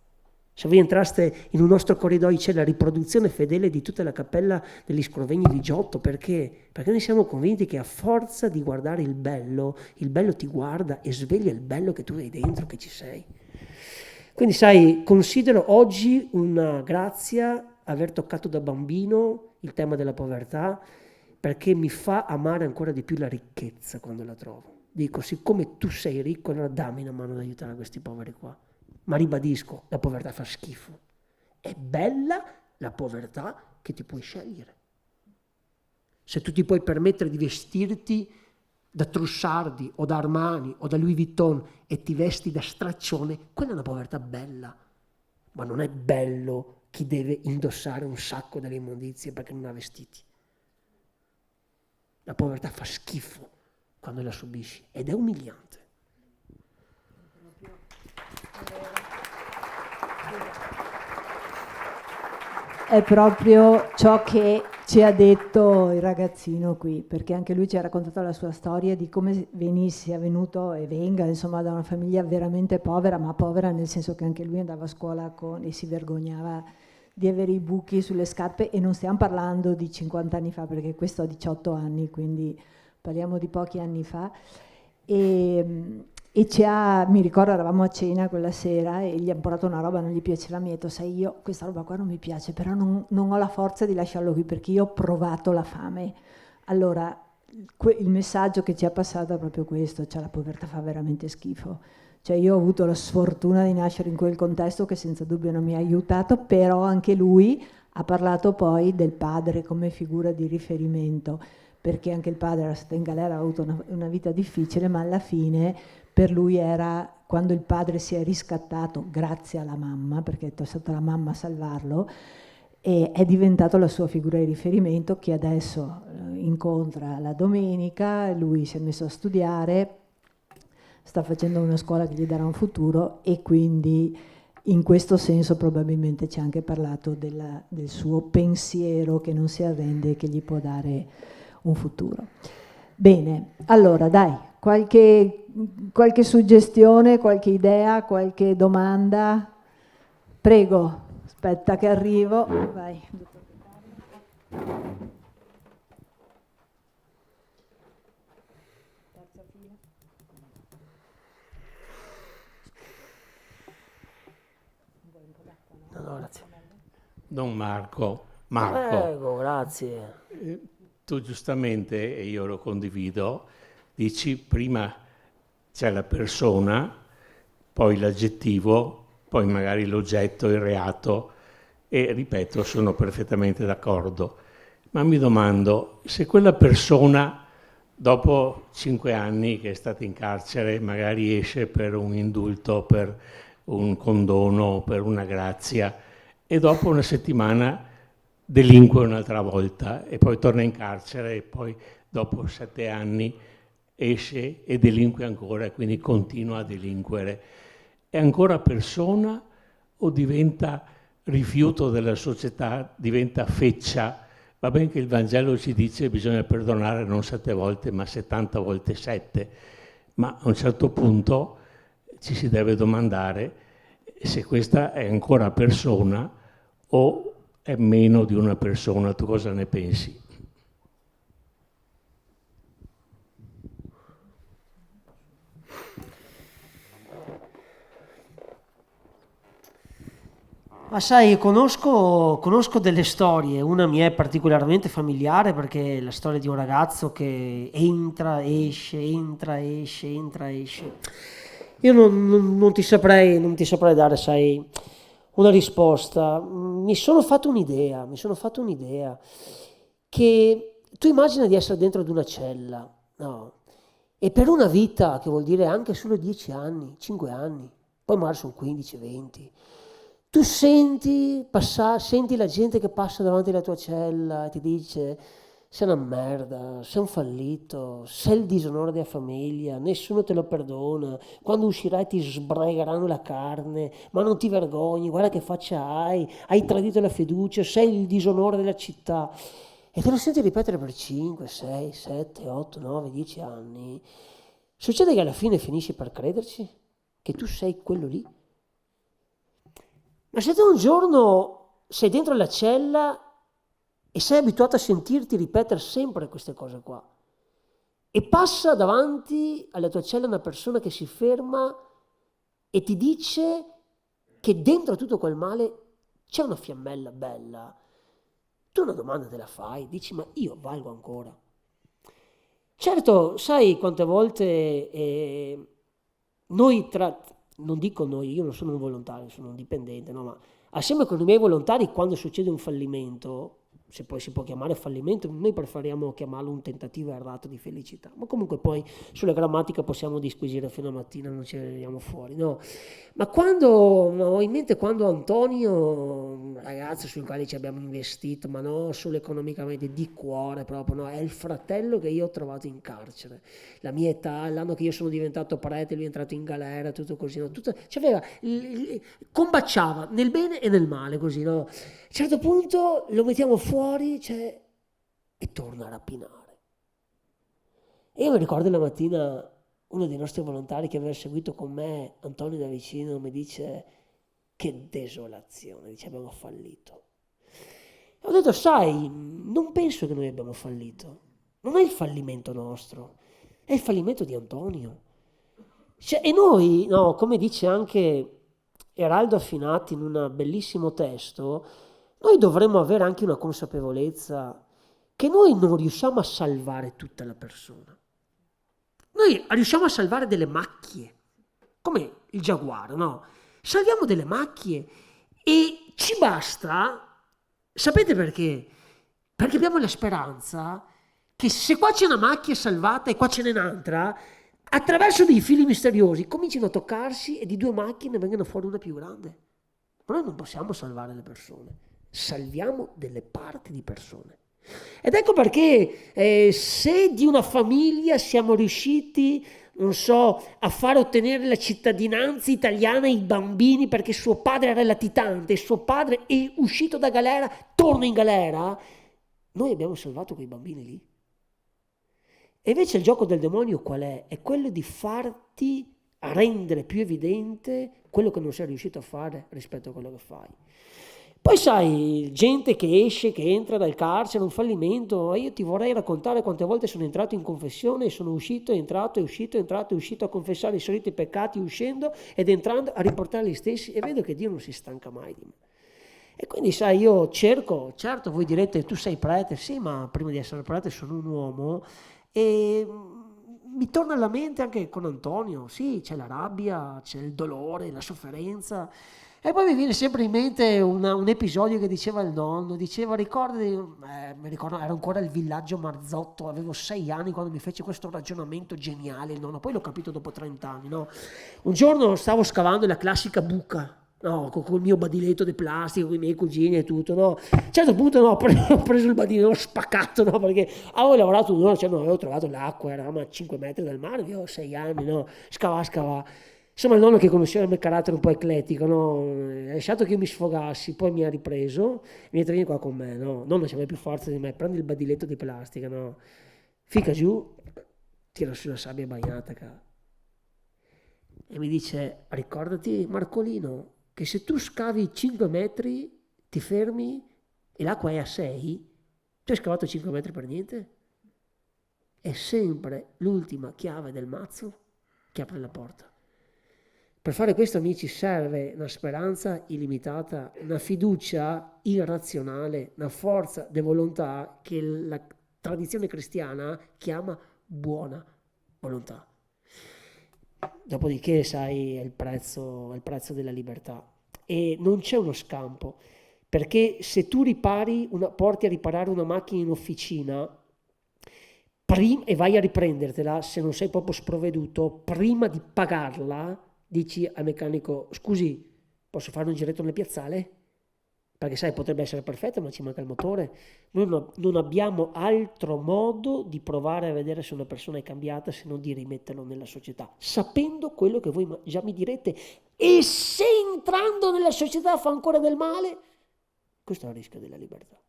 Speaker 6: Se voi entraste in un nostro corridoio c'è la riproduzione fedele di tutta la cappella degli Scrovegni di Giotto. Perché? Perché noi siamo convinti che a forza di guardare il bello ti guarda e sveglia il bello che tu hai dentro, che ci sei. Quindi sai, considero oggi una grazia aver toccato da bambino il tema della povertà, perché mi fa amare ancora di più la ricchezza quando la trovo. Dico, siccome tu sei ricco, allora dammi una mano ad aiutare questi poveri qua. Ma ribadisco, la povertà fa schifo. È bella la povertà che ti puoi scegliere. Se tu ti puoi permettere di vestirti da Trussardi o da Armani o da Louis Vuitton e ti vesti da straccione, quella è una povertà bella. Ma non è bello chi deve indossare un sacco delle immondizie perché non ha vestiti. La povertà fa schifo quando la subisci ed è umiliante.
Speaker 4: È proprio ciò che ci ha detto il ragazzino qui, perché anche lui ci ha raccontato la sua storia di come sia venuto e venga, insomma, da una famiglia veramente povera, ma povera nel senso che anche lui andava a scuola e si vergognava di avere i buchi sulle scarpe, e non stiamo parlando di 50 anni fa, perché questo ha 18 anni, quindi parliamo di pochi anni fa. E mi ricordo, eravamo a cena quella sera e gli hanno portato una roba, non gli piaceva, mi ha detto, sai, io questa roba qua non mi piace, però non ho la forza di lasciarlo qui perché io ho provato la fame. Allora, il messaggio che ci ha passato è proprio questo, cioè la povertà fa veramente schifo. Cioè io ho avuto la sfortuna di nascere in quel contesto che senza dubbio non mi ha aiutato, però anche lui ha parlato poi del padre come figura di riferimento, perché anche il padre era stato in galera, ha avuto una vita difficile, ma alla fine per lui era, quando il padre si è riscattato grazie alla mamma, perché è stata la mamma a salvarlo, e è diventato la sua figura di riferimento, che adesso incontra la domenica, lui si è messo a studiare, sta facendo una scuola che gli darà un futuro, e quindi in questo senso probabilmente ci ha anche parlato del suo pensiero che non si arrende e che gli può dare un futuro. Bene, allora dai, qualche suggestione, qualche idea, qualche domanda? Prego, aspetta che arrivo. Vai.
Speaker 6: No, grazie.
Speaker 8: Don Marco.
Speaker 6: Prego, grazie.
Speaker 8: Tu giustamente, e io lo condivido, dici prima c'è la persona, poi l'aggettivo, poi magari l'oggetto, il reato, e ripeto, sono perfettamente d'accordo. Ma mi domando, se quella persona dopo 5 anni che è stata in carcere magari esce per un indulto, per un condono, per una grazia, e dopo una settimana delinque un'altra volta e poi torna in carcere e poi dopo 7 anni esce e delinque ancora e quindi continua a delinquere. È ancora persona o diventa rifiuto della società, diventa feccia? Va bene che il Vangelo ci dice che bisogna perdonare non 7 volte ma 70 volte 7, ma a un certo punto ci si deve domandare se questa è ancora persona o è meno di una persona. Tu cosa ne pensi?
Speaker 6: Ma sai, conosco delle storie, una mi è particolarmente familiare perché è la storia di un ragazzo che entra, esce. Io non ti saprei dare, sai, una risposta. Mi sono fatto un'idea, che tu immagina di essere dentro ad una cella, no? E per una vita, che vuol dire anche solo 10 anni, 5 anni, poi magari sono 15, 20, tu senti la gente che passa davanti alla tua cella e ti dice: sei una merda, sei un fallito, sei il disonore della famiglia, nessuno te lo perdona, quando uscirai ti sbregheranno la carne, ma non ti vergogni, guarda che faccia hai tradito la fiducia, sei il disonore della città. E te lo senti ripetere per 5, 6, 7, 8, 9, 10 anni. Succede che alla fine finisci per crederci che tu sei quello lì. Ma se tu un giorno sei dentro la cella e sei abituato a sentirti ripetere sempre queste cose qua, e passa davanti alla tua cella una persona che si ferma e ti dice che dentro tutto quel male c'è una fiammella bella, tu una domanda te la fai, dici ma io valgo ancora? Certo, sai quante volte noi non dico noi, io non sono un volontario, sono un dipendente, no, ma assieme con i miei volontari quando succede un fallimento, se poi si può chiamare fallimento, noi preferiamo chiamarlo un tentativo errato di felicità, ma comunque poi sulla grammatica possiamo disquisire fino a mattina, non ci veniamo fuori, no? Ma ho in mente quando Antonio, un ragazzo sul quale ci abbiamo investito, ma non solo economicamente, di cuore proprio, no? È il fratello che io ho trovato in carcere, la mia età, l'anno che io sono diventato prete, lui è entrato in galera, tutto così, no? Combaciava nel bene e nel male, così, no? A un certo punto lo mettiamo fuori, cioè, e torna a rapinare. E io mi ricordo la mattina uno dei nostri volontari che aveva seguito con me, Antonio da vicino, mi dice che desolazione, dice abbiamo fallito. E ho detto sai, non penso che noi abbiamo fallito, non è il fallimento nostro, è il fallimento di Antonio. Cioè, e noi, no, come dice anche Eraldo Affinati in un bellissimo testo, noi dovremmo avere anche una consapevolezza che noi non riusciamo a salvare tutta la persona. Noi riusciamo a salvare delle macchie, come il giaguaro, no? Salviamo delle macchie e ci basta, sapete perché? Perché abbiamo la speranza che se qua c'è una macchia salvata e qua ce n'è un'altra, attraverso dei fili misteriosi cominciano a toccarsi e di due macchie ne vengono fuori una più grande. Ma noi non possiamo salvare le persone, salviamo delle parti di persone. Ed ecco perché se di una famiglia siamo riusciti, non so, a far ottenere la cittadinanza italiana ai bambini perché suo padre era latitante e suo padre è uscito da galera, torna in galera, noi abbiamo salvato quei bambini lì. E invece il gioco del demonio qual è? È quello di farti rendere più evidente quello che non sei riuscito a fare rispetto a quello che fai. Poi sai, gente che esce, che entra dal carcere, un fallimento, io ti vorrei raccontare quante volte sono entrato in confessione e sono uscito, entrato e uscito a confessare i soliti peccati, uscendo ed entrando a riportare gli stessi e vedo che Dio non si stanca mai di me. E quindi sai, io cerco, certo voi direte tu sei prete, sì ma prima di essere prete sono un uomo e mi torna alla mente anche con Antonio, sì c'è la rabbia, c'è il dolore, la sofferenza. E poi mi viene sempre in mente un episodio che diceva il nonno, diceva mi ricordo era ancora il villaggio Marzotto, avevo 6 anni quando mi fece questo ragionamento geniale il nonno, poi l'ho capito dopo 30 anni, no? Un giorno stavo scavando la classica buca, no, con il mio badiletto di plastica, con i miei cugini e tutto, no? A un certo punto no, ho preso il badile, l'ho spaccato, no? Perché avevo lavorato un'ora, cioè non avevo trovato l'acqua, eravamo a 5 metri dal mare, io ho 6 anni, no? Scava. Insomma il nonno che conosceva il mio carattere un po' eclettico, no? Ha lasciato che io mi sfogassi, poi mi ha ripreso, mi ha detto vieni qua con me, no? Nonno c'aveva più forza di me, prendi il badiletto di plastica, no? Fica giù, tira sulla sabbia bagnata, e mi dice ricordati Marcolino che se tu scavi 5 metri ti fermi e l'acqua è a 6, tu hai scavato 5 metri per niente? È sempre l'ultima chiave del mazzo che apre la porta. Per fare questo, amici, serve una speranza illimitata, una fiducia irrazionale, una forza di volontà che la tradizione cristiana chiama buona volontà. Dopodiché, sai, è il prezzo della libertà. E non c'è uno scampo, perché se tu porti a riparare una macchina in officina e vai a riprendertela, se non sei proprio sprovveduto, prima di pagarla, dici al meccanico, scusi, posso fare un giretto nel piazzale? perché sai, potrebbe essere perfetta ma ci manca il motore. Noi non abbiamo altro modo di provare a vedere se una persona è cambiata se non di rimetterlo nella società, sapendo quello che voi già mi direte. E se entrando nella società fa ancora del male, questo è il rischio della libertà.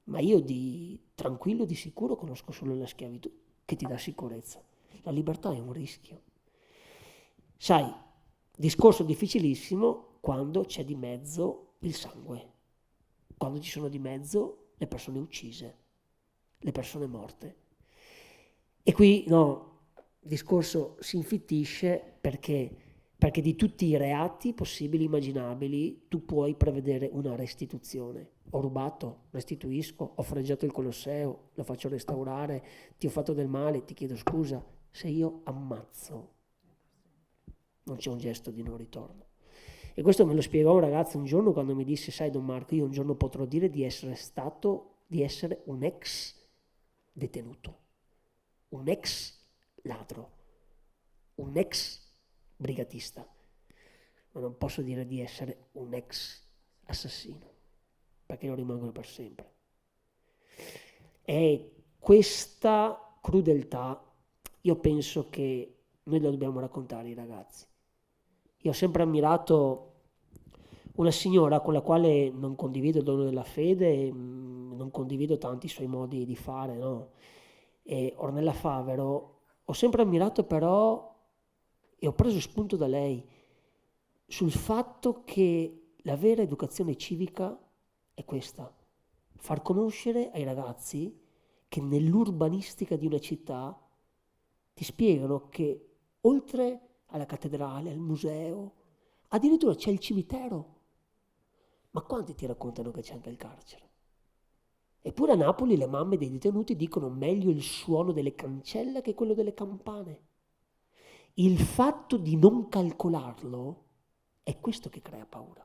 Speaker 6: Ma io di tranquillo, di sicuro, conosco solo la schiavitù, che ti dà sicurezza. La libertà è un rischio. Sai, discorso difficilissimo quando c'è di mezzo il sangue, quando ci sono di mezzo le persone uccise, le persone morte. E qui, no, il discorso si infittisce perché di tutti i reati possibili, immaginabili, tu puoi prevedere una restituzione. Ho rubato, restituisco, ho fregiato il Colosseo, lo faccio restaurare, ti ho fatto del male, ti chiedo scusa. Se io ammazzo, non c'è un gesto di non ritorno. E questo me lo spiegò un ragazzo un giorno quando mi disse: sai Don Marco, io un giorno potrò dire di essere un ex detenuto, un ex ladro, un ex brigatista, ma non posso dire di essere un ex assassino, perché lo rimangono per sempre. E questa crudeltà io penso che noi la dobbiamo raccontare ai ragazzi. Io ho sempre ammirato una signora con la quale non condivido il dono della fede, non condivido tanti suoi modi di fare, no? E Ornella Favero, ho sempre ammirato però, e ho preso spunto da lei, sul fatto che la vera educazione civica è questa: far conoscere ai ragazzi che nell'urbanistica di una città ti spiegano che oltre alla cattedrale, al museo, addirittura c'è il cimitero. Ma quanti ti raccontano che c'è anche il carcere? Eppure a Napoli le mamme dei detenuti dicono meglio il suono delle cancelle che quello delle campane. Il fatto di non calcolarlo è questo che crea paura.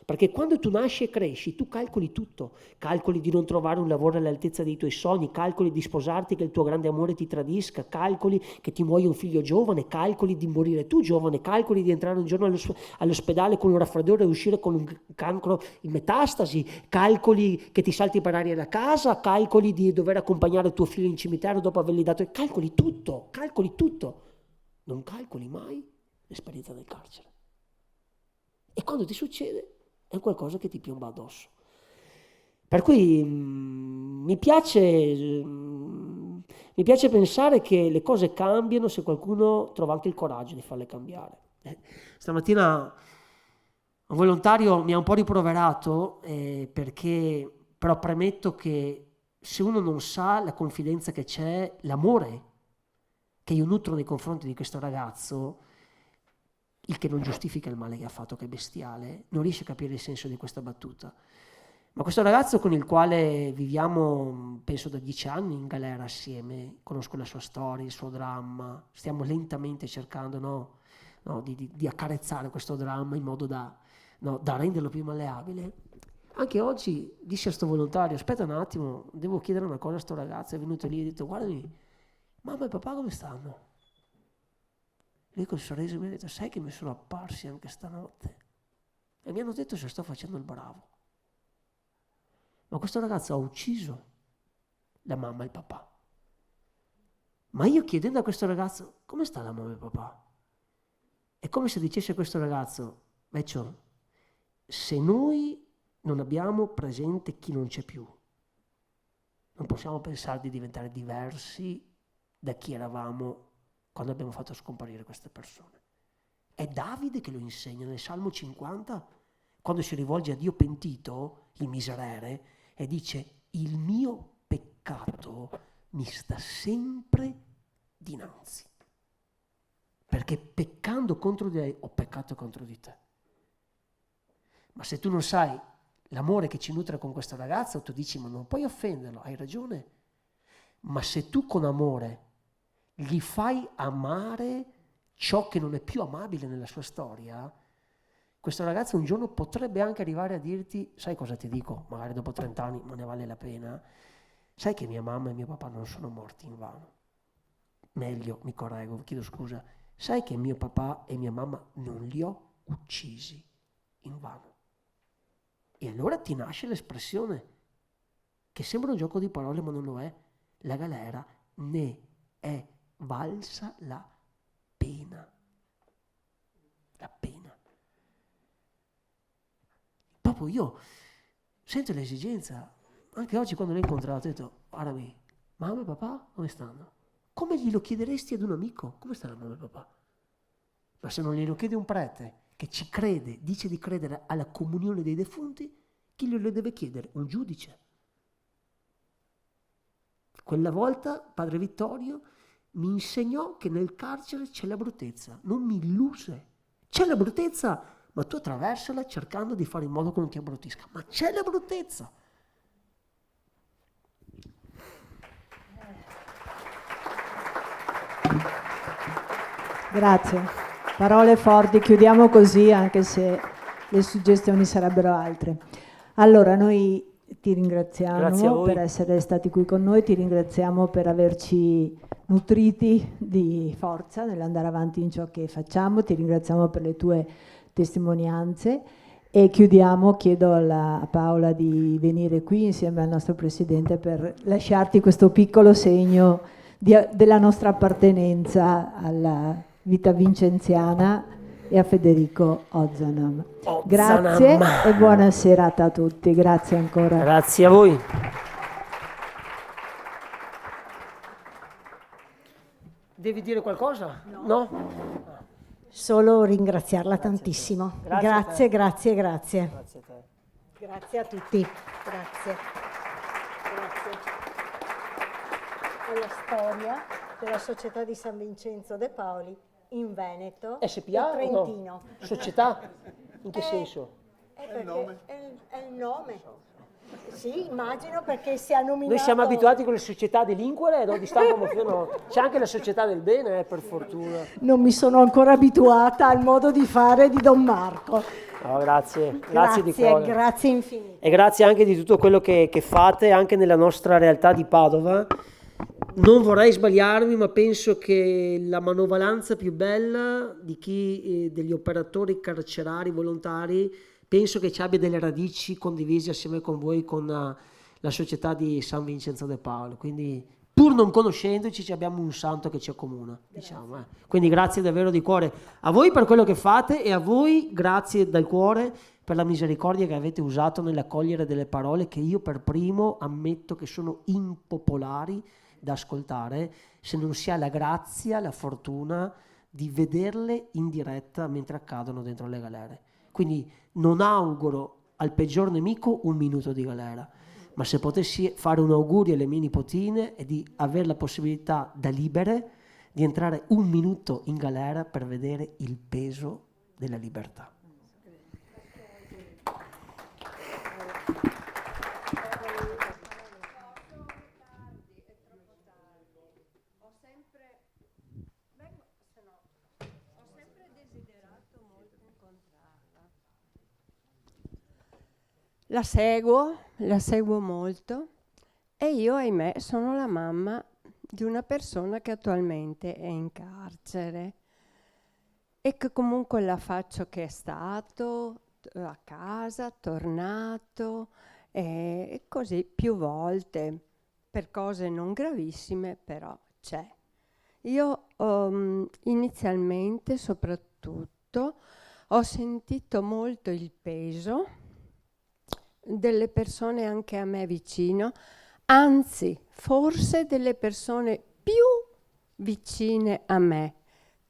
Speaker 6: Perché quando tu nasci e cresci, tu calcoli tutto. Calcoli di non trovare un lavoro all'altezza dei tuoi sogni, calcoli di sposarti, che il tuo grande amore ti tradisca, calcoli che ti muoia un figlio giovane, calcoli di morire tu giovane, calcoli di entrare un giorno all'ospedale con un raffreddore e uscire con un cancro in metastasi, calcoli che ti salti per aria da casa, calcoli di dover accompagnare tuo figlio in cimitero dopo avergli dato... Calcoli tutto, calcoli tutto. Non calcoli mai l'esperienza del carcere. E quando ti succede è qualcosa che ti piomba addosso. Per cui mi piace pensare che le cose cambiano se qualcuno trova anche il coraggio di farle cambiare. Stamattina un volontario mi ha un po' riproverato perché però premetto che se uno non sa la confidenza che c'è, l'amore che io nutro nei confronti di questo ragazzo, il che non giustifica il male che ha fatto, che è bestiale, non riesce a capire il senso di questa battuta. Ma questo ragazzo con il quale viviamo, penso da 10 anni in galera assieme, conosco la sua storia, il suo dramma, stiamo lentamente cercando di accarezzare questo dramma in modo da renderlo più malleabile. Anche oggi dissi a sto volontario: aspetta un attimo, devo chiedere una cosa a sto ragazzo. È venuto lì e ha detto: guardami, mamma e papà come stanno? Lui col sorriso mi ha detto: sai che mi sono apparsi anche stanotte e mi hanno detto se sto facendo il bravo. Ma questo ragazzo ha ucciso la mamma e il papà. Ma io chiedendo a questo ragazzo: come sta la mamma e il papà? È come se dicesse a questo ragazzo: Vecchio, se noi non abbiamo presente chi non c'è più, non possiamo pensare di diventare diversi da chi eravamo quando abbiamo fatto scomparire queste persone. È Davide che lo insegna nel Salmo 50, quando si rivolge a Dio pentito, il miserere, e dice: il mio peccato mi sta sempre dinanzi, perché peccando contro di te ho peccato contro di te. Ma se tu non sai l'amore che ci nutre con questo ragazzo, tu dici: ma non puoi offenderlo, hai ragione. Ma se tu con amore gli fai amare ciò che non è più amabile nella sua storia, questo ragazzo un giorno potrebbe anche arrivare a dirti: sai cosa ti dico, magari dopo 30 anni, ma ne vale la pena, sai che mia mamma e mio papà non sono morti in vano. Meglio, mi correggo, chiedo scusa, sai che mio papà e mia mamma non li ho uccisi in vano. E allora ti nasce l'espressione, che sembra un gioco di parole ma non lo è. La galera ne è valsa la pena. La pena. Proprio io sento l'esigenza, anche oggi quando l'ho incontrato, ho detto, guardami, mamma e papà dove stanno? Come glielo chiederesti ad un amico? Come stanno mamma e papà? Ma se non glielo chiede un prete che ci crede, dice di credere alla comunione dei defunti, chi glielo deve chiedere? Un giudice. Quella volta padre Vittorio mi insegnò che nel carcere c'è la bruttezza, non mi illuse. C'è la bruttezza, ma tu attraversala cercando di fare in modo che non ti abbruttisca. Ma c'è la bruttezza.
Speaker 4: Grazie. Parole forti, chiudiamo così anche se le suggestioni sarebbero altre. Allora, noi ti
Speaker 6: Grazie a
Speaker 4: ringraziamo
Speaker 6: voi.
Speaker 4: per essere stati qui con noi, ti ringraziamo per averci nutriti di forza nell'andare avanti in ciò che facciamo, ti ringraziamo per le tue testimonianze e chiudiamo, chiedo a Paola di venire qui insieme al nostro Presidente per lasciarti questo piccolo segno della nostra appartenenza alla vita vincenziana e a Federico Ozanam. Grazie e buona serata a tutti, grazie ancora.
Speaker 6: Grazie a voi. Devi dire qualcosa? No?
Speaker 9: Solo ringraziarla tantissimo.
Speaker 6: Grazie a te.
Speaker 9: Grazie.
Speaker 6: Grazie a te.
Speaker 9: Grazie a tutti. Grazie. È la storia della Società di San Vincenzo De Paoli in Veneto
Speaker 6: SPA
Speaker 9: e
Speaker 6: o no?
Speaker 9: Trentino.
Speaker 6: Società? In che senso?
Speaker 9: È il nome. Sì, immagino perché si è nominato...
Speaker 6: Noi siamo abituati con le società a delinquere, no? Di stampo mafioso. C'è anche la società del bene, per fortuna.
Speaker 9: Non mi sono ancora abituata al modo di fare di Don Marco.
Speaker 6: No, grazie. Grazie di cuore.
Speaker 9: Grazie infinite.
Speaker 6: E grazie anche di tutto quello che fate anche nella nostra realtà di Padova. Non vorrei sbagliarmi, ma penso che la manovalanza più bella di chi, degli operatori carcerari volontari, penso che ci abbia delle radici condivise assieme con voi, con la società di San Vincenzo De Paolo. Quindi, pur non conoscendoci, ci abbiamo un santo che ci accomuna, diciamo. Quindi grazie davvero di cuore a voi per quello che fate e a voi grazie dal cuore per la misericordia che avete usato nell'accogliere delle parole che io per primo ammetto che sono impopolari da ascoltare, se non si ha la grazia, la fortuna di vederle in diretta mentre accadono dentro le galere. Quindi non auguro al peggior nemico un minuto di galera, ma se potessi fare un augurio alle mie nipotine è di avere la possibilità da libere di entrare un minuto in galera per vedere il peso della libertà.
Speaker 10: La seguo molto e io, ahimè, sono la mamma di una persona che attualmente è in carcere e che comunque la faccio che è stato a casa, tornato e così più volte per cose non gravissime, però c'è. Io inizialmente soprattutto ho sentito molto il peso delle persone anche a me vicino, anzi forse delle persone più vicine a me,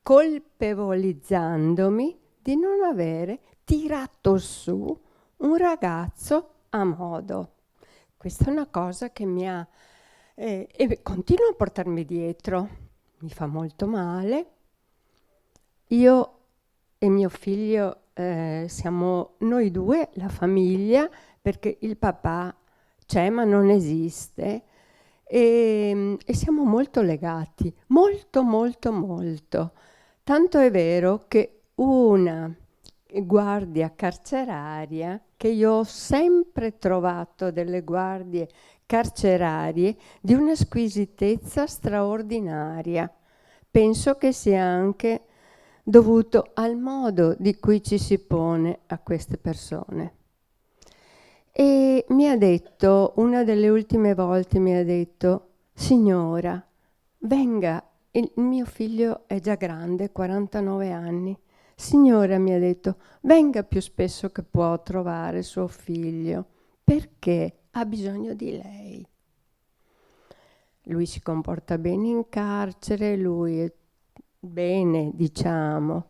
Speaker 10: colpevolizzandomi di non avere tirato su un ragazzo a modo. Questa è una cosa che mi ha e continua a portarmi dietro, mi fa molto male. Io e mio figlio siamo noi due, la famiglia, perché il papà c'è ma non esiste e siamo molto legati, molto. Tanto è vero che una guardia carceraria, che io ho sempre trovato delle guardie carcerarie di una squisitezza straordinaria, penso che sia anche dovuto al modo di cui ci si pone a queste persone. E mi ha detto, una delle ultime volte mi ha detto: signora, venga, il mio figlio è già grande, 49 anni. Signora, mi ha detto, venga più spesso che può trovare suo figlio, perché ha bisogno di lei. Lui si comporta bene in carcere, lui è bene, diciamo.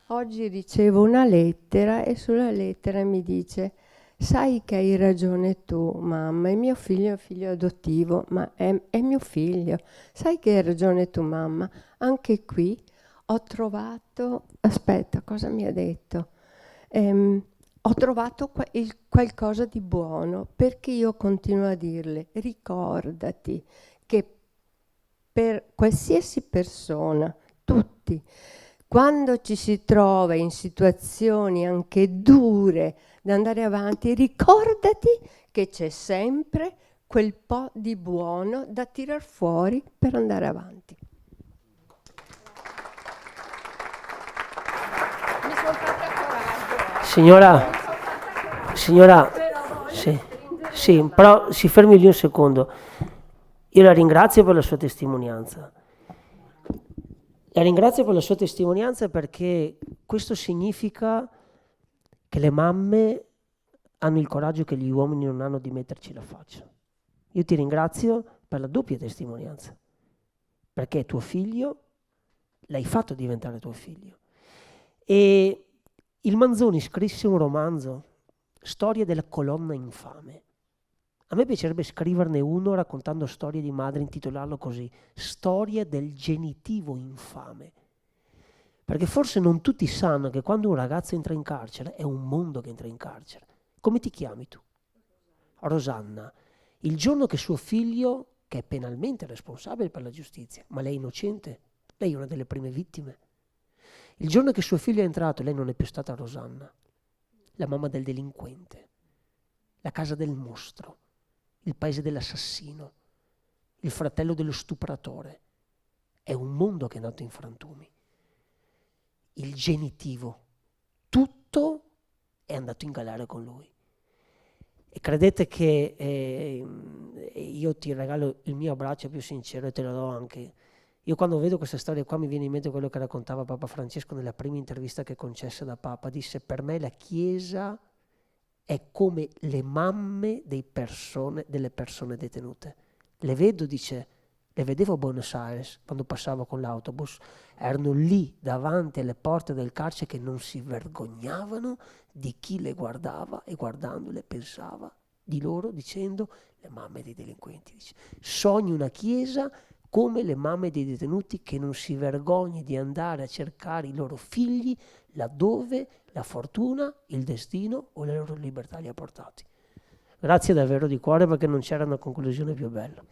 Speaker 10: Oggi ricevo una lettera e sulla lettera mi dice: sai che hai ragione tu, mamma, il mio figlio è un figlio adottivo, ma è mio figlio. Sai che hai ragione tu, mamma, anche qui ho trovato... Aspetta, cosa mi ha detto? Ho trovato qualcosa di buono, perché io continuo a dirle: ricordati che per qualsiasi persona, tutti, quando ci si trova in situazioni anche dure da andare avanti, ricordati che c'è sempre quel po' di buono da tirar fuori per andare avanti. Mi sono fatta coraggio.
Speaker 5: Signora, sì, però si fermi lì un secondo. Io la ringrazio per la sua testimonianza. La ringrazio per la sua testimonianza perché questo significa che le mamme hanno il coraggio che gli uomini non hanno di metterci la faccia. Io ti ringrazio per la doppia testimonianza, perché tuo figlio l'hai fatto diventare tuo figlio. E il Manzoni scrisse un romanzo, Storia della colonna infame. A me piacerebbe scriverne uno raccontando storie di madre, intitolarlo così, Storia del genitivo infame. Perché forse non tutti sanno che quando un ragazzo entra in carcere è un mondo che entra in carcere. Come ti chiami tu? Rosanna. Il giorno che suo figlio, che è penalmente responsabile per la giustizia, ma lei è innocente, lei è una delle prime vittime. Il giorno che suo figlio è entrato, lei non è più stata Rosanna, la mamma del delinquente, la casa del mostro, il paese dell'assassino, il fratello dello stupratore. È un mondo che è nato in frantumi. Il genitivo, tutto è andato in galera con lui. E credete che io ti regalo il mio abbraccio più sincero e te lo do anche. Io quando vedo questa storia qua mi viene in mente quello che raccontava Papa Francesco nella prima intervista che concesse da Papa. Disse: per me la Chiesa è come le mamme delle persone detenute. Le vedo, dice, le vedevo a Buenos Aires quando passavo con l'autobus, erano lì davanti alle porte del carcere che non si vergognavano di chi le guardava e guardandole pensava di loro dicendo: le mamme dei delinquenti. Dice, sogno una Chiesa come le mamme dei detenuti che non si vergogni di andare a cercare i loro figli laddove la fortuna, il destino o la loro libertà li ha portati. Grazie davvero di cuore, perché non c'era una conclusione più bella.